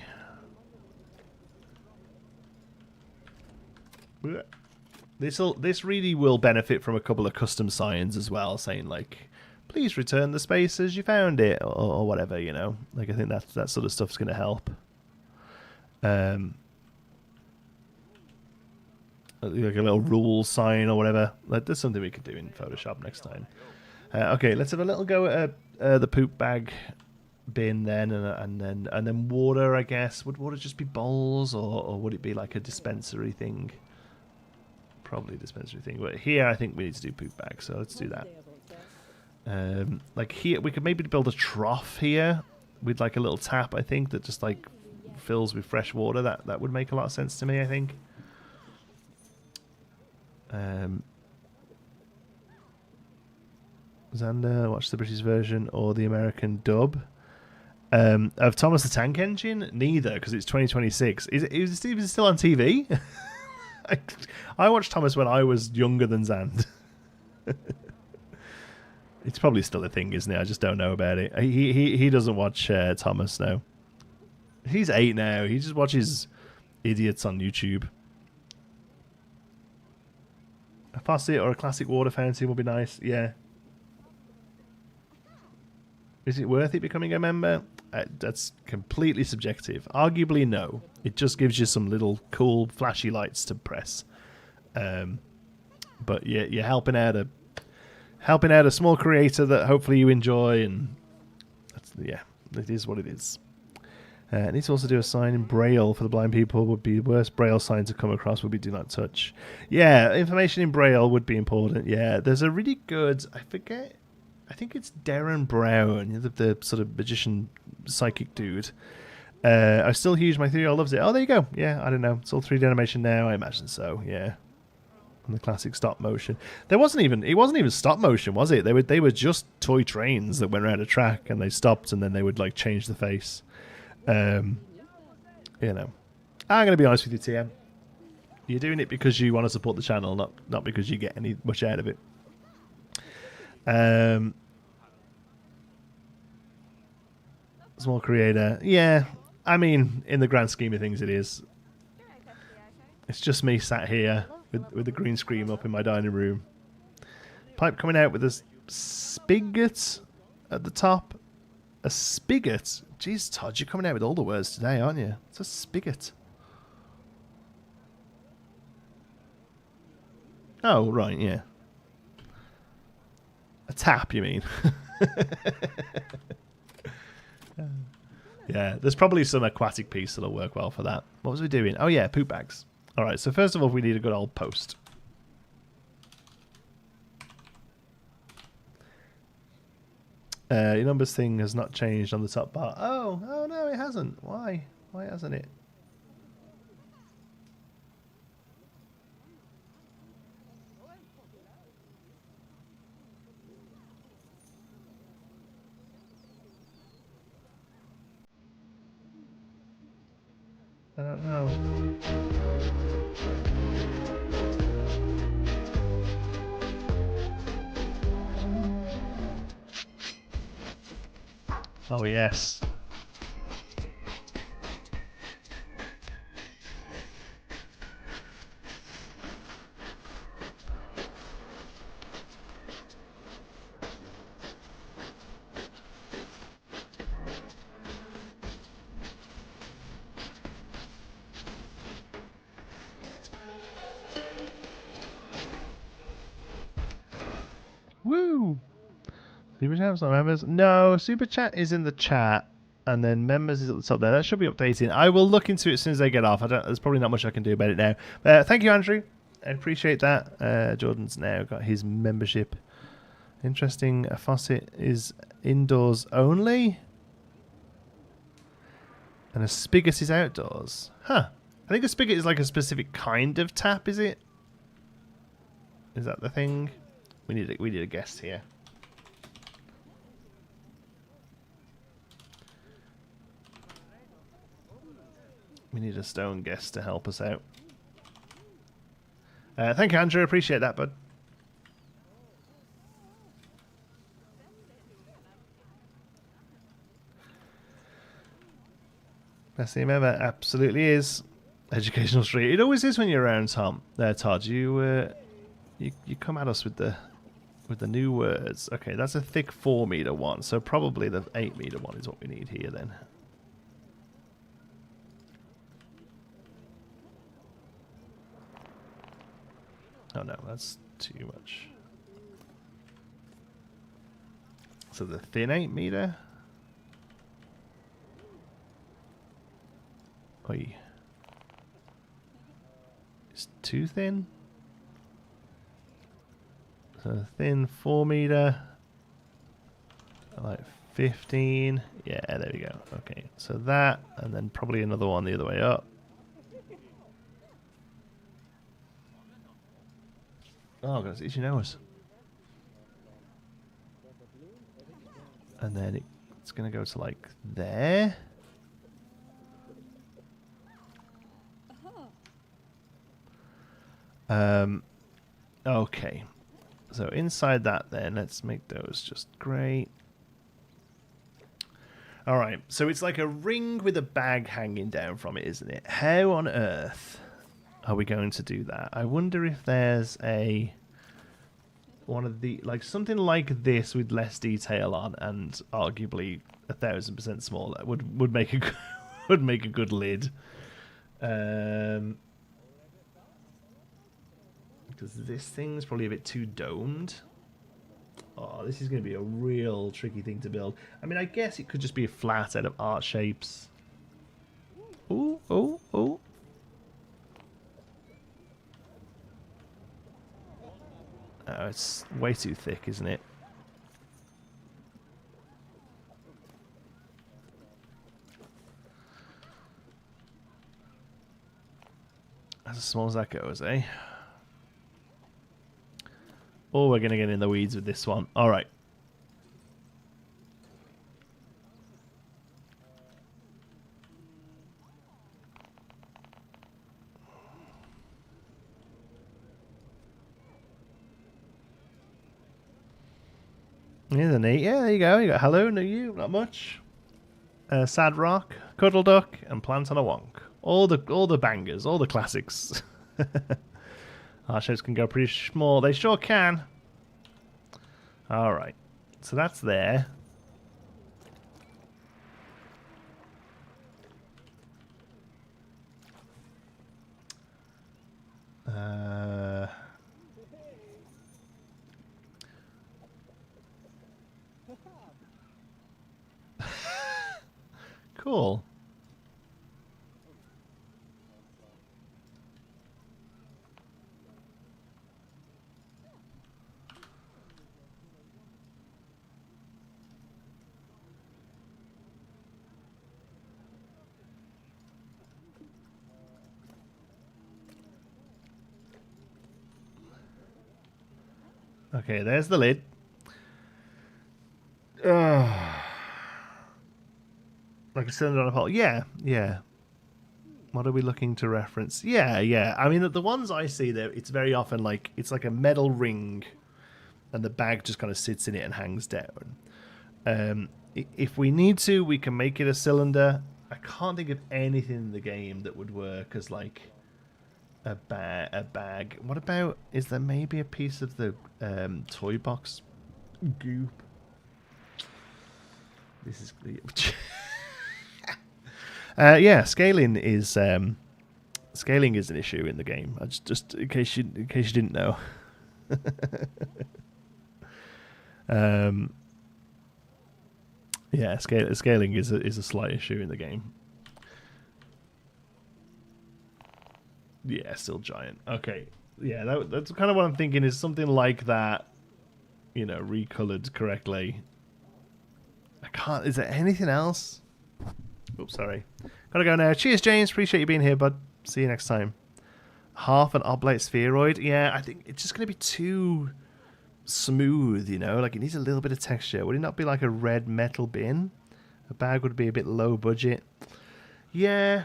This really will benefit from a couple of custom signs as well, saying like, please return the space as you found it, or whatever, you know. Like, I think that sort of stuff's going to help. Like a little rule sign or whatever. Like, there's something we could do in Photoshop next time. Okay, let's have a little go at the poop bag bin then, and then water. I guess would water just be bowls, or would it be like a dispensary thing? Probably a dispensary thing. But here, I think we need to do poop bags, so let's do that. Like here, we could maybe build a trough here with like a little tap. I think that just like fills with fresh water. That would make a lot of sense to me. I think. Xander, watch the British version or the American dub of Thomas the Tank Engine. Neither, because it's 2026. Is it still on TV? I watched Thomas when I was younger than Xand. It's probably still a thing, isn't it? I just don't know about it. He doesn't watch Thomas now. He's 8 now. He just watches idiots on YouTube. A faucet or a classic water fountain would be nice. Yeah. Is it worth it becoming a member? That's completely subjective. Arguably, no. It just gives you some little cool, flashy lights to press. But you're helping out a small creator that hopefully you enjoy, and yeah, it is what it is. I need to also do a sign in Braille for the blind people. Would be the worst Braille sign to come across would be do not touch. Yeah, information in Braille would be important. Yeah, there's a really good, I forget, I think it's Darren Brown, the sort of magician psychic dude. I still use my 3-year-old loves it. Oh, there you go. Yeah, I don't know. It's all 3D animation now. I imagine so. Yeah, and the classic stop motion. It wasn't even stop motion, was it? They were just toy trains that went around a track and they stopped and then they would like change the face. You know, I'm gonna be honest with you, TM. You're doing it because you want to support the channel, not because you get much out of it. Small creator, yeah. I mean, in the grand scheme of things, it is. It's just me sat here with the green screen up in my dining room. Pipe coming out with a spigot at the top. A spigot? Jeez, Todd, you're coming out with all the words today, aren't you? It's a spigot. Oh, right, yeah. A tap, you mean? Yeah, there's probably some aquatic piece that'll work well for that. What was we doing? Oh, yeah, poop bags. All right, so first of all, we need a good old post. Your numbers thing has not changed on the top bar. Oh no, it hasn't. Why? Why hasn't it? I don't know. Oh, yes. Woo! Super Chat's not members? No, Super Chat is in the chat, and then members is at the top there. That should be updating. I will look into it as soon as I get off. There's probably not much I can do about it now. Thank you, Andrew. I appreciate that. Jordan's now got his membership. Interesting. A faucet is indoors only, and a spigot is outdoors. Huh. I think a spigot is like a specific kind of tap, is it? Is that the thing? We need a guest here. We need a stone guest to help us out. Thank you, Andrew. Appreciate that, bud. Best theme ever. Absolutely is. Educational street. It always is when you're around, Tom. Todd. You come at us with the new words. Okay, that's a thick 4-meter one, so probably the 8-meter one is what we need here then. Oh no, that's too much. So the thin 8-meter. Oi. It's too thin. So thin 4-meter. Like 15. Yeah, there we go. Okay, so that, and then probably another one the other way up. Oh, God, it's itchy nose. And then it's going to go to like there. Okay. So inside that then, let's make those just great. Alright, so it's like a ring with a bag hanging down from it, isn't it? How on earth are we going to do that? I wonder if there's one of the, like something like this with less detail on and arguably 1000% smaller would make a would make a good lid. Because this thing's probably a bit too domed. Oh, this is going to be a real tricky thing to build. I mean, I guess it could just be a flat out of art shapes. Ooh, ooh, ooh. Oh, it's way too thick, isn't it? That's as small as that goes, eh? Oh, we're going to get in the weeds with this one. All right. Here's a neat. Yeah, there you go. You got hello, no you, not much. Sad rock, cuddle duck, and plant on a wonk. All the bangers, all the classics. Our shows can go pretty small. They sure can. All right, so that's there. Cool. Okay, there's the lid. Like a cylinder on a pole. Yeah, yeah. What are we looking to reference? Yeah, yeah. I mean, the ones I see there, it's very often like, it's like a metal ring and the bag just kind of sits in it and hangs down. If we need to, we can make it a cylinder. I can't think of anything in the game that would work as like a bag. What about, is there maybe a piece of the toy box goop? This is... yeah, scaling is an issue in the game. I just in case you didn't know. Yeah, scaling is a slight issue in the game. Yeah, still giant. Okay, Yeah, that's kind of what I'm thinking. Is something like that, you know, recolored correctly. I can't. Is there anything else? Oops, sorry. Gotta go now. Cheers, James. Appreciate you being here, bud. See you next time. Half an oblate spheroid. Yeah, I think it's just gonna be too smooth, you know. Like it needs a little bit of texture. Would it not be like a red metal bin? A bag would be a bit low budget. Yeah,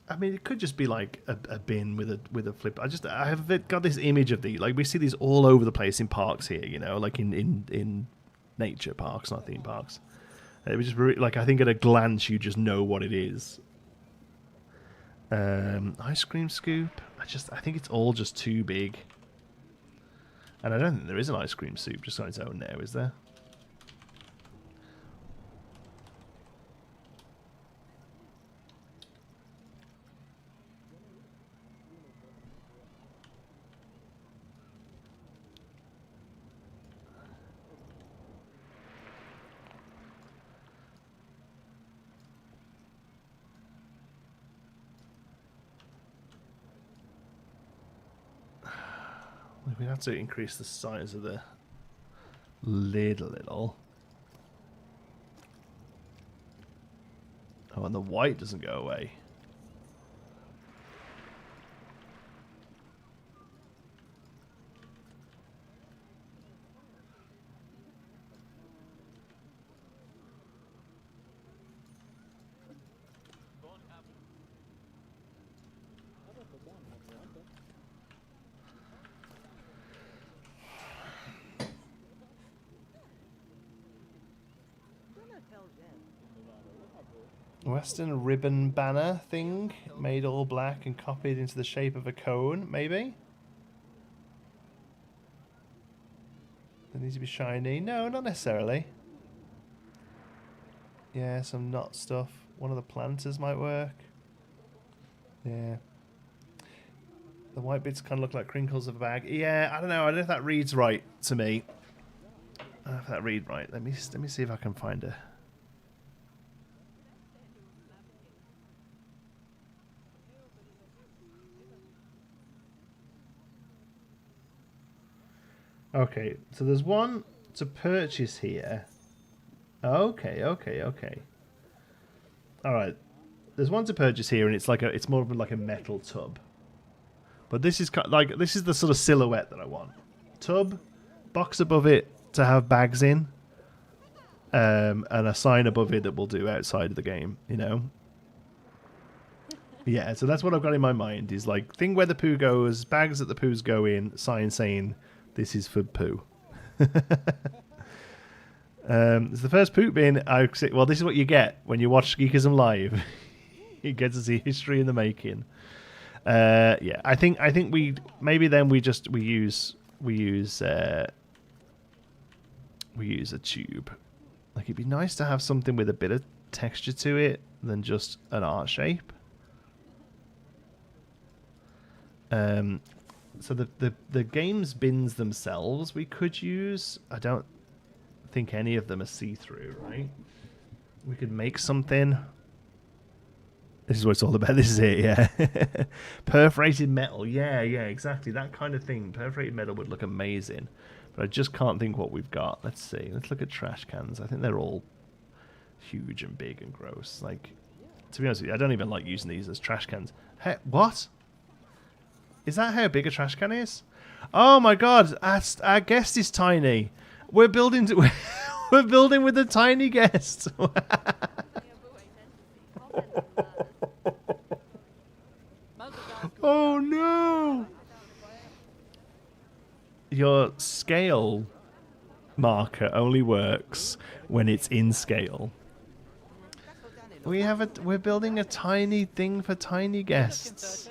I mean, it could just be like a bin with a flip. I have got this image of like we see these all over the place in parks here, you know, like in nature parks, not theme parks. It was just like I think at a glance you just know what it is. Ice cream scoop. I think it's all just too big, and I don't think there is an ice cream soup just on its own now, is there? We have to increase the size of the lid a little. Oh, and the white doesn't go away. Western ribbon banner thing made all black and copied into the shape of a cone, maybe? It needs to be shiny. No, not necessarily. Yeah, some knot stuff. One of the planters might work. Yeah. The white bits kind of look like crinkles of a bag. Yeah, I don't know. I don't know if that reads right to me. I don't know if that reads right. Let me see if I can find it. Okay, so there's one to purchase here. Okay. All right, there's one to purchase here, and it's more of like a metal tub. But this is this is the sort of silhouette that I want. Tub, box above it to have bags in, and a sign above it that will do outside of the game. You know. Yeah, so that's what I've got in my mind. Is like thing where the poo goes, bags that the poos go in, sign saying this is for poo. It's the first poop bin. Well, this is what you get when you watch Geekism live. You get to see history in the making. Yeah, I think we maybe then we use a tube. Like it'd be nice to have something with a bit of texture to it than just an art shape. So the games bins themselves we could use. I don't think any of them are see-through, right? We could make something. This is what it's all about. This is it, yeah. Perforated metal. Yeah, exactly. That kind of thing. Perforated metal would look amazing. But I just can't think what we've got. Let's see. Let's look at trash cans. I think they're all huge and big and gross. Like, to be honest with you, I don't even like using these as trash cans. Hey, what? Is that how big a trash can is? Oh my god, our guest is tiny. We're building we're building with a tiny guest. Oh no. Your scale marker only works when it's in scale. We're building a tiny thing for tiny guests.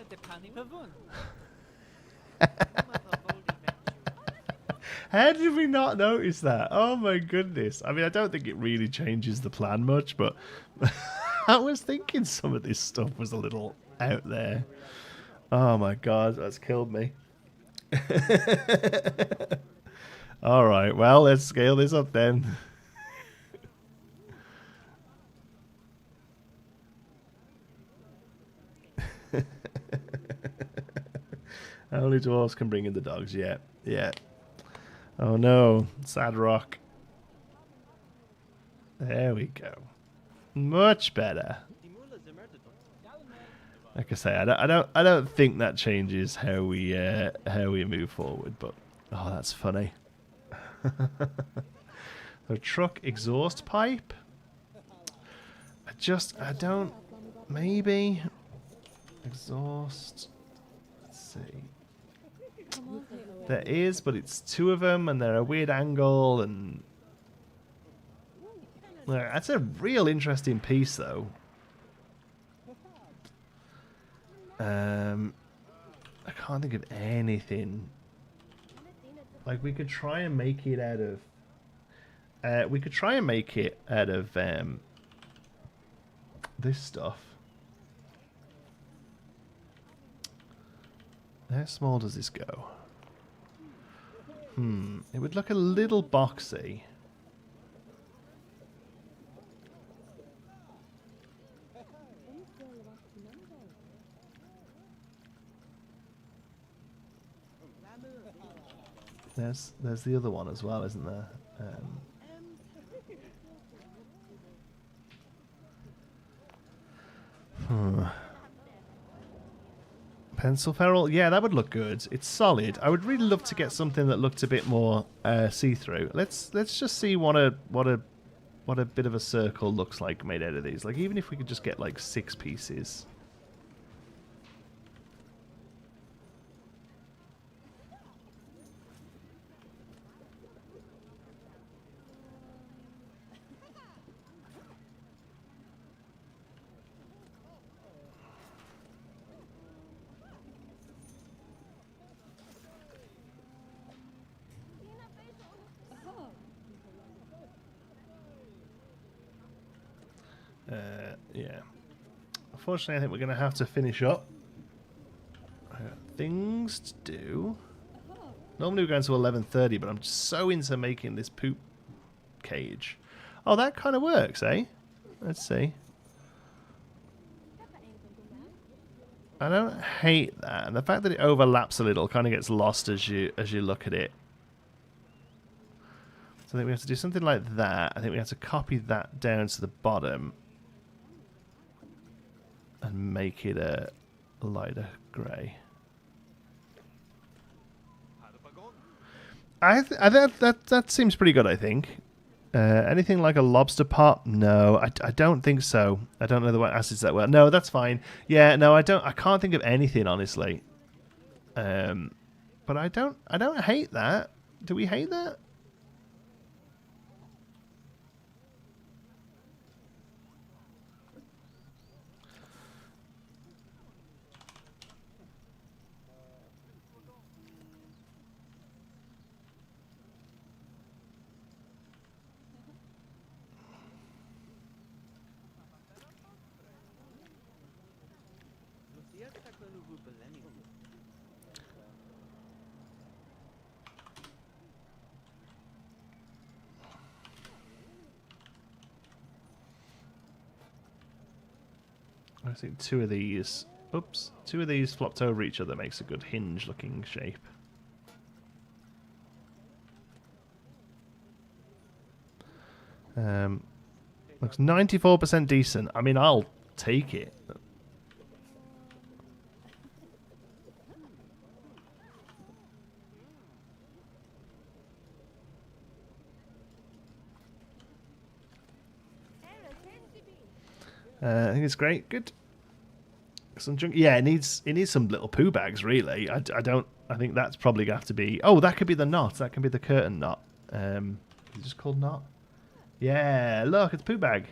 How did we not notice that? Oh my goodness. I mean, I don't think it really changes the plan much, but I was thinking some of this stuff was a little out there. Oh my god, that's killed me. Alright, well, let's scale this up then. Only dwarves can bring in the dogs. Yeah, yeah. Oh no, sad rock. There we go. Much better. Like I say, I don't think that changes how we move forward. But oh, that's funny. The truck exhaust pipe. I don't. Maybe exhaust. Let's see. There is, but it's two of them, and they're a weird angle, and that's a real interesting piece, though. I can't think of anything. Like we could try and make it out of. We could try and make it out of this stuff. How small does this go? It would look a little boxy. There's the other one as well, isn't there? Pencil ferrule, yeah, that would look good. It's solid. I would really love to get something that looked a bit more see-through. Let's just see what a bit of a circle looks like made out of these. Like even if we could just get like 6 pieces. Yeah. Unfortunately, I think we're going to have to finish up. Things to do. Normally we're going to 11:30, but I'm just so into making this poop cage. Oh, that kind of works, eh? Let's see. I don't hate that, and the fact that it overlaps a little kind of gets lost as you look at it. So I think we have to do something like that. I think we have to copy that down to the bottom and make it a lighter grey. That seems pretty good, I think. Anything like a lobster pot? No, I don't think so. I don't know the acids that well. No, that's fine. Yeah, no, I can't think of anything, honestly. But I don't hate that. Do we hate that? I think two of these flopped over each other makes a good hinge looking shape. Looks 94% decent. I mean, I'll take it. I think it's great. Good. Some junk. Yeah, it needs some little poo bags. Really, I think that's probably gonna have to be. Oh, that could be the knot. That can be the curtain knot. Is it just called knot? Yeah. Look, it's poo bag.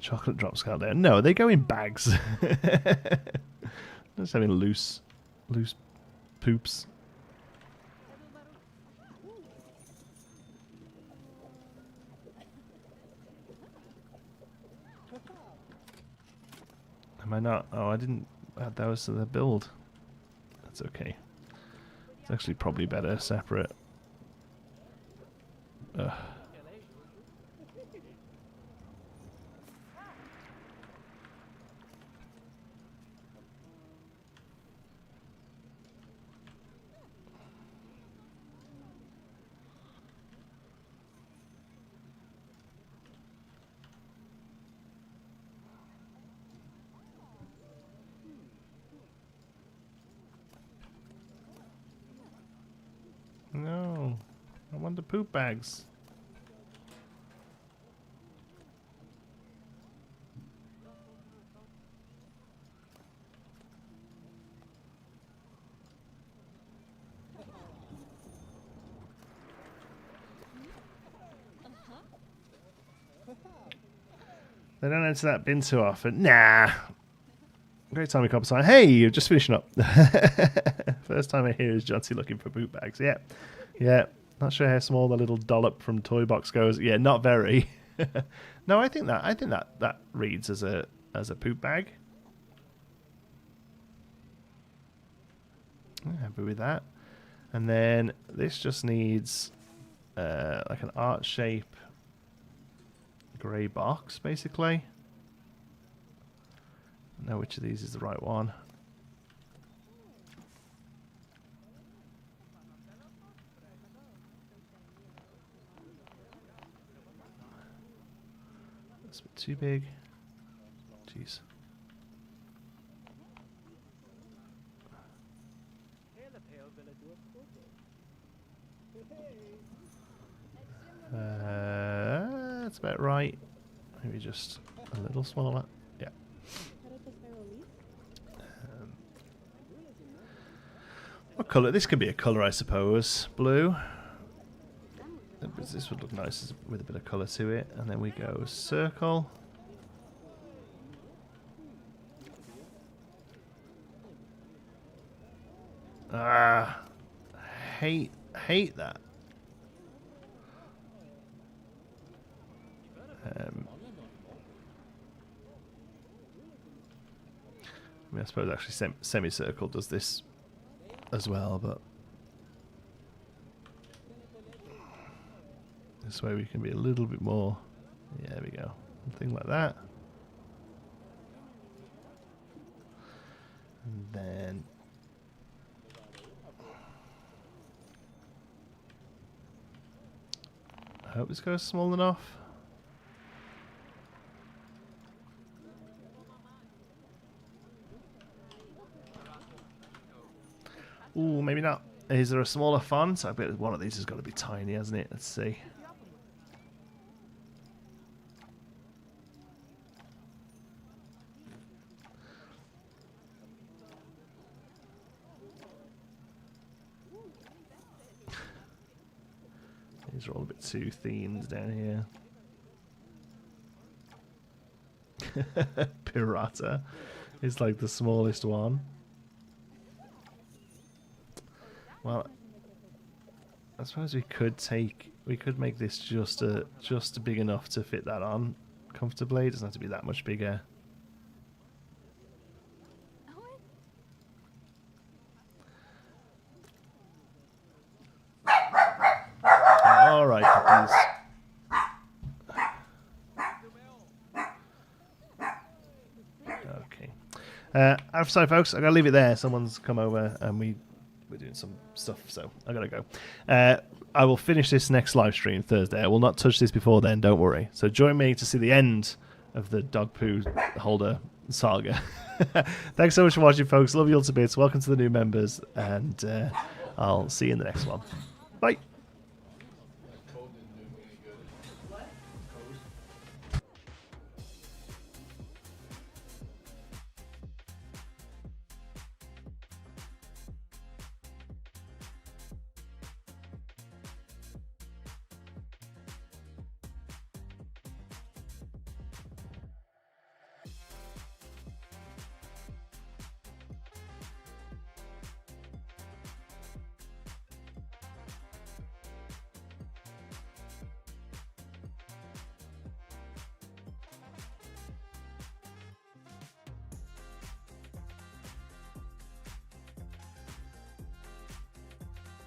Chocolate drops out there. No, they go in bags. Just having loose poops. Am I not? Oh, I didn't add those to the build. That's okay. It's actually probably better separate. Ugh. No, I want the poop bags. They don't enter that bin too often. Nah. Great time we cop sign. Hey, you're just finishing up. First time I hear is Jonti looking for boot bags. Yeah. Yeah. Not sure how small the little dollop from Toy Box goes. Yeah, not very. No, I think that reads as a poop bag. I'm happy with that. And then this just needs like an art shape grey box, basically. I know which of these is the right one. That's a bit too big. Jeez. That's about right. Maybe just a little smaller. Yeah. What colour? This could be a colour, I suppose. Blue. This would look nice with a bit of colour to it. And then we go circle. Ah, hate that. I mean, I suppose actually semicircle does this as well, but this way we can be a little bit more. Yeah, there we go. Something like that. And then I hope this goes small enough. Ooh, maybe not. Is there a smaller font? I bet one of these has got to be tiny, hasn't it? Let's see. These are all a bit too themed down here. Pirata is like the smallest one. Well, I suppose we could make this just big enough to fit that on comfortably. It doesn't have to be that much bigger. All right, puppies. Okay. I'm sorry, folks. I gotta leave it there. Someone's come over and we're doing some stuff, so I gotta go. I will finish this next live stream Thursday. I will not touch this before then, don't worry. So join me to see the end of the dog poo holder saga. Thanks so much for watching, folks. Love you all to bits. Welcome to the new members, and I'll see you in the next one. Bye.